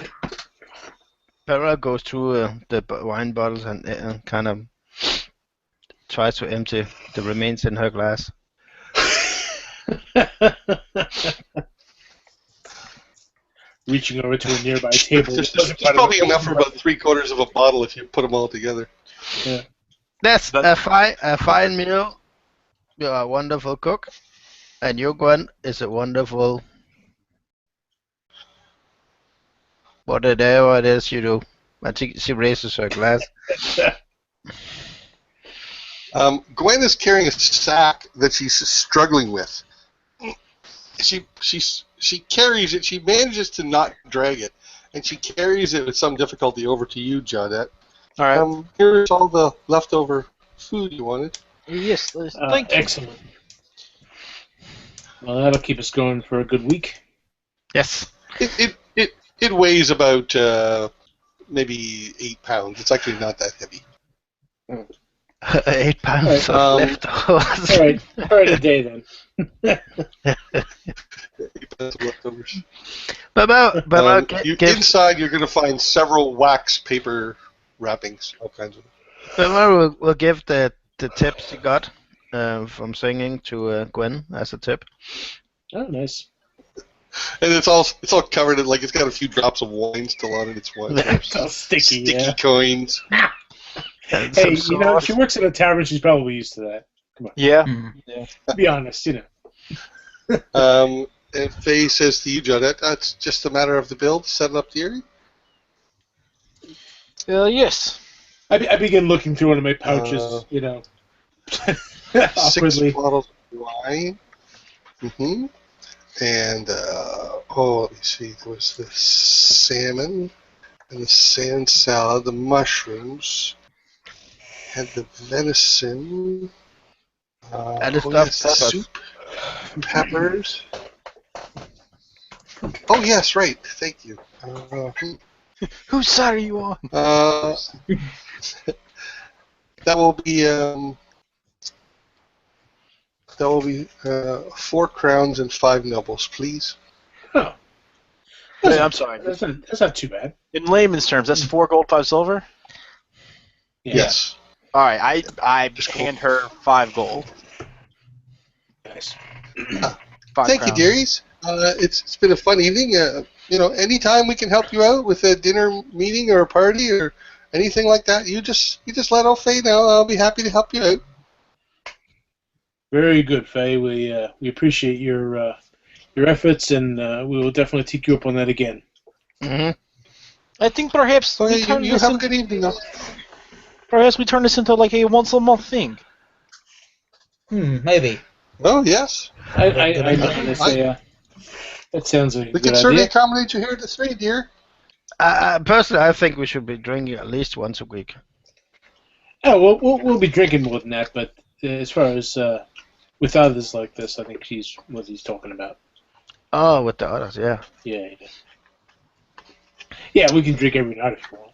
Para goes through the wine bottles and kind of tries to empty the remains in her glass. Reaching over to a nearby table. There's probably enough for about 3/4 of a bottle if you put them all together. Yeah. That's a fine meal. You're a wonderful cook. And you, Gwen, is a wonderful... whatever it is you do. I think she raises her glass. Gwen is carrying a sack that she's struggling with. She carries it. She manages to not drag it, and she carries it with some difficulty over to you, Jodette. All right. Here's all the leftover food you wanted. Yes, thank you. Excellent. Well, that'll keep us going for a good week. Yes. It weighs about maybe 8 pounds. It's actually not that heavy. 8 pounds of leftovers. All right, a day then. 8 pounds of leftovers. Inside, you're going to find several wax paper wrappings, all kinds of them. We'll give the tips you got from singing to Gwen as a tip. Oh, nice. And it's all covered in, like, it's got a few drops of wine still on it. It's wine. It's all sticky coins. Hey, she works at a tavern. She's probably used to that. Come on. Yeah. Be honest, And Faye says to you, Jodette, that's just a matter of the bill to settle up the area? Yes. I begin looking through one of my pouches, awkwardly. 6 bottles of wine. Mm-hmm. And, let me see, there was the salmon and the sand salad, the mushrooms, and the venison. The soup, peppers. Oh, yes, right, thank you. Whose side are you on? That will be 4 crowns and 5 nobles, please. Oh. Wait, I'm sorry. That's not too bad. In layman's terms, that's 4 gold, 5 silver? Yeah. Yes. All right, I Just hand her 5 gold. Nice. 5 Thank crowns. you, dearies. It's been a fun evening. Anytime we can help you out with a dinner meeting or a party or anything like that, you just let old Faye know. I'll be happy to help you out. Very good, Faye. We appreciate your efforts, and we will definitely take you up on that again. Mm-hmm. I think perhaps Okay, we turn you this have a in, good evening, though. perhaps we turn this into like a once a month thing. Maybe. Oh, yes. I don't say that sounds like a We good can certainly idea. accommodate you here at the 3, dear. Personally, I think we should be drinking at least once a week. Oh, we'll be drinking more than that, but as far as with others like this, I think he's what he's talking about. Oh, with the others, yeah. Yeah. Yeah, we can drink every night if you want.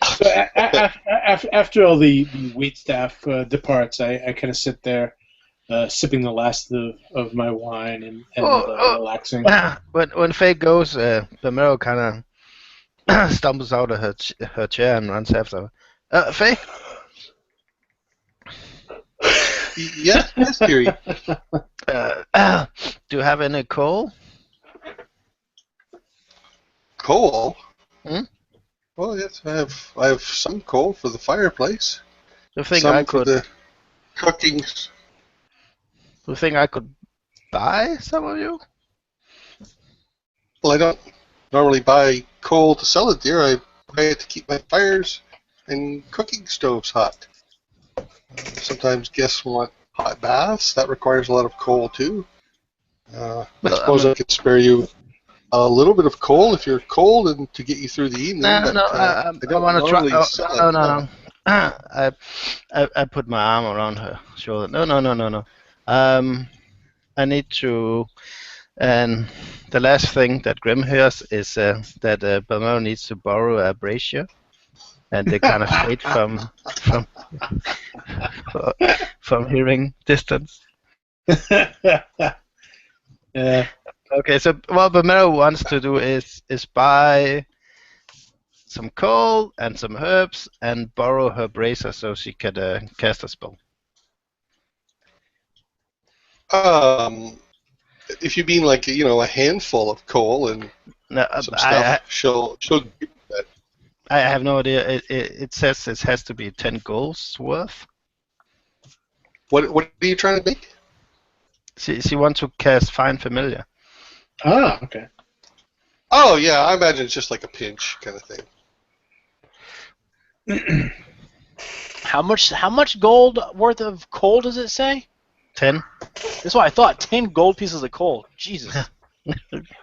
So after all the wait staff departs, I kind of sit there, sipping the last of my wine and relaxing. When Faye goes, Bamero kind of stumbles out of her chair and runs after her. Faye? Yes, dearie. Do you have any coal? Coal? Hmm? Well, yes, I have some coal for the fireplace. You think Some I for could? the cooking. You think I could buy some of you? Well, I don't normally buy coal to sell it, dear. I buy it to keep my fires and cooking stoves hot. Sometimes guests want hot baths. That requires a lot of coal, too. I suppose I could spare you a little bit of coal if you're cold and to get you through the evening. I don't want to normally try. sell it. No. I put my arm around her shoulder. No. I need to. And the last thing that Grim hears is that Bamero needs to borrow a brazier, and they kind of fade from hearing distance. Yeah. Okay, so what Bamero wants to do is buy some coal and some herbs and borrow her brazier so she could cast a spell. If you mean like a handful of coal and some stuff, she'll give you that. I have no idea. It says it has to be 10 golds worth. What are you trying to make? She wants to cast Find Familiar. Ah, okay. Oh yeah, I imagine it's just like a pinch kind of thing. How much gold worth of coal does it say? 10. That's what I thought. 10 gold pieces of coal. Jesus.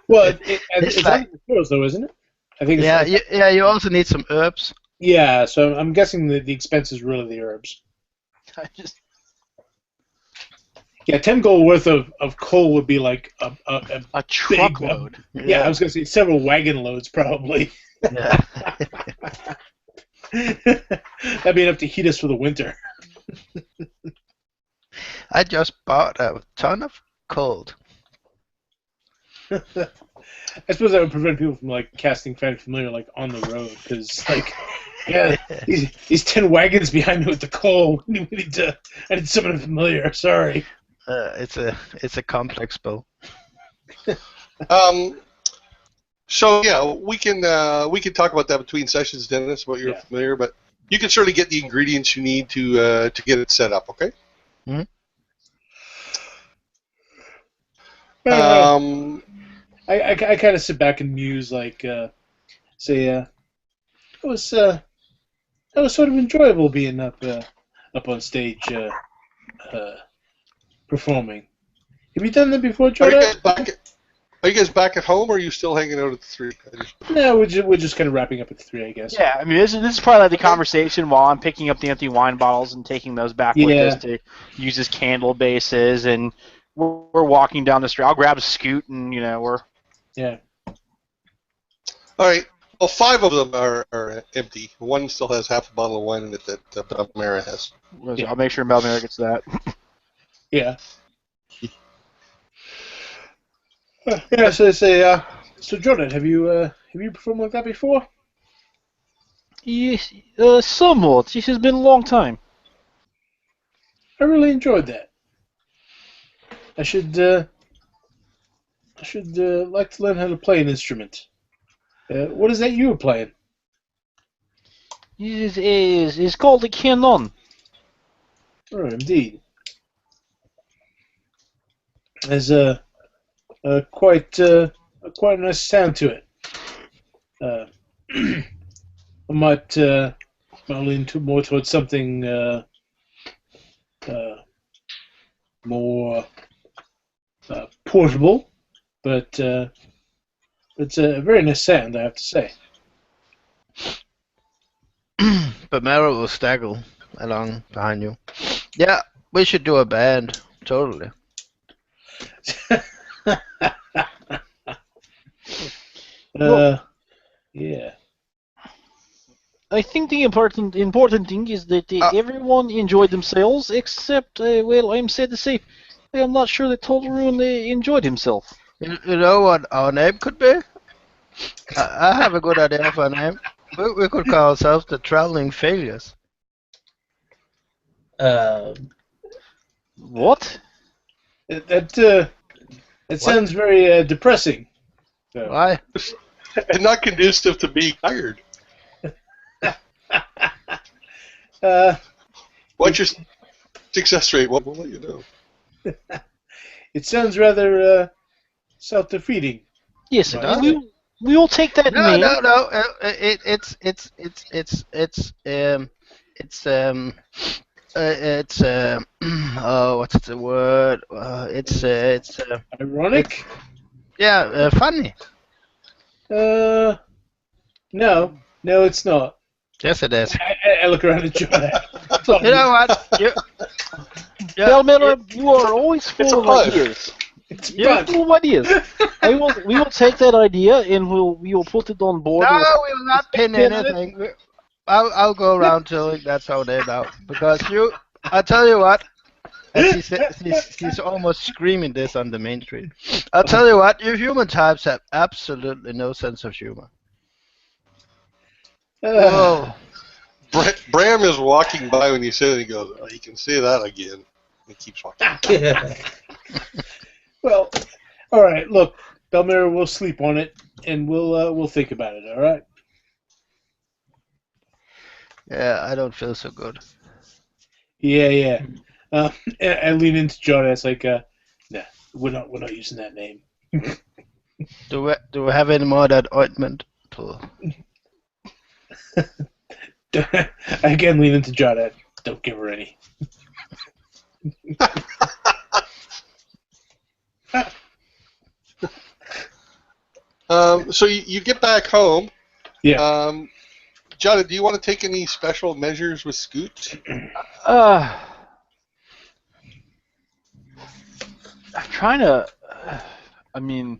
Well, it's like materials, though, isn't it? I think. Yeah. You also need some herbs. Yeah, so I'm guessing that the expense is really the herbs. Yeah, 10 gold worth of coal would be like a truckload. Yeah, I was going to say several wagon loads, probably. Yeah. That'd be enough to heat us for the winter. I just bought a ton of cold. I suppose that would prevent people from like casting Find Familiar like on the road, because yeah, these 10 wagons behind me with the coal. I need someone familiar. Sorry. It's a complex spell. So yeah, we can talk about that between sessions, Dennis, about your familiar, but you can certainly get the ingredients you need to get it set up. Okay. Mm-hmm. I kind of sit back and muse, like, it was sort of enjoyable being up on stage performing. Have you done that before, Jordan? Are you guys back at home, or are you still hanging out at the 3? No, we're just kind of wrapping up at the 3, I guess. Yeah, I mean, this is probably like the conversation while I'm picking up the empty wine bottles and taking those back with us to use as candle bases, and we're walking down the street. I'll grab a scoot, and we're... Yeah. All right. Well, 5 of them are empty. One still has half a bottle of wine in it that Mara has. Yeah. I'll make sure Balmera gets that. Yeah. Yeah. So they say. So Jordan, have you performed like that before? Yes, somewhat. This has been a long time. I really enjoyed that. I should like to learn how to play an instrument. What is that you were playing? It is called a canon. Oh, indeed. There's quite a nice sound to it. I might lean more towards something more portable, but it's a very nice sound, I have to say. But Mara will staggle along behind you. Yeah, we should do a band. Totally. Yeah. I think the important thing is that everyone enjoyed themselves, except, well, I'm sad to say, I'm not sure that Tollerun enjoyed himself. You know what our name could be? I have a good idea for a name. We could call ourselves the Traveling Failures. What? It sounds very depressing. So. Why? And not conducive to being hired. What's your success rate? We'll let you know. It sounds rather self-defeating. Yes, we will take that name. No. What's the word? It's ironic. Funny. No, it's not. Yes, it is. I look around at John. You know what? Miller, you are always full of ideas. You're full of ideas. We will take that idea and we will put it on board. No, we will not pin anything. I'll go around telling that's how they know. Because I tell you what, and she's almost screaming this on the main street. I'll tell you what, you human types have absolutely no sense of humor. Whoa. Bram is walking by when you say it and he goes, oh, you can say that again. He keeps walking. Well, all right, look, Belmira, we'll sleep on it and we'll think about it, all right? Yeah, I don't feel so good. Yeah. I lean into John. It's like, nah, we're not using that name. Do we have any more of that ointment? I again lean into John. Don't give her any. So you get back home. Yeah. John, do you want to take any special measures with Scoot? I'm trying to. I mean.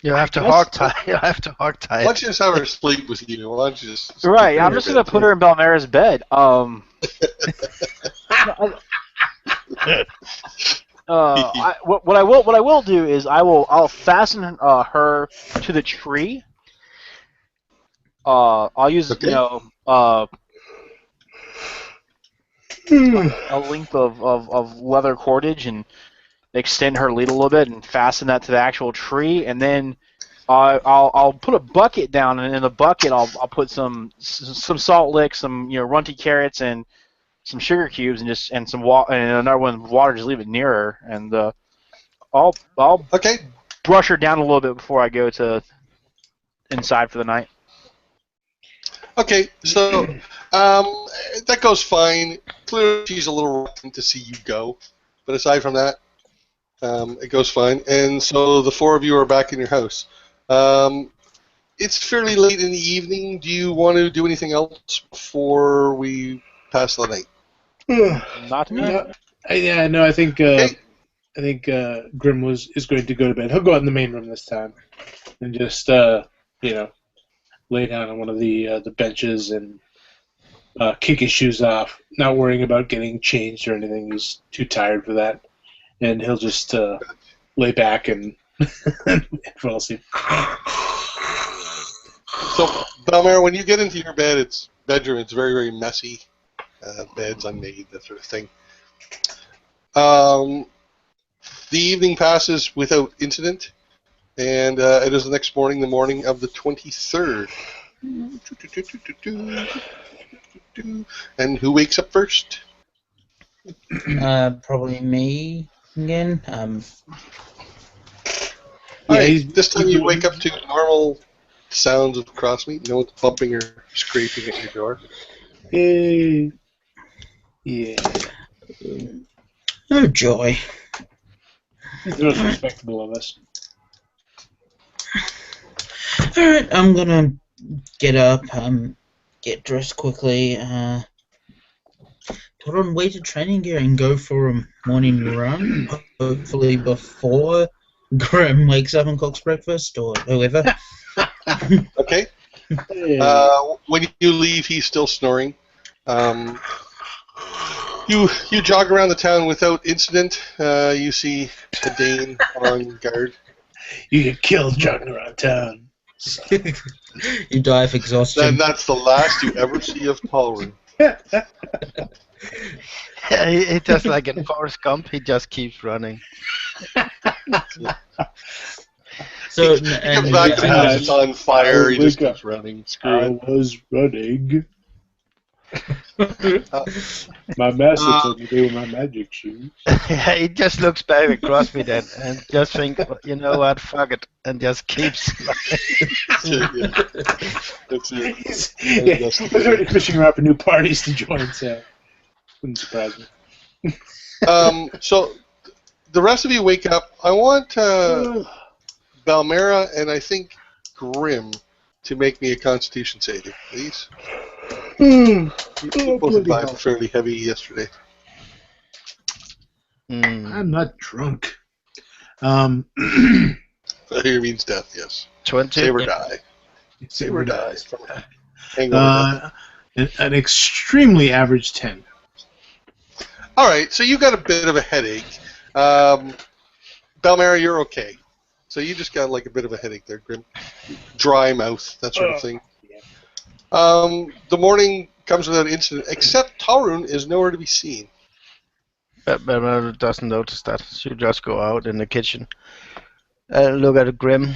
You have to hog tie. You have to hog tie. Why don't you just have her sleep with you? Why don't you just right, I'm just gonna put her in Balmera's bed. What I will do is I'll fasten her to the tree. I'll use a length of leather cordage and extend her lead a little bit and fasten that to the actual tree, and then I'll put a bucket down, and in the bucket I'll put some salt licks, some runty carrots, and some sugar cubes, and some water, and another one with water. Just leave it near her, and I'll brush her down a little bit before I go to inside for the night. Okay, so that goes fine. Clearly, she's a little reluctant to see you go, but aside from that, it goes fine. And so the four of you are back in your house. It's fairly late in the evening. Do you want to do anything else before we pass the night? Not to me. No, I think. Okay. Grim is going to go to bed. He'll go out in the main room this time, and just lay down on one of the benches and kick his shoes off, not worrying about getting changed or anything. He's too tired for that, and he'll just lay back and fall asleep. So, Belmar, when you get into your bedroom, it's very, very messy. Bed's unmade, that sort of thing. The evening passes without incident, and it is the next morning, the morning of the 23rd. And who wakes up first? Probably me again. Alright, this time you wake up to normal sounds of Crossmeet. No one's bumping or scraping at your door. Yay. Yeah. Oh joy! He's the most respectable of us. All right, I'm gonna get up, get dressed quickly, put on weighted training gear, and go for a morning run. Hopefully before Graham wakes up and cooks breakfast, or whoever. Okay. When you leave, he's still snoring. You jog around the town without incident. You see a Dane on guard. You get killed jogging around town. You die of exhaustion. And that's the last you ever see of Paulrin. He just like in Forrest Gump, he just keeps running. So, He comes back to the house, it's on fire, he just keeps running. Screw I it. was running. My master told me they were my magic shoes. He just looks back across me then and just think, you know what, fuck it, and just keeps running. That's it. He's already fishing around for new parties to join, so wouldn't surprise me. So the rest of you wake up. I want Balmera and I think Grim to make me a Constitution saving, please. You both advised fairly heavy yesterday. I'm not drunk. Here means death, yes. 20. Save or die. Save or die. Hangover death. An extremely average 10. All right, so you got a bit of a headache. Balmera, you're okay. So you just got like a bit of a headache there, Grim. Dry mouth, that sort of thing. The morning comes without incident, except Tarun is nowhere to be seen. But Mara doesn't notice that. She'll just go out in the kitchen and look at Grim.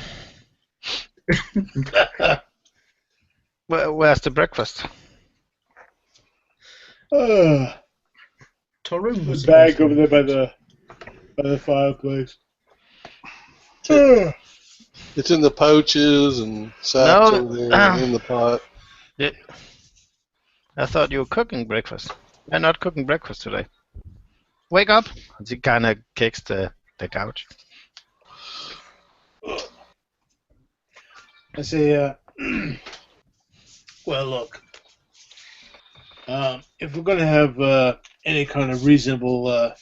Where's the breakfast? Tarun was The bag over there by the fireplace. It's in the pouches and sacks over there in the pot. I thought you were cooking breakfast. I'm not cooking breakfast today. Wake up! And she kind of kicks the couch. I say, well, look. If we're going to have any kind of reasonable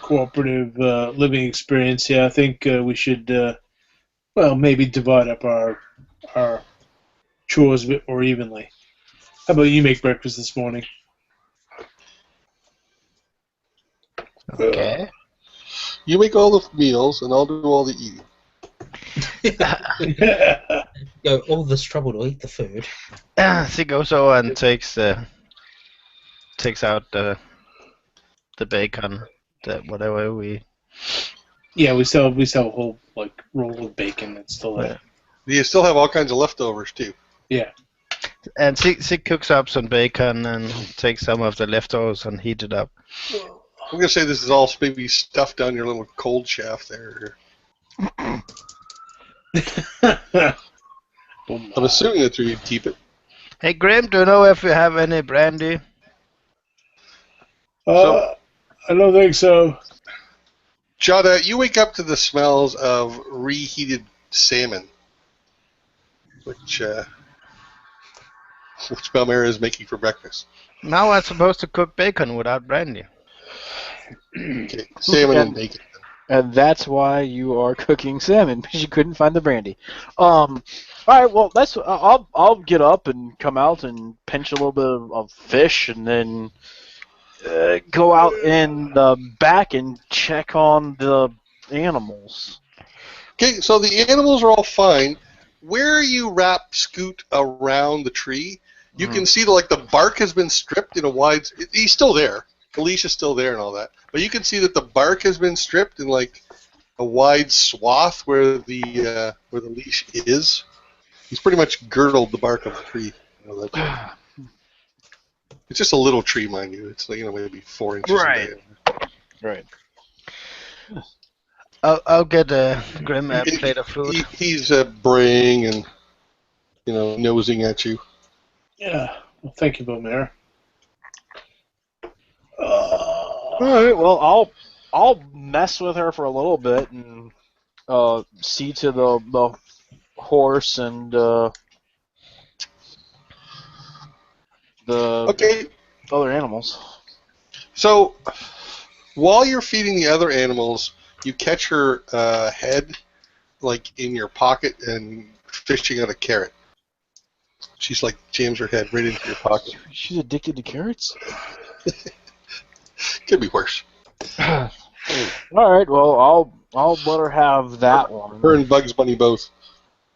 cooperative living experience here, I think we should, maybe divide up our chores a bit more evenly. How about you make breakfast this morning? Okay. You make all the meals, and I'll do all the eating. Go all this trouble to eat the food. She goes over and takes out the bacon, whatever we. Yeah, we still have a whole roll of bacon that's still there. You still have all kinds of leftovers too. Yeah. And she cooks up some bacon and takes some of the leftovers and heat it up. I'm gonna say this is all maybe stuffed down your little cold shaft there. I'm assuming that's where you'd keep it. Hey Graham, do you know if you have any brandy? I don't think so. Jada, you wake up to the smells of reheated salmon, which Balmera is making for breakfast. Now I'm supposed to cook bacon without brandy. Okay, salmon and bacon. And that's why you are cooking salmon, because you couldn't find the brandy. All right, well, I'll get up and come out and pinch a little bit of fish, and then go out in the back and check on the animals. Okay, so the animals are all fine. Where you wrap Scoot around the tree, you can see the bark has been stripped in a wide. He's still there. The leash is still there and all that, but you can see that the bark has been stripped in like a wide swath where the leash is. He's pretty much girdled the bark of the tree. It's just a little tree, mind you. It's like maybe 4 inches. Right. in diameter. Right. I'll get a Grim a plate of food. He's braying and nosing at you. Yeah. Well, thank you, Bomare. All right. Well, I'll mess with her for a little bit and see to the horse and the other animals. So, while you're feeding the other animals, you catch her head, in your pocket and fishing out a carrot. She's jams her head right into your pocket. She's addicted to carrots? Could be worse. All right. Well, I'll let her have that one. Her and Bugs Bunny both.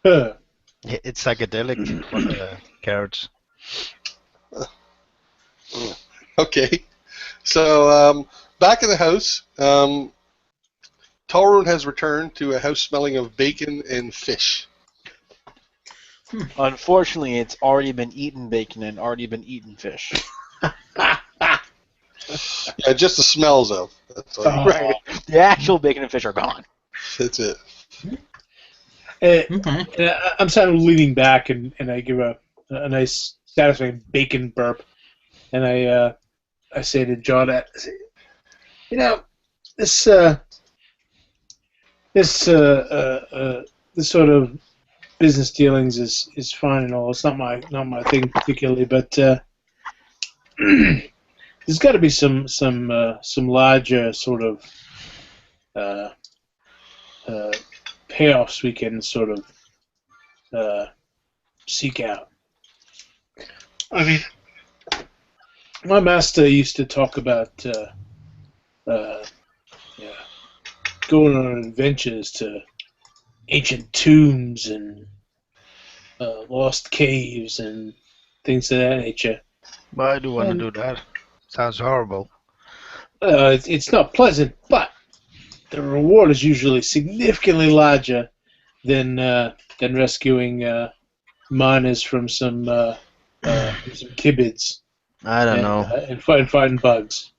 It's psychedelic for the carrots. Okay. So, back in the house, Talrun has returned to a house smelling of bacon and fish. Unfortunately, it's already been eaten bacon and already been eaten fish. Yeah, just the smells of. That's all. Right. The actual bacon and fish are gone. That's it. I'm sort of leaning back and I give a nice, satisfying bacon burp, and I say to Jada, this sort of business dealings is fine and all. It's not my thing particularly, but there's got to be some larger sort of payoffs we can sort of seek out. I mean, my master used to talk about going on adventures to ancient tombs and lost caves and things of that nature. Well, I do want to do that. Sounds horrible. It's not pleasant, but the reward is usually significantly larger than rescuing miners from some kibids. I don't know. And fighting bugs.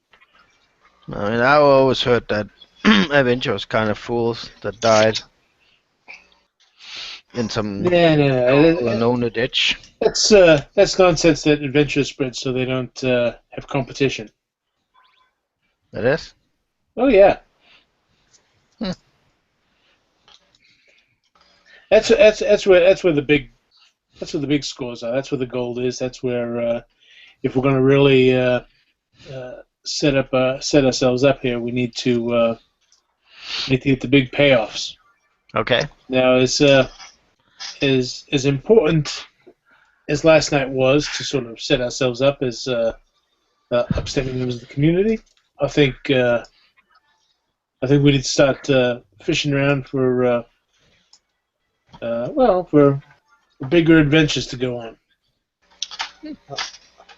I mean, I always heard that adventurers kind of fools that died in some unknown ditch. That's nonsense that adventurers spread so they don't have competition. It is? Oh yeah. That's where the big scores are. That's where the gold is. That's where if we're going to really set ourselves up here, we need to get the big payoffs. Okay. Now, as important as last night was to sort of set ourselves up as upstanding members of the community, I think we need to start fishing around for bigger adventures to go on.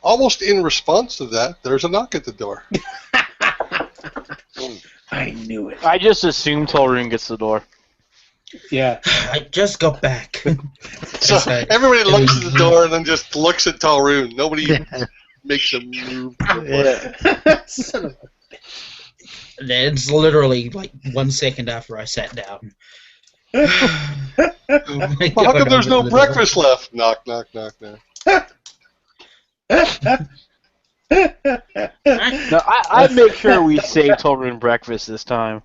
Almost in response to that, there's a knock at the door. I knew it. I just assumed Talrun gets the door. Yeah. I just got back. So everybody looks at the door and then just looks at Talrun. Nobody makes a move. Yeah. Son of a... It's literally 1 second after I sat down. Well, how come there's no breakfast left? Knock, knock, knock, knock. No, I'd make sure we save Talrun breakfast this time.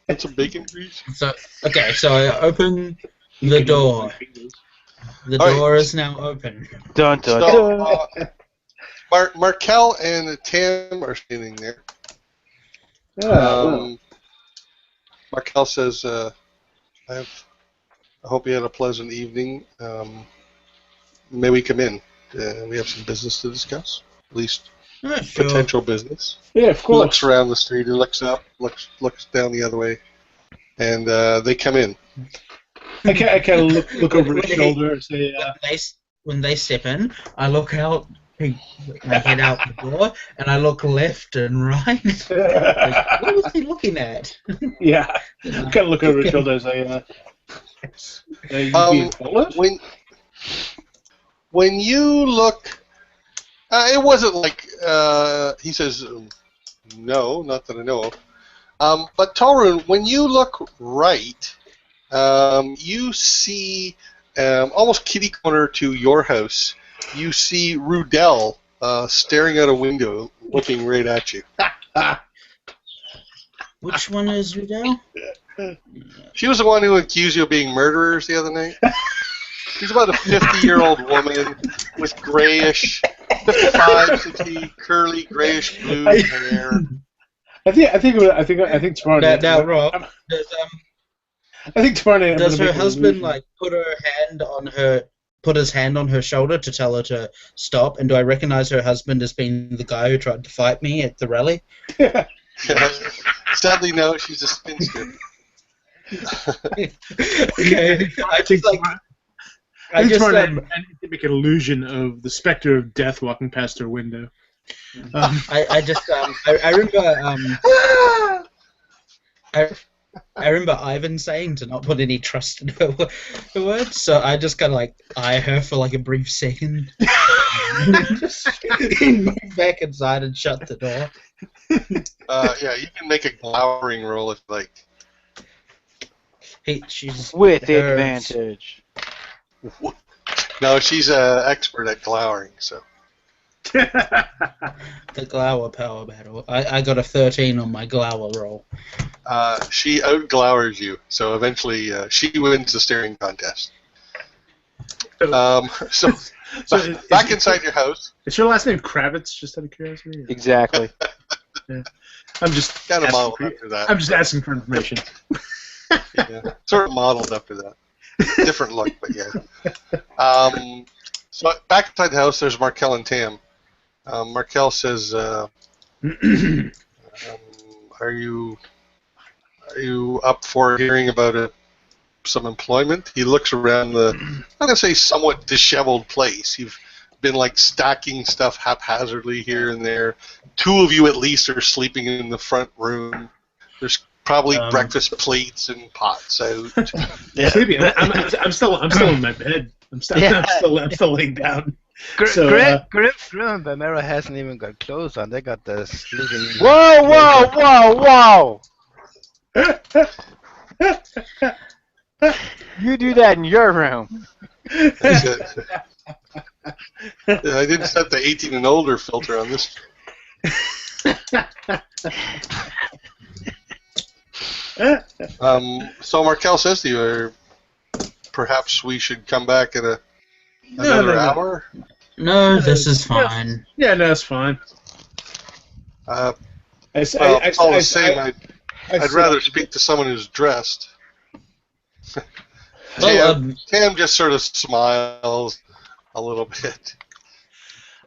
That's some bacon grease. So I open the door. The door is now open. Dun dun So, dun. Markel and Tam are standing there. Markel says, I hope you had a pleasant evening. May we come in? We have some business to discuss. At least Sure. potential business. Yeah, of He course. looks around the street. He looks up, looks down the other way, and they come in. I kind of look over his shoulder and say, when they step in, I look out, my head out the door, and I look left and right. Like, what was he looking at? yeah. I kind of look over his shoulder and say, you being followed? When you look, it wasn't like he says, no, not that I know of. But Torun, when you look right, you see almost kitty corner to your house. You see Rudell staring out a window, looking right at you. Which one is Rudell? She was the one who accused you of being murderers the other night. She's about a 50-year-old woman with grayish, 55, 60, curly, grayish blue hair. I think tomorrow night. Now, Rob, I think tomorrow night. does her husband like put his hand on her shoulder to tell her to stop? And do I recognize her husband as being the guy who tried to fight me at the rally? Sadly, no. She's a spinster. Okay. I think tomorrow night I need to make an illusion of the specter of death walking past her window. I remember Ivan saying to not put any trust in her words, so I just kind of like eye her for like a brief second, and then just move back inside and shut the door. Yeah, you can make a glowering roll if you like. She's With advantage. No, she's an expert at glowering, so. The glower power battle. I got a 13 on my glower roll. She outglowers you, so eventually she wins the staring contest. So back inside your house. Is your last name Kravitz? Just out of curiosity. Exactly. Yeah. I'm just kind of modeled after that. I'm just asking for information. Yeah, sort of modeled after that. Different look, but yeah. So back inside the house, there's Markel and Tam. Markel says, "Are you up for hearing about some employment?" He looks around the, I'm gonna say, somewhat disheveled place. You've been like stacking stuff haphazardly here and there. Two of you at least are sleeping in the front room. There's probably breakfast plates and pots out. Yeah. I'm still in my bed. I'm still laying down. Grim Bamera hasn't even got clothes on. They got the sleeping. Whoa! You do that in your room. I didn't set the 18 and older filter on this. So Markel says to you, perhaps we should come back at another hour? No, this is fine. Yeah, no, it's fine. All the same, I'd rather speak to someone who's dressed. Tam just sort of smiles a little bit.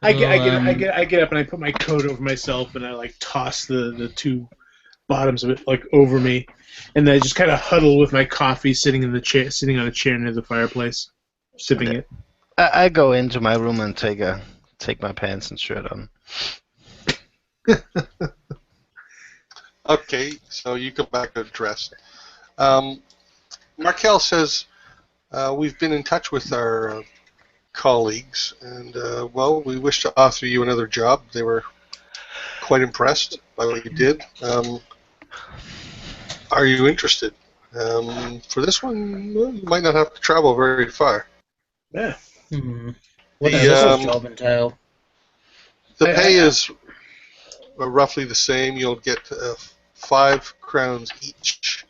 I get up and I put my coat over myself and I like toss the two bottoms of it like over me, and then I just kind of huddle with my coffee sitting on a chair near the fireplace, sipping it. I go into my room and take my pants and shirt on. Okay, so you come back dressed. Markel says, we've been in touch with our colleagues, and well, we wish to offer you another job. They were quite impressed by what you did. Are you interested? For this one, well, you might not have to travel very far. Yeah. What does this job entail? The pay is roughly the same. You'll get 5 crowns each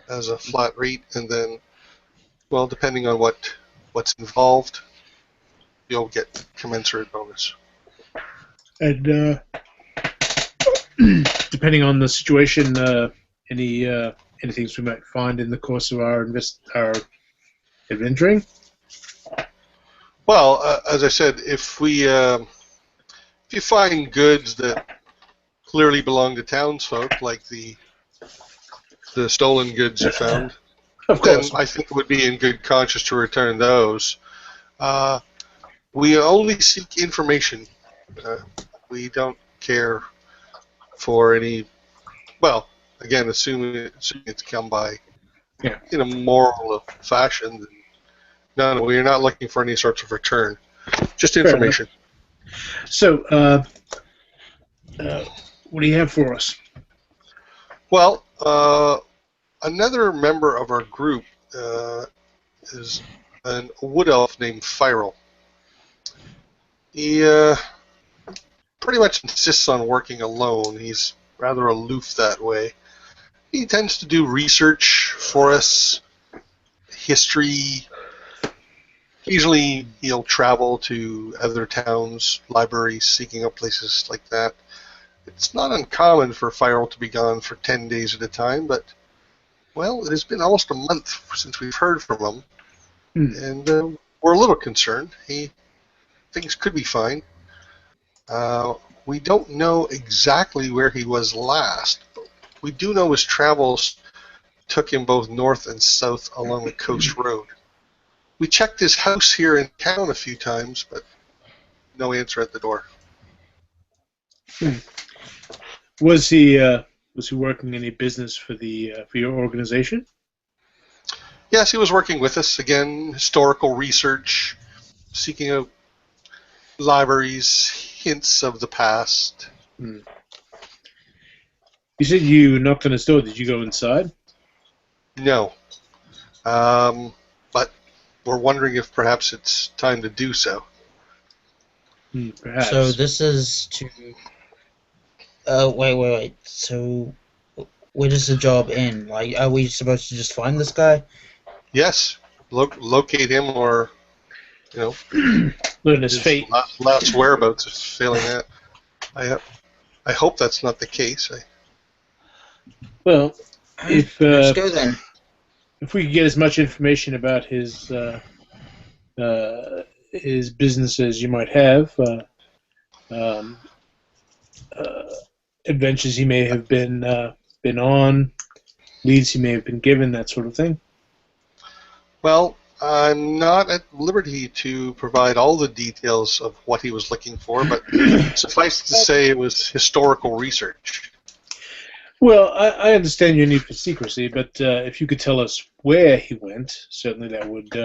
as a flat rate, and then, well, depending on what's involved, you'll get commensurate bonus. And depending on the situation, any things we might find in the course of our adventuring. Well, as I said, if you find goods that clearly belong to townsfolk, like the stolen goods you found, Of then course. I think it would be in good conscience to return those. We only seek information. We don't care for any. Well, again, assuming it's come by in a moral fashion. No, we're not looking for any sorts of return. Just information. So, what do you have for us? Well, another member of our group is a wood elf named Firel. He pretty much insists on working alone. He's rather aloof that way. He tends to do research for us, history. Occasionally, he'll travel to other towns, libraries, seeking out places like that. It's not uncommon for Firel to be gone for 10 days at a time, but, well, it has been almost a month since we've heard from him, and we're a little concerned. Things could be fine. We don't know exactly where he was last, but we do know his travels took him both north and south along the coast road. We checked his house here in town a few times, but no answer at the door. Was he working any business for your organization? Yes, he was working with us. Again, historical research, seeking out libraries, hints of the past. You said you knocked on his door. Did you go inside? No. But we're wondering if perhaps it's time to do so. Perhaps. So this is to... wait. So, where does the job end? Like, are we supposed to just find this guy? Yes. Locate him or, learn his fate. Last whereabouts is failing that. I hope that's not the case. Well, if Let's go then. If we could get as much information about his business as you might have, adventures he may have been on, leads he may have been given, that sort of thing. Well, I'm not at liberty to provide all the details of what he was looking for, but suffice to say it was historical research. Well, I understand your need for secrecy, but if you could tell us where he went, certainly that would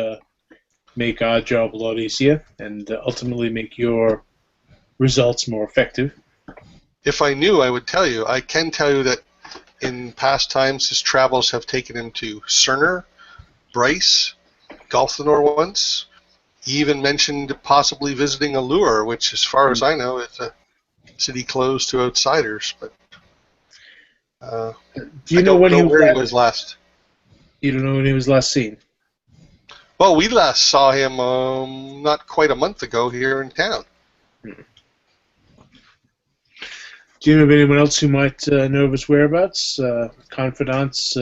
make our job a lot easier and ultimately make your results more effective. If I knew, I would tell you. I can tell you that in past times his travels have taken him to Cerner, Bryce, Gothnog once. He even mentioned possibly visiting Allure, which, as far as I know, is a city closed to outsiders. But do you know when he was last? You don't know when he was last seen? Well, we last saw him not quite a month ago here in town. Do you know of anyone else who might know of his whereabouts? Confidants,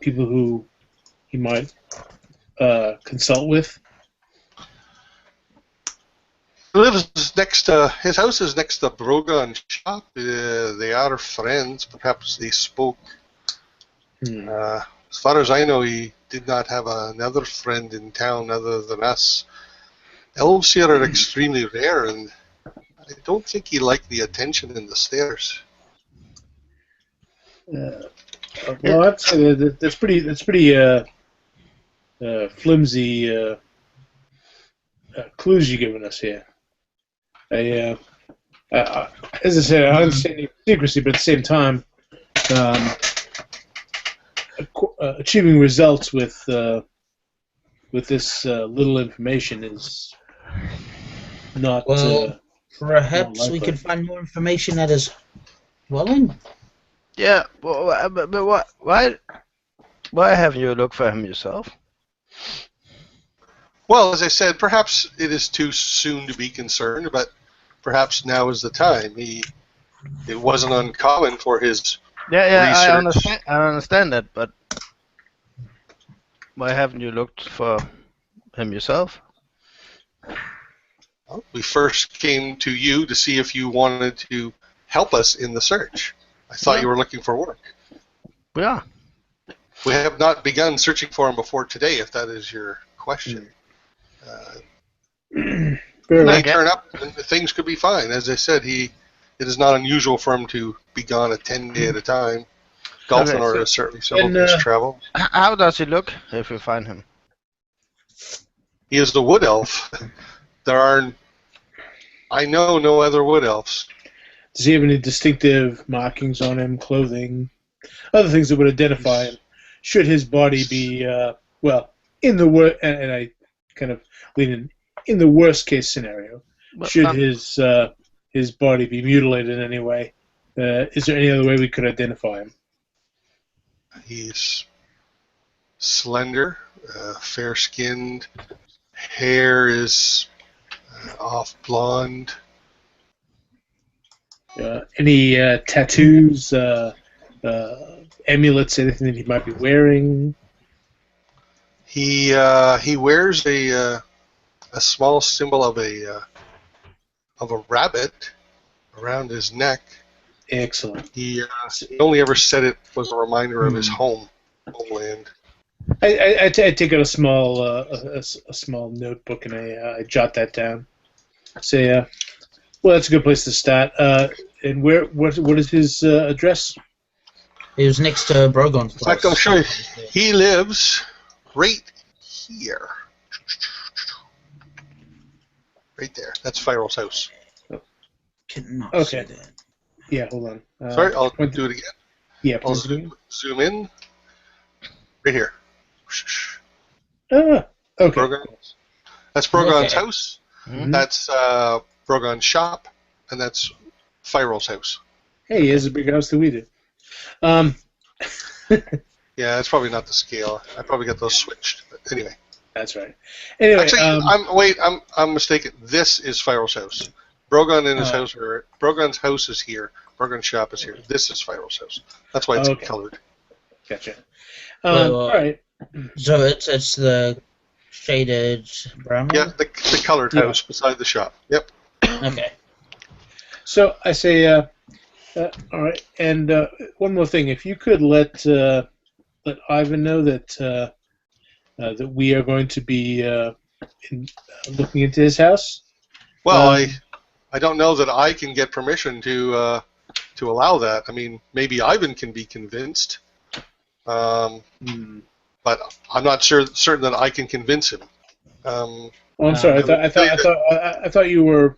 people who he might consult with? His house is next to Brogan's shop. They are friends. Perhaps they spoke. As far as I know, he did not have another friend in town other than us. Elves here are extremely rare, and I don't think he liked the attention in the stairs. Well, I'd say that's pretty flimsy clues you're giving us here. As I said, I understand your secrecy, but at the same time, achieving results with this little information is not. Well, perhaps we could find more information at his dwelling. Yeah, but why haven't you looked for him yourself? Well, as I said, perhaps it is too soon to be concerned, but perhaps now is the time. It wasn't uncommon for his I research. understand that, but why haven't you looked for him yourself? Well, we first came to you to see if you wanted to help us in the search. I thought you were looking for work. Yeah. We have not begun searching for him before today, if that is your question. Very When well. they turn up, and things could be fine. As I said, it is not unusual for him to be gone a 10-day at a time. Gothnog is certainly several days travel. How does he look if we find him? He is the wood elf. I know no other wood elves. Does he have any distinctive markings on him, clothing, other things that would identify him? Should his body be, in the and I kind of lean in the worst case scenario, should his body be mutilated in any way? Is there any other way we could identify him? He's slender, fair-skinned. Hair is off blonde. Any tattoos, amulets, anything that he might be wearing? He wears a small symbol of a rabbit around his neck. Excellent. He only ever said it was a reminder of his homeland. I take out a small notebook and I jot that down. Say, well, that's a good place to start. And what is his address? It was next to Brogon's place. In fact, I'll show you. He lives right here. Right there. That's Firel's house. Cannot Okay. see that. Yeah, hold on. Sorry, I'll do it again. Yeah, I'll please. zoom in. Right here. Okay. That's Brogon's Okay. house. Mhm. That's Brogon's shop. And that's Firel's house. Hey, he has a bigger house than we do. Yeah, that's probably not the scale. I probably got those switched. But anyway. That's right. Anyway, Actually, I'm mistaken. This is Firel's house. Brogon and his house are. Brogon's house is here. Brogon's shop is here. This is Firel's house. That's why it's colored. Gotcha. Well, all right. So it's the shaded brown one? Yeah, the colored house beside the shop. Yep. Okay. So I say, all right. And one more thing, if you could let Ivan know that that we are going to be looking into his house. Well, I don't know that I can get permission to allow that. I mean, maybe Ivan can be convinced, but I'm not certain that I can convince him. Oh, I'm sorry. I thought you were.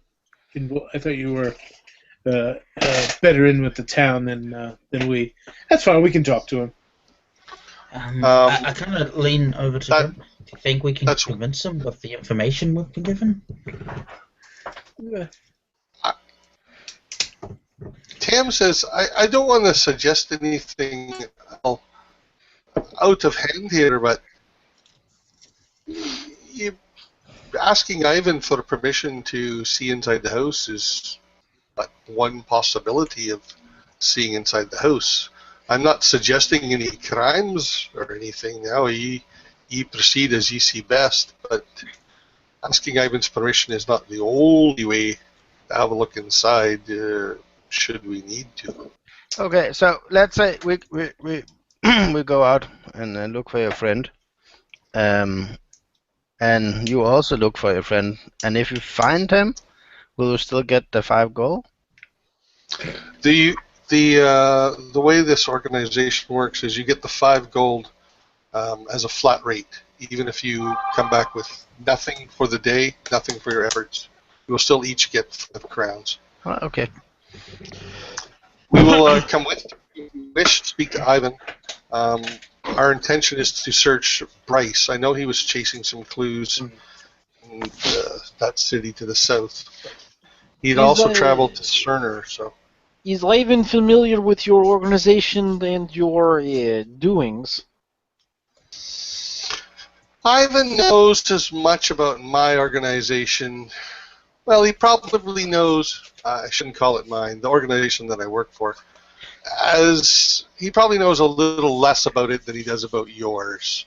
I thought you were better in with the town than we. That's fine. We can talk to him. I kind of lean over to him. Do you think we can convince him with the information we've been given? Tam says, I don't want to suggest anything out of hand here, but asking Ivan for permission to see inside the house is but one possibility of seeing inside the house. I'm not suggesting any crimes or anything now. Ye proceed as ye see best, but asking Ivan's permission is not the only way to have a look inside, should we need to. Okay, so let's say we we go out and look for your friend, and you also look for your friend. And if you find him, will you still get the 5 gold? The way this organization works is you get the 5 gold as a flat rate. Even if you come back with nothing for the day, nothing for your efforts, you will still each get 5 crowns. Okay. We will come with you if you wish to speak to Ivan. Our intention is to search Bryce. I know he was chasing some clues in that city to the south. He'd also traveled to Cerner, so. Is Ivan familiar with your organization and your doings? Ivan knows as much about my organization Well, he probably knows. I shouldn't call it mine. The organization that I work for, as he probably knows a little less about it than he does about yours.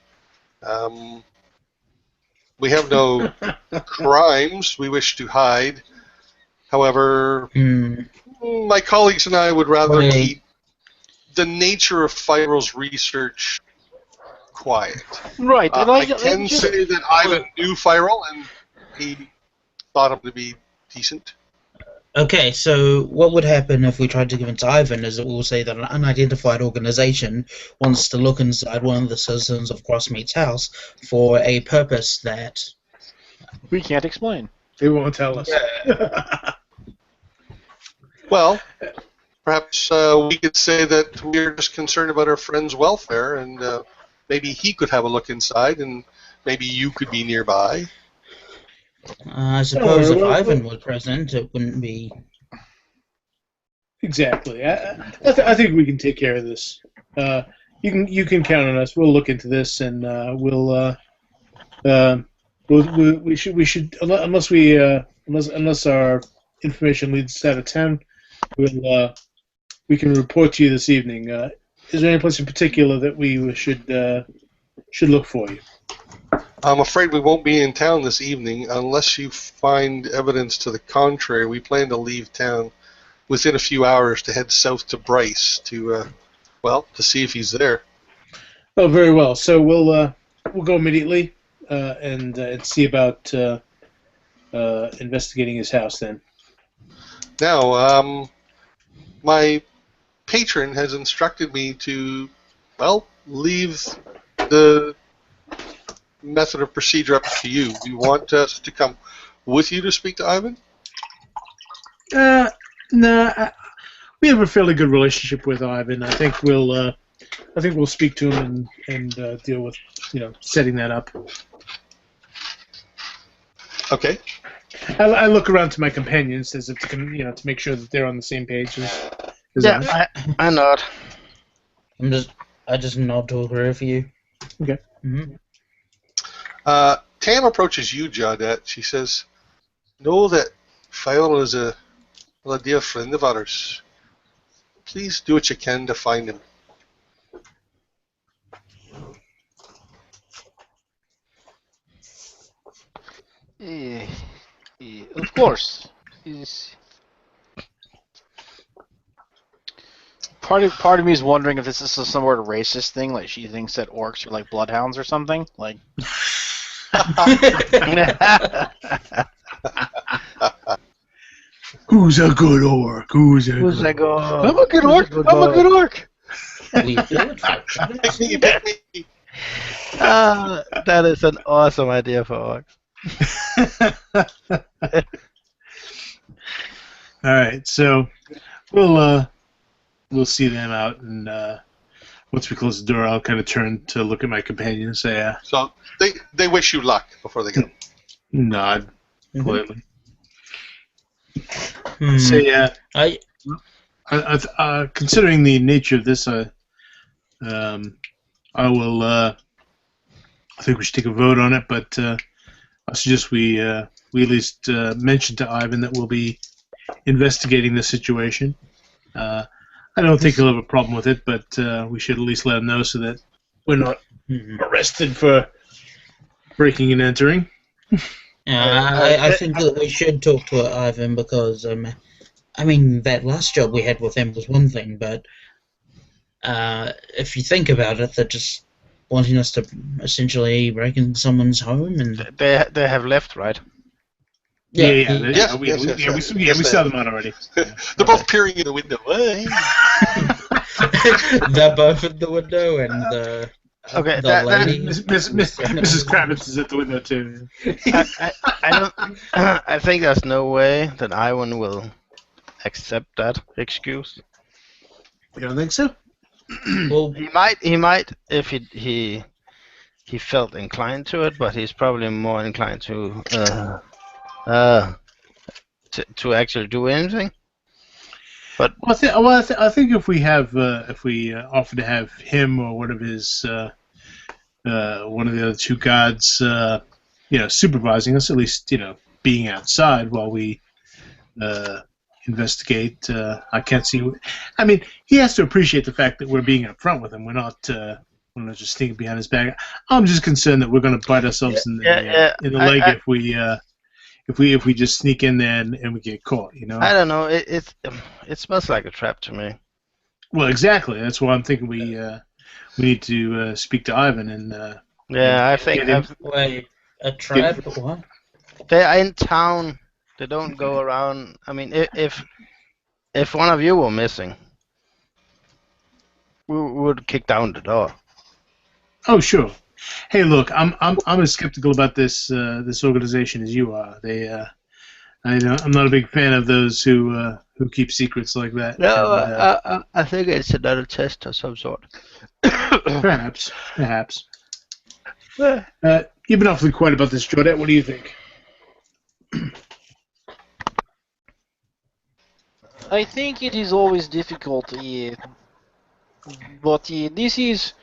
We have no crimes we wish to hide. However, my colleagues and I would rather keep the nature of Fyro's research quiet. Right. I can say that Ivan knew Fyro, and he thought him to be decent. Okay, so what would happen if we tried to give it to Ivan is it will say that an unidentified organization wants to look inside one of the citizens of Crossmeet's house for a purpose that... we can't explain. They won't tell us. Well, perhaps we could say that we're just concerned about our friend's welfare, and maybe he could have a look inside, and maybe you could be nearby. I suppose if Ivan was present, it wouldn't be... Exactly. I think we can take care of this. You can count on us. We'll look into this, and we should unless our information leads us out of town, we can report to you this evening. Is there any place in particular that we should look for you? I'm afraid we won't be in town this evening unless you find evidence to the contrary. We plan to leave town within a few hours to head south to Bryce to see if he's there. Oh, very well. So we'll go immediately and see about investigating his house then. Now, my patron has instructed me to, leave the method of procedure up to you. Do you want us to come with you to speak to Ivan? No, we have a fairly good relationship with Ivan. I think we'll speak to him and deal with setting that up. Okay. I look around to my companions as if to make sure that they're on the same page. I nod. I just nod to agree for you. Okay. Mm-hmm. Tam approaches you, Jadette. She says, "Know that Fyro is a dear friend of ours. Please do what you can to find him." Of course. Part of me is wondering if this is some sort of racist thing, like she thinks that orcs are like bloodhounds or something. Like, who's a good orc? Who's a good orc? I'm a good orc. I'm a good orc. That is an awesome idea for orcs. All right, so we'll see them out, and once we close the door, I'll kind of turn to look at my companion and say, So they wish you luck before they go. Nod politely. Hmm. Say, considering the nature of this, I will. I think we should take a vote on it, but I suggest we at least mention to Ivan that we'll be investigating the situation. I don't think he'll have a problem with it, but we should at least let him know so that we're not arrested for breaking and entering. I think that we should talk to Ivan because, that last job we had with him was one thing, but if you think about it, they're just wanting us to essentially break into someone's home, and They have left, right? We saw them out already. They're both peering in the window. they're both at the window, and the lady, Mrs. Kravitz is at the window too. I think there's no way that Ivan will accept that excuse. You don't think so? Well, He might if he felt inclined to it, but he's probably more inclined to actually do anything. But I think if we offer to have him or one of his one of the other two gods, supervising us, at least being outside while we investigate. I can't see. I mean, he has to appreciate the fact that we're being upfront with him. We're not just sneaking behind his back. I'm just concerned that we're going to bite ourselves in the leg if we just sneak in there and we get caught. You know. I don't know. It smells like a trap to me. Well, exactly. That's why I'm thinking we need to speak to Ivan and. Yeah, I think Wait, a trap? What? they are in town. They don't go around. I mean, if one of you were missing, we would kick down the door. Oh, sure. Hey, look, I'm as skeptical about this organization as you are. I'm not a big fan of those who keep secrets like that. No, I think it's another test of some sort. Perhaps. You've been awfully quiet about this, Jordan. What do you think? I think it is always difficult, but this is.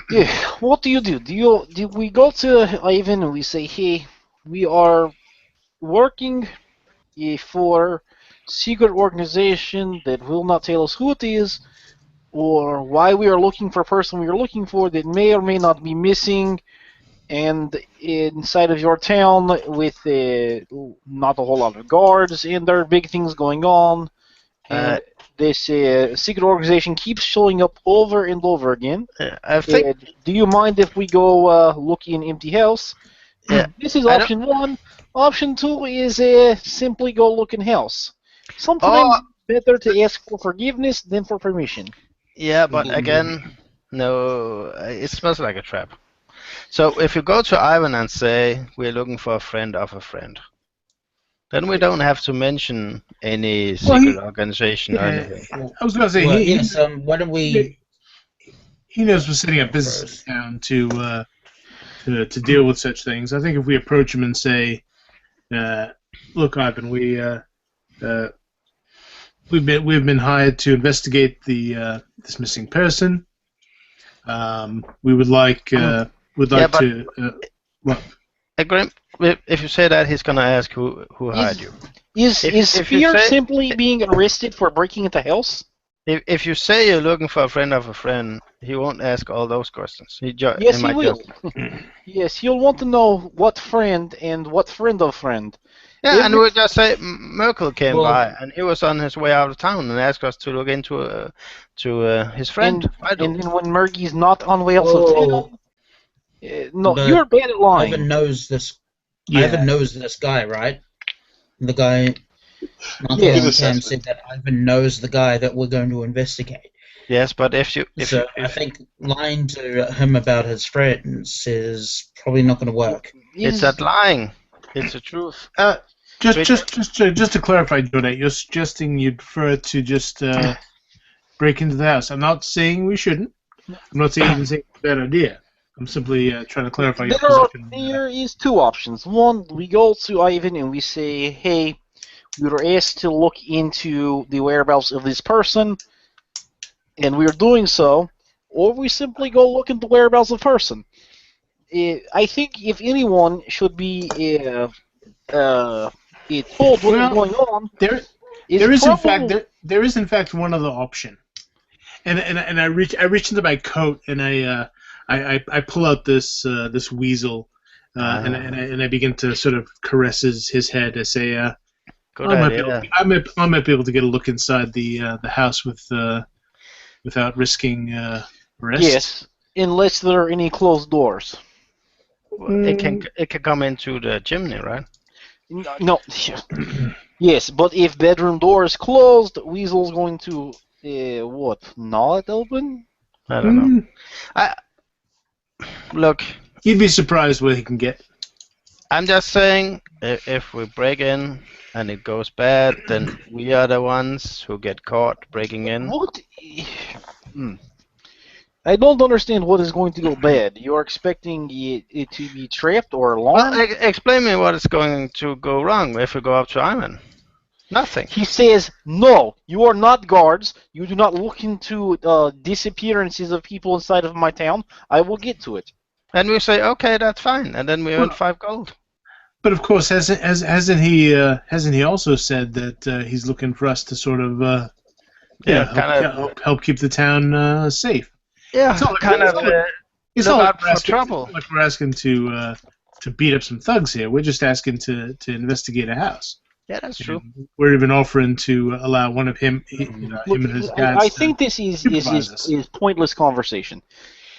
Yeah, what do? Do we go to Ivan and we say, hey, we are working for secret organization that will not tell us who it is, or why we are looking for a person we are looking for that may or may not be missing, and inside of your town with not a whole lot of guards, and there are big things going on, and this secret organization keeps showing up over and over again. I think. Do you mind if we go look in empty house? Yeah. This is option one. Option two is simply go look in house. Sometimes it's better to ask for forgiveness than for permission. Yeah, but again, no, it smells like a trap. So if you go to Ivan and say we're looking for a friend of a friend, then we don't have to mention any secret organization or anything. I was going to say why don't we? He knows we're setting up business in town to deal with such things. I think if we approach him and say, "Look, Ivan, we've been hired to investigate this missing person. We would like to." What? If you say that, he's gonna ask who hired you. Is Spear simply being arrested for breaking into house? If you say you're looking for a friend of a friend, he won't ask all those questions. Yes, he will. Yes, he'll want to know what friend and what friend of friend. Yeah, and we'll just say Merkel came by, and he was on his way out of town, and asked us to look into his friend. And then when Murgy's not on way out of town, no, you're bad at lying. Ivan knows this. Yeah. Ivan knows this guy, right? The guy. Cam said that Ivan knows the guy that we're going to investigate. Yes, but I think lying to him about his friends is probably not going to work. It's not lying. It's the truth. Just to clarify, Jordan, you're suggesting you'd prefer to just break into the house. I'm not saying we shouldn't. I'm not saying it's a bad idea. I'm simply trying to clarify your position. There is two options. One, we go to Ivan and we say, hey, we were asked to look into the whereabouts of this person, and we are doing so, or we simply go look into the whereabouts of the person. I think if anyone should be told what's going on, there is in fact one other option, and I reach into my coat and I pull out this weasel and I begin to sort of caress his head. I say, I might be able to get a look inside the house without risking arrest. Yes, unless there are any closed doors. It can come into the chimney, right? No. Yes, but if bedroom door is closed, Weasel's going to gnaw it open? I don't know. Look, you'd be surprised what he can get. I'm just saying, if we break in and it goes bad, then we are the ones who get caught breaking in. What? I don't understand what is going to go bad. You're expecting it to be trapped or alarmed? Well, explain me what is going to go wrong if we go up to Ivan. Nothing. He says, no, you are not guards. You do not look into disappearances of people inside of my town. I will get to it. And we say, okay, that's fine, and then we earn 5 gold. But of course, hasn't he also said that he's looking for us to sort of help keep the town safe? Yeah, It's not kind of it's look not out for trouble. like we're asking to beat up some thugs here. We're just asking to investigate a house. Yeah, that's true. We're even offering to allow one of him and his guys. I think this is pointless conversation.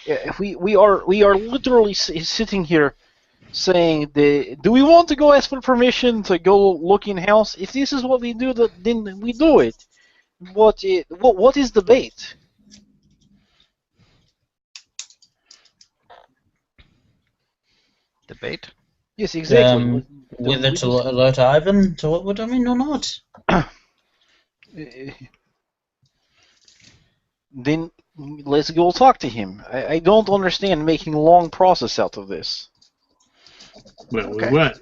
If we are literally sitting here saying, do we want to go ask for permission to go look in house? If this is what we do, then we do it. What is the bait? Debate? Yes, exactly. Whether to alert Ivan to what we're doing or not. Then let's go talk to him. I don't understand making a long process out of this. Well, Okay. we weren't.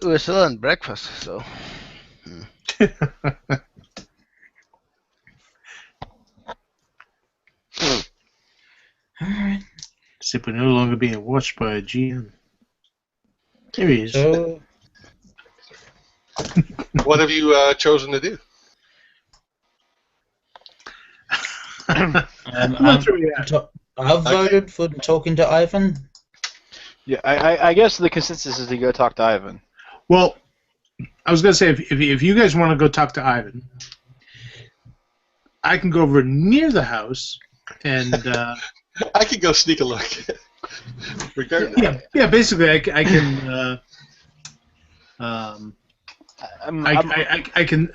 We're still on breakfast, so. Alright. Except we're no longer being watched by a GM. Here he is. So, What have you chosen to do? I've voted for talking to Ivan. Yeah, I guess the consensus is to go talk to Ivan. Well, I was going to say, if you guys want to go talk to Ivan, I can go over near the house and... I could go sneak a look. Regardless. Yeah. Basically, I can. I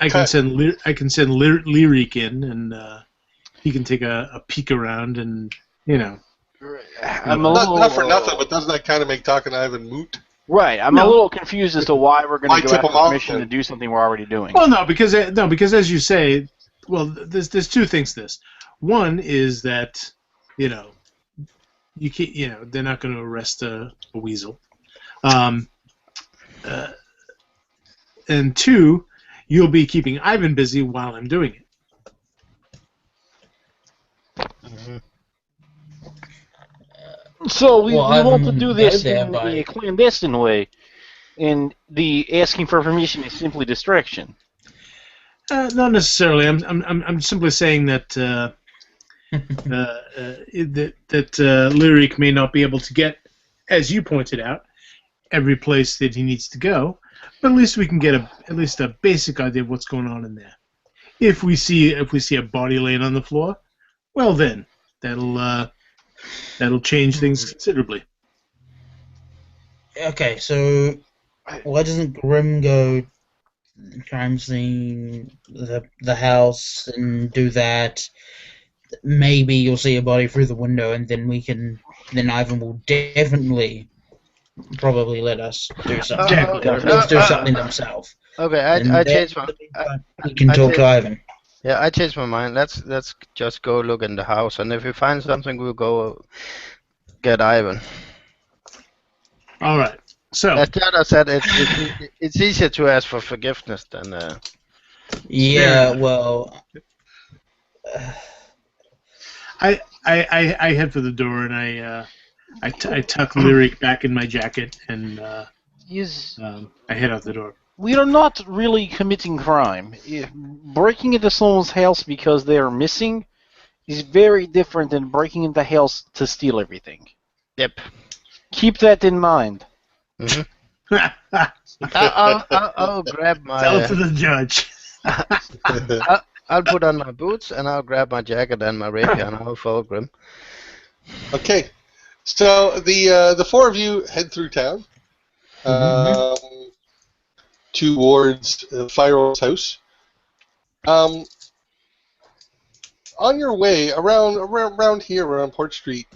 can send Lyric in, and he can take a peek around, and I'm a little, not for nothing, but doesn't that kind of make talking to Ivan moot? Right, I'm a little confused as to why we're going to go tip after him off permission to then? do something we're already doing. Well, no, because as you say, well, there's two things to this. One is that you can't, they're not going to arrest a weasel. And two, you'll be keeping Ivan busy while I'm doing it. So we want to Ivan do this go there in by- a clandestine way, and the asking for permission is simply distraction. Not necessarily. I'm simply saying that that Lyric may not be able to get, as you pointed out, every place that he needs to go, but at least we can get at least a basic idea of what's going on in there. If we see a body laying on the floor, well then that'll change things considerably. Okay, so why doesn't Grim go crime scene, the house, and do that? Maybe you'll see a body through the window, and then then Ivan will probably let us do something. Let's do something themselves. Okay, I changed my. We can talk to Ivan. Yeah, I changed my mind. Let's just go look in the house, and if we find something, we'll go get Ivan. All right. So As Jada said, it's easier to ask for forgiveness than. Yeah, well. I head for the door and I tuck Lyric back in my jacket and I head out the door. We are not really committing crime. Breaking into someone's house because they are missing is very different than breaking into the house to steal everything. Yep. Keep that in mind. Mm-hmm. I'll grab my. Tell it to the judge. I'll put on my boots and I'll grab my jacket and my rapier and I'll follow Grim. Okay, so the four of you head through town towards Fireworks' house. On your way around here, around Port Street,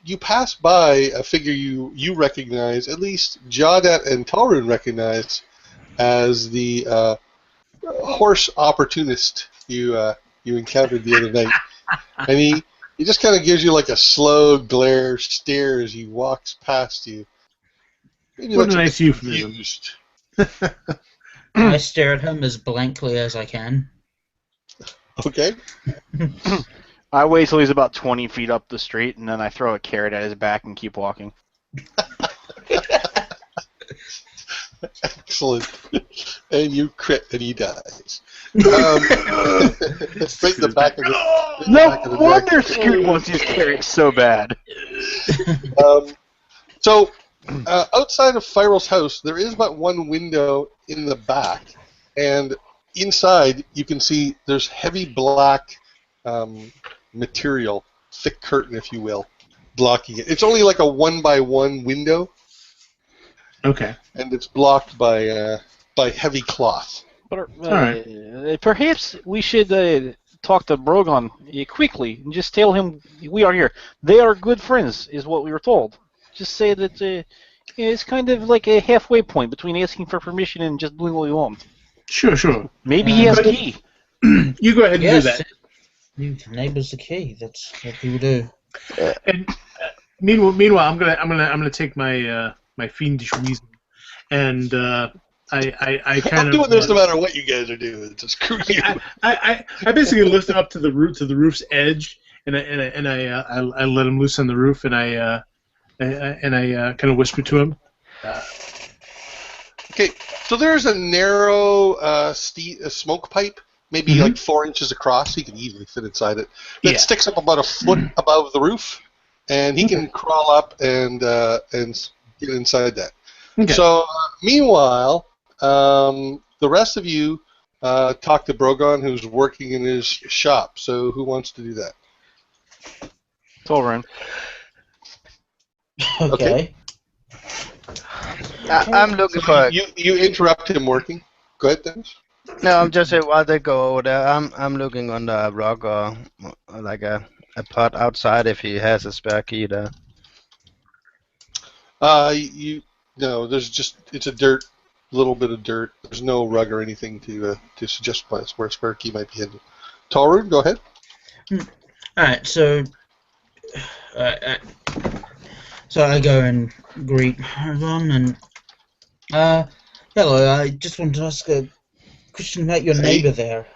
you pass by a figure you recognize, at least Jawdat and Talrun recognize, as the horse opportunist you encountered the other night, and he just kind of gives you like a slow stare as he walks past you. Maybe What a looks nice bit euphemism. confused. I stare at him as blankly as I can. Okay. I wait till he's about 20 feet up the street, and then I throw a carrot at his back and keep walking. Excellent. And you crit, and he dies. Right in the back of the. No wonder Scoot wants these carrots so bad. So, outside of Firal's house, there is but one window in the back, and inside you can see there's heavy black material, thick curtain, if you will, blocking it. It's only like a 1x1 window. Okay. And it's blocked by heavy cloth. But, Alright. Perhaps we should talk to Brogan quickly and just tell him we are here. They are good friends, is what we were told. Just say that it's kind of like a halfway point between asking for permission and just doing what we want. Sure. Maybe he has a key. You go ahead and do that. You neighbor's the key. That's what people do. And meanwhile, I'm gonna take my my fiendish reason, and I kind I'm of doing this no matter what you guys are doing. Just screw you. I basically lift him up to the roof's edge, and I let him loose on the roof, and I kind of whisper to him. Okay, so there's a narrow a smoke pipe, maybe like 4 inches across. He can easily fit inside it. That sticks up about a foot above the roof, and he can crawl up and get inside that. Okay. So meanwhile, the rest of you talk to Brogan, who's working in his shop. So who wants to do that? Torin. Okay. I'm looking for. You interrupt him working. Go ahead, Dennis. No, I'm just saying while they go over there, I'm looking on the rock or like a pot outside if he has a spare key there. No, there's just it's a little bit of dirt. There's no rug or anything to suggest where a spare key might be hidden. Torun, go ahead. All right, so I go and greet everyone, and hello. I just wanted to ask a question about your neighbor there.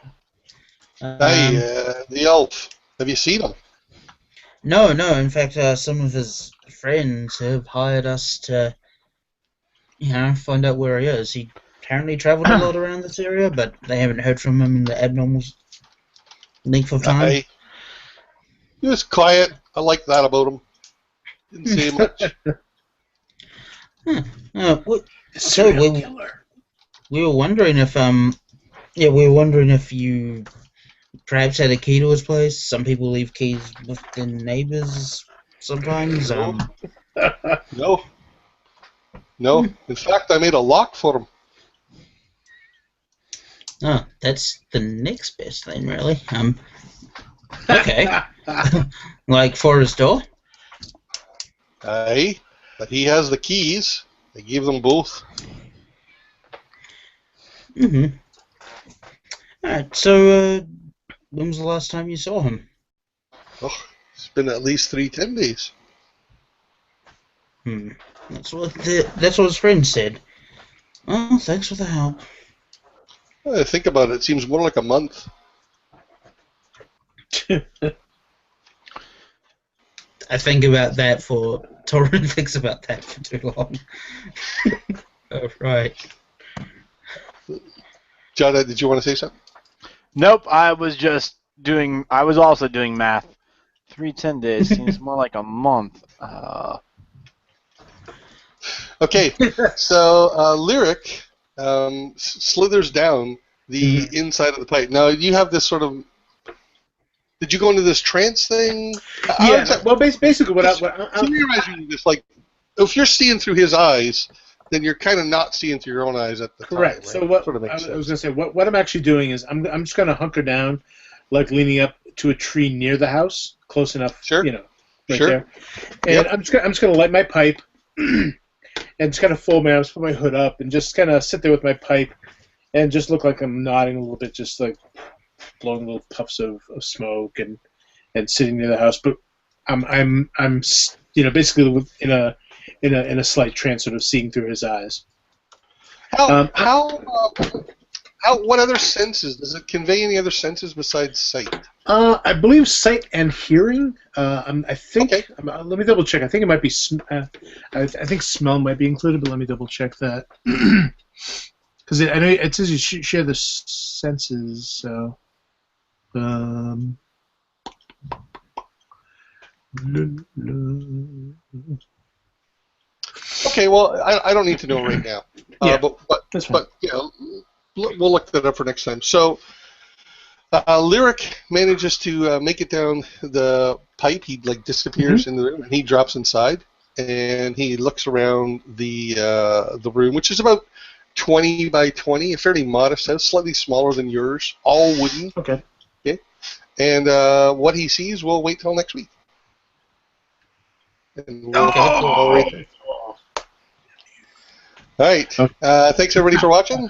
The elf. Have you seen him? No. In fact, some of his friends have hired us to, find out where he is. He apparently traveled a lot around this area, but they haven't heard from him in the abnormal length of time. He was quiet. I like that about him. Didn't say much. So we were wondering if you perhaps had a key to his place. Some people leave keys with their neighbors sometimes. No. In fact, I made a lock for him. Oh, that's the next best thing, really. Okay. Like for his door? Aye, but he has the keys. I gave them both. Alright, so when was the last time you saw him? Oh, it's been at least 10 days. That's what his friend said. Well, thanks for the help. I think about it. It seems more like a month. I think about that for... Torrin thinks about that for too long. Oh, right. Jada, did you want to say something? Nope, I was also doing math. 10 days seems more like a month. Okay, so Lyric slithers down the inside of the pipe. Now, you have this sort of... Did you go into this trance thing? Yeah, well, basically what you're imagining this, like, if you're seeing through his eyes, then you're kind of not seeing through your own eyes at the time. Correct. Right? So what sort of makes I was sense. going to say, what I'm actually doing is I'm just going to hunker down, like leaning up to a tree near the house, close enough, Sure. right Sure. there. And I'm just going to light my pipe and just kind of fold my arms, put my hood up, and just kind of sit there with my pipe and just look like I'm nodding a little bit, just like blowing little puffs of smoke and sitting near the house. But I'm basically in a slight trance, sort of seeing through his eyes. How what other senses? Does it convey any other senses besides sight? I believe sight and hearing. I think. Okay. Let me double check. I think it might be. I think smell might be included, but let me double check that. Because I know it says you share the senses. So. Okay, well, I don't need to know right now. Yeah, but that's fine. you know, we'll look that up for next time. So, Lyric manages to make it down the pipe. He disappears in the room, and he drops inside, and he looks around the room, which is about 20 by 20, a fairly modest house, slightly smaller than yours, all wooden. Okay. And what he sees, we'll wait till next week. And we'll all right there. All right. Thanks everybody for watching.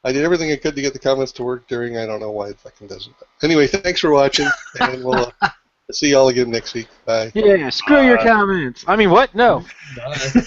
I did everything I could to get the comments to work during. I don't know why it fucking doesn't. Anyway, thanks for watching, and we'll see y'all again next week. Bye. Yeah, screw your comments. I mean, what? No. Bye.